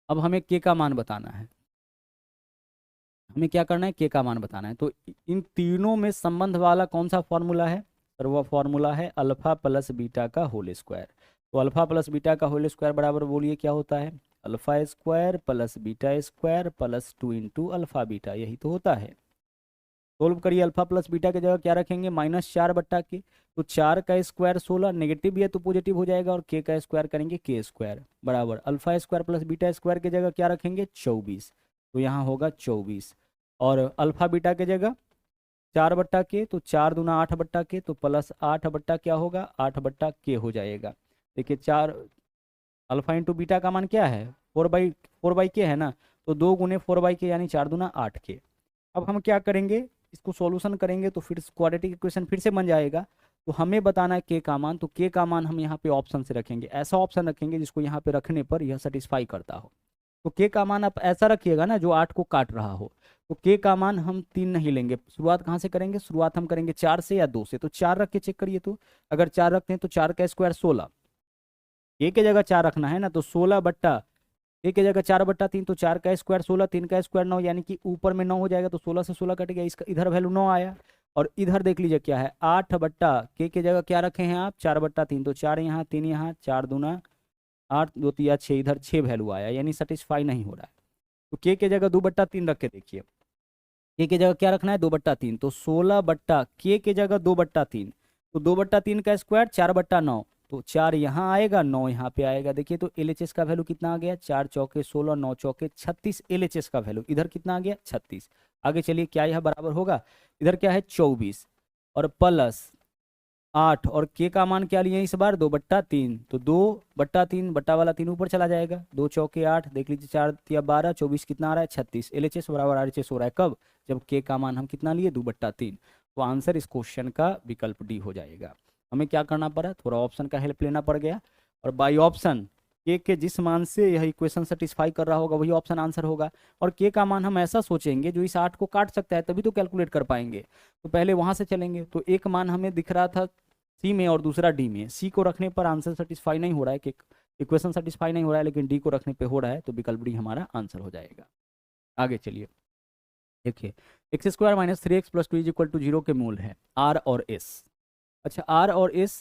अब हमें k का मान बताना है। हमें क्या करना है? k का मान बताना है। तो इन तीनों में संबंध वाला कौन सा फॉर्मूला है? सर वो फॉर्मूला है अल्फा प्लस बीटा का होल स्क्वायर। तो अल्फा प्लस बीटा का होल स्क्वायर बराबर बोलिए क्या होता है? Alpha square plus beta square plus 2 into alpha beta, यही तो होता है। सोल्व करिए। अल्फा प्लस बीटा की जगह क्या रखेंगे? -4/k। तो 4 का स्क्वायर 16, नेगेटिव भी है तो पॉजिटिव हो जाएगा, और k का स्क्वायर करेंगे k स्क्वायर बराबर alpha square plus beta square की जगह क्या रखेंगे? 24। तो यहाँ होगा 24। और अल्फा बीटा की जगह 4/k, तो 4 दूना 8/k, तो प्लस 8 क्या होगा? 8/k हो जाएगा। देखिए 4 अल्फा इंटू बीटा का मान क्या है? 4/k है ना, तो 2 गुने 4/k यानी 4 दूना 8k। अब हम क्या करेंगे? इसको सॉल्यूशन करेंगे तो फिर क्वाड्रेटिक इक्वेशन फिर से बन जाएगा। तो हमें बताना है k का मान, तो k का मान हम यहाँ पे ऑप्शन से रखेंगे। ऐसा ऑप्शन रखेंगे जिसको यहाँ पे रखने पर यह सेटिस्फाई करता हो। तो k का मान आप ऐसा रखिएगा ना जो 8 को काट रहा हो। तो k का मान हम 3 नहीं लेंगे। शुरुआत कहाँ से करेंगे? शुरुआत हम करेंगे 4 से या 2 से। तो 4 रख के चेक करिए। तो अगर 4 रखते हैं तो 4 का स्क्वायर 16, k की जगह 4 रखना है ना, तो 16 k की जगह 4/3, तो 4 का स्क्वायर 16, 3 का स्क्वायर 9, यानी कि ऊपर में 9 हो जाएगा। तो 16 से 16 कट गया, इसका इधर वैल्यू 9 आया। और इधर देख लीजिए क्या है? 8/k की जगह क्या रखे हैं आप? 4/3, तो 4 यहाँ 3 यहाँ, 4 दूना 8, 2 3 6, इधर 6 वैल्यू आया, यानी सेटिस्फाई नहीं हो रहा है। तो k की जगह 2/3 रख के देखिए। k की जगह क्या रखना है? 2/3, तो 16k की जगह 2/3, तो 2/3 का स्क्वायर 4/9, तो 4 यहाँ आएगा, 9 यहाँ पे आएगा। देखिए तो LHS का वैल्यू कितना आ गया? 4 चौके 16, 9 चौके 36। LHS का वैल्यू इधर कितना आ गया? 36। आगे चलिए, क्या यह बराबर होगा? इधर क्या है? 24 और प्लस 8, और k का मान क्या लिए इस बार? 2/3, तो 2/3 बट्टा वाला 3 ऊपर चला जाएगा। 2 चौके 8, देख लीजिए 4 या 12, 24 कितना आ रहा है? 36। LHS बराबर RHS हो रहा है कब? जब k का मान हम कितना लिए? 2/3। तो आंसर इस क्वेश्चन का विकल्प डी हो जाएगा। हमें क्या करना पड़ा? थोड़ा ऑप्शन का हेल्प लेना पड़ गया, और बाई ऑप्शन k के जिस मान से यह इक्वेशन सेटिस्फाई कर रहा होगा वही ऑप्शन आंसर होगा। और k का मान हम ऐसा सोचेंगे जो इस 8 को काट सकता है, तभी तो कैलकुलेट कर पाएंगे। तो पहले वहां से चलेंगे। तो एक मान हमें दिख रहा था सी में और दूसरा डी में। सी को रखने पर आंसर सेटिस्फाई नहीं हो रहा है, कि इक्वेशन सेटिस्फाई नहीं हो रहा है, लेकिन डी को रखने पे हो रहा है, तो विकल्प डी हमारा आंसर हो जाएगा। आगे चलिए, देखिए x² - 3x + 2 = 0 के मूल है r और s। अच्छा, r और s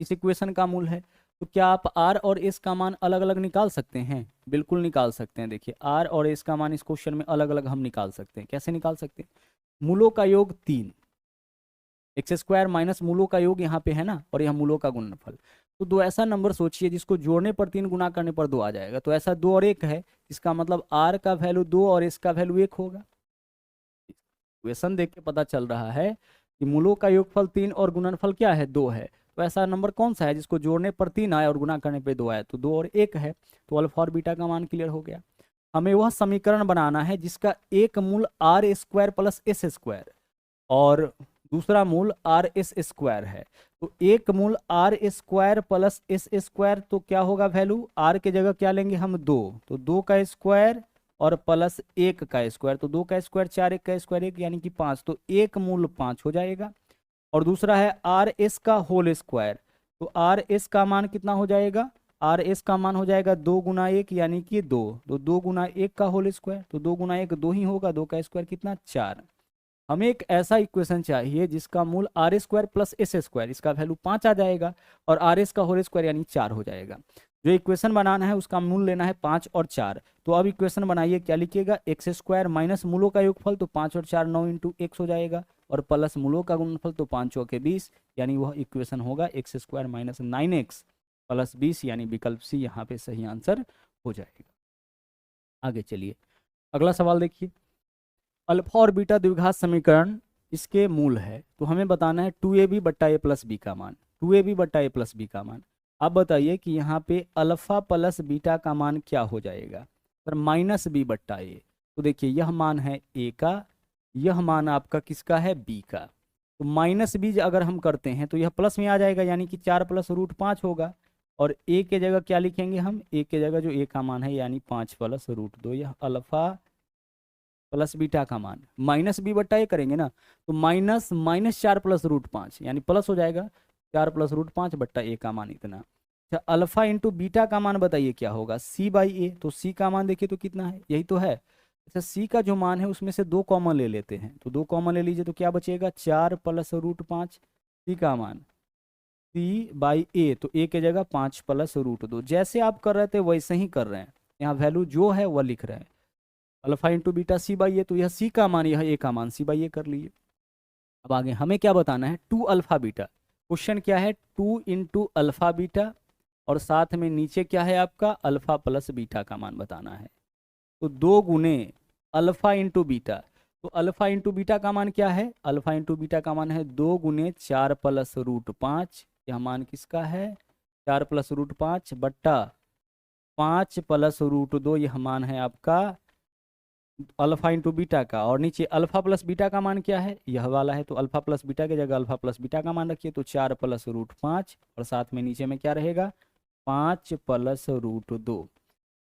इस इक्वेशन का मूल है, तो क्या आप r और s का मान अलग अलग निकाल सकते हैं? बिल्कुल निकाल सकते हैं। देखिए r और s का मान इस क्वेश्चन में अलग अलग हम निकाल सकते हैं। कैसे निकाल सकते हैं? मूलों का योग 3, x² माइनस मूलों का योग यहाँ पे है ना, और यह मूलों का गुणनफल। तो दो ऐसा नंबर सोचिए जिसको जोड़ने पर 3, गुना करने पर 2 आ जाएगा। तो ऐसा 2 और 1 है, इसका मतलब r का वैल्यू 2 और s का वैल्यू 1 होगा। इक्वेशन देख के पता चल रहा है कि मूलों का योगफल 3 और गुणनफल क्या है? 2 है। तो ऐसा नंबर कौन सा है जिसको जोड़ने पर 3 आए और गुना करने पे 2 आए? तो 2 और 1 है। तो अल्फा और बीटा का मान क्लियर हो गया। हमें वह समीकरण बनाना है जिसका एक मूल r² + s² और दूसरा मूल RS² है। तो एक मूल r² + s², तो क्या होगा वैल्यू? r के जगह क्या लेंगे हम? 2, तो 2 का स्क्वायर और प्लस 1 का स्क्वायर, तो 2 का स्क्वायर 4, 1 का स्क्वायर 1, यानी कि 5, तो एक मूल 5 हो जाएगा। और दूसरा है RS का होल स्क्वायर, तो RS का मान कितना हो जाएगा? आर एस का मान हो जाएगा 2 × 1 यानी कि 2, तो 2 × 1 का होल स्क्वायर, तो 2 × 1 2 ही होगा, 2 का स्क्वायर कितना 4। हमें एक ऐसा इक्वेशन चाहिए जिसका मूल r square plus s square, इसका वैल्यू 5 आ जाएगा और आर एस का होल स्क्वायर यानी 4 हो जाएगा। जो इक्वेशन बनाना है उसका मूल लेना है 5 और 4। तो अब इक्वेशन बनाइए, क्या लिखिएगा, एक्स स्क्वायर माइनस मूलों का योगफल, तो 5 और 4 9 × x हो जाएगा, और प्लस मूलों का गुणनफल, तो 5 चौके 20, यानी वह इक्वेशन होगा x square minus 9x plus 20, यानी विकल्प सी यहाँ पे सही आंसर हो जाएगा। आगे चलिए, अगला सवाल देखिए, अल्फा और बीटा द्विघात समीकरण इसके मूल है, तो हमें बताना है 2ab बट्टा a प्लस बी का मान, 2ab बट्टा a प्लस बी का मान। आप बताइए कि यहाँ पे अल्फा प्लस बीटा का मान क्या हो जाएगा, सर माइनस बी बट्टा ए। तो देखिए यह मान है ए का, यह मान आपका किसका है, बी का। तो माइनस बी अगर हम करते हैं तो यह प्लस में आ जाएगा, यानी कि 4 + √5 होगा, और ए के जगह क्या लिखेंगे हम, ए के जगह जो ए का मान है यानी 5 + √2, यह अल्फा प्लस बीटा का मान, माइनस बी बट्टा ए करेंगे ना, तो माइनस 4 + √5 यानी प्लस हो जाएगा, 4 + √5 बट्टा ए का मान इतना। अच्छा, अल्फा इंटू बीटा का मान बताइए क्या होगा, c/a। तो c का मान देखिए तो कितना है, यही तो है। अच्छा, c का जो मान है उसमें से 2 कॉमन ले लेते हैं, तो 2 कॉमन ले लीजिए तो क्या बचेगा, 4 + √5, c का मान c/a, तो a के जगह 5 + √2। जैसे आप कर रहे थे वैसे ही कर रहे हैं, यहाँ वैल्यू जो है वह लिख रहे हैं, अल्फा इंटू बीटा c/a, तो यह c का मान यह a का मान c/a कर लिए। अब आगे हमें क्या बताना है, 2 अल्फा बीटा। क्वेश्चन क्या है, 2 × अल्फा बीटा, और साथ में नीचे क्या है आपका, अल्फा प्लस बीटा का मान बताना है। तो 2 गुने अल्फा इंटू बीटा, तो अल्फा इंटू बीटा का मान क्या है, अल्फा इंटू बीटा का मान है 2 गुने 4 + √5, यह मान किसका है, 4 + √5 बट्टा 5 + √2, यह मान है आपका अल्फा इंटू बीटा का, और नीचे अल्फा प्लस बीटा का मान क्या है, यह वाला है, तो अल्फा प्लस बीटा की जगह अल्फा प्लस बीटा का मान रखिए, तो 4 + √5, और साथ में नीचे में क्या रहेगा, 5 + √2।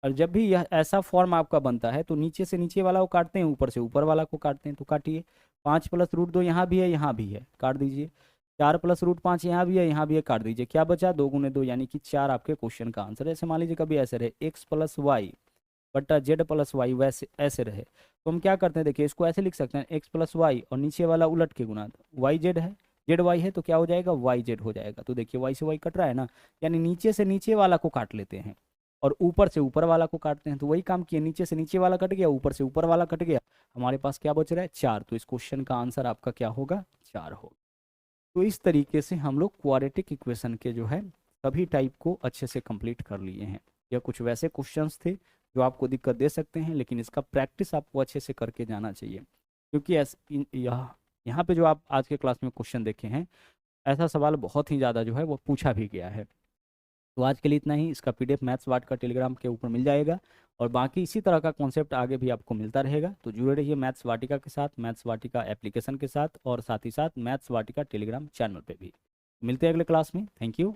और जब भी यह ऐसा फॉर्म आपका बनता है तो नीचे से नीचे वाला को काटते हैं, ऊपर से ऊपर वाला को काटते हैं, तो काटिए, 5 + √2 यहाँ भी है, यहाँ भी है, काट दीजिए, 4 + √5 यहाँ भी है, यहाँ भी है, काट दीजिए, क्या बचा, 2 × 2 यानी कि 4 आपके क्वेश्चन का आंसर है। ऐसे मान लीजिए कभी ऐसे रहे x + y बट्टा z + y, वैसे ऐसे रहे तो हम क्या करते हैं, देखिए इसको ऐसे लिख सकते हैं, x + y और नीचे वाला उलट के गुना, y z है, z y है, तो क्या हो जाएगा, y z हो जाएगा। तो देखिए y से y कट रहा है ना, यानी नीचे से नीचे वाला को काट लेते हैं और ऊपर से ऊपर वाला को काटते हैं, तो वही काम किए, नीचे से नीचे वाला कट गया, ऊपर से ऊपर वाला कट गया, हमारे पास क्या बच रहा है, 4। तो इस क्वेश्चन का आंसर आपका क्या होगा, 4 होगा। तो इस तरीके से हम लोग क्वाड्रेटिक इक्वेशन के जो है सभी टाइप को अच्छे से कंप्लीट कर लिए हैं। यह कुछ वैसे क्वेश्चंस थे जो आपको दिक्कत दे सकते हैं, लेकिन इसका प्रैक्टिस आपको अच्छे से करके जाना चाहिए, क्योंकि यहाँ पे जो आप आज के क्लास में क्वेश्चन देखे हैं, ऐसा सवाल बहुत ही ज़्यादा जो है वो पूछा भी गया है। तो आज के लिए इतना ही। इसका PDF मैथ्स वाट का टेलीग्राम के ऊपर मिल जाएगा, और बाकी इसी तरह का कॉन्सेप्ट आगे भी आपको मिलता रहेगा। तो जुड़े रहिए मैथ्स वाटिका के साथ, मैथ्स वाटिका एप्लीकेशन के साथ, और साथ ही साथ मैथ्स वाटिका टेलीग्राम चैनल पे भी। मिलते हैं अगले क्लास में। Thank you.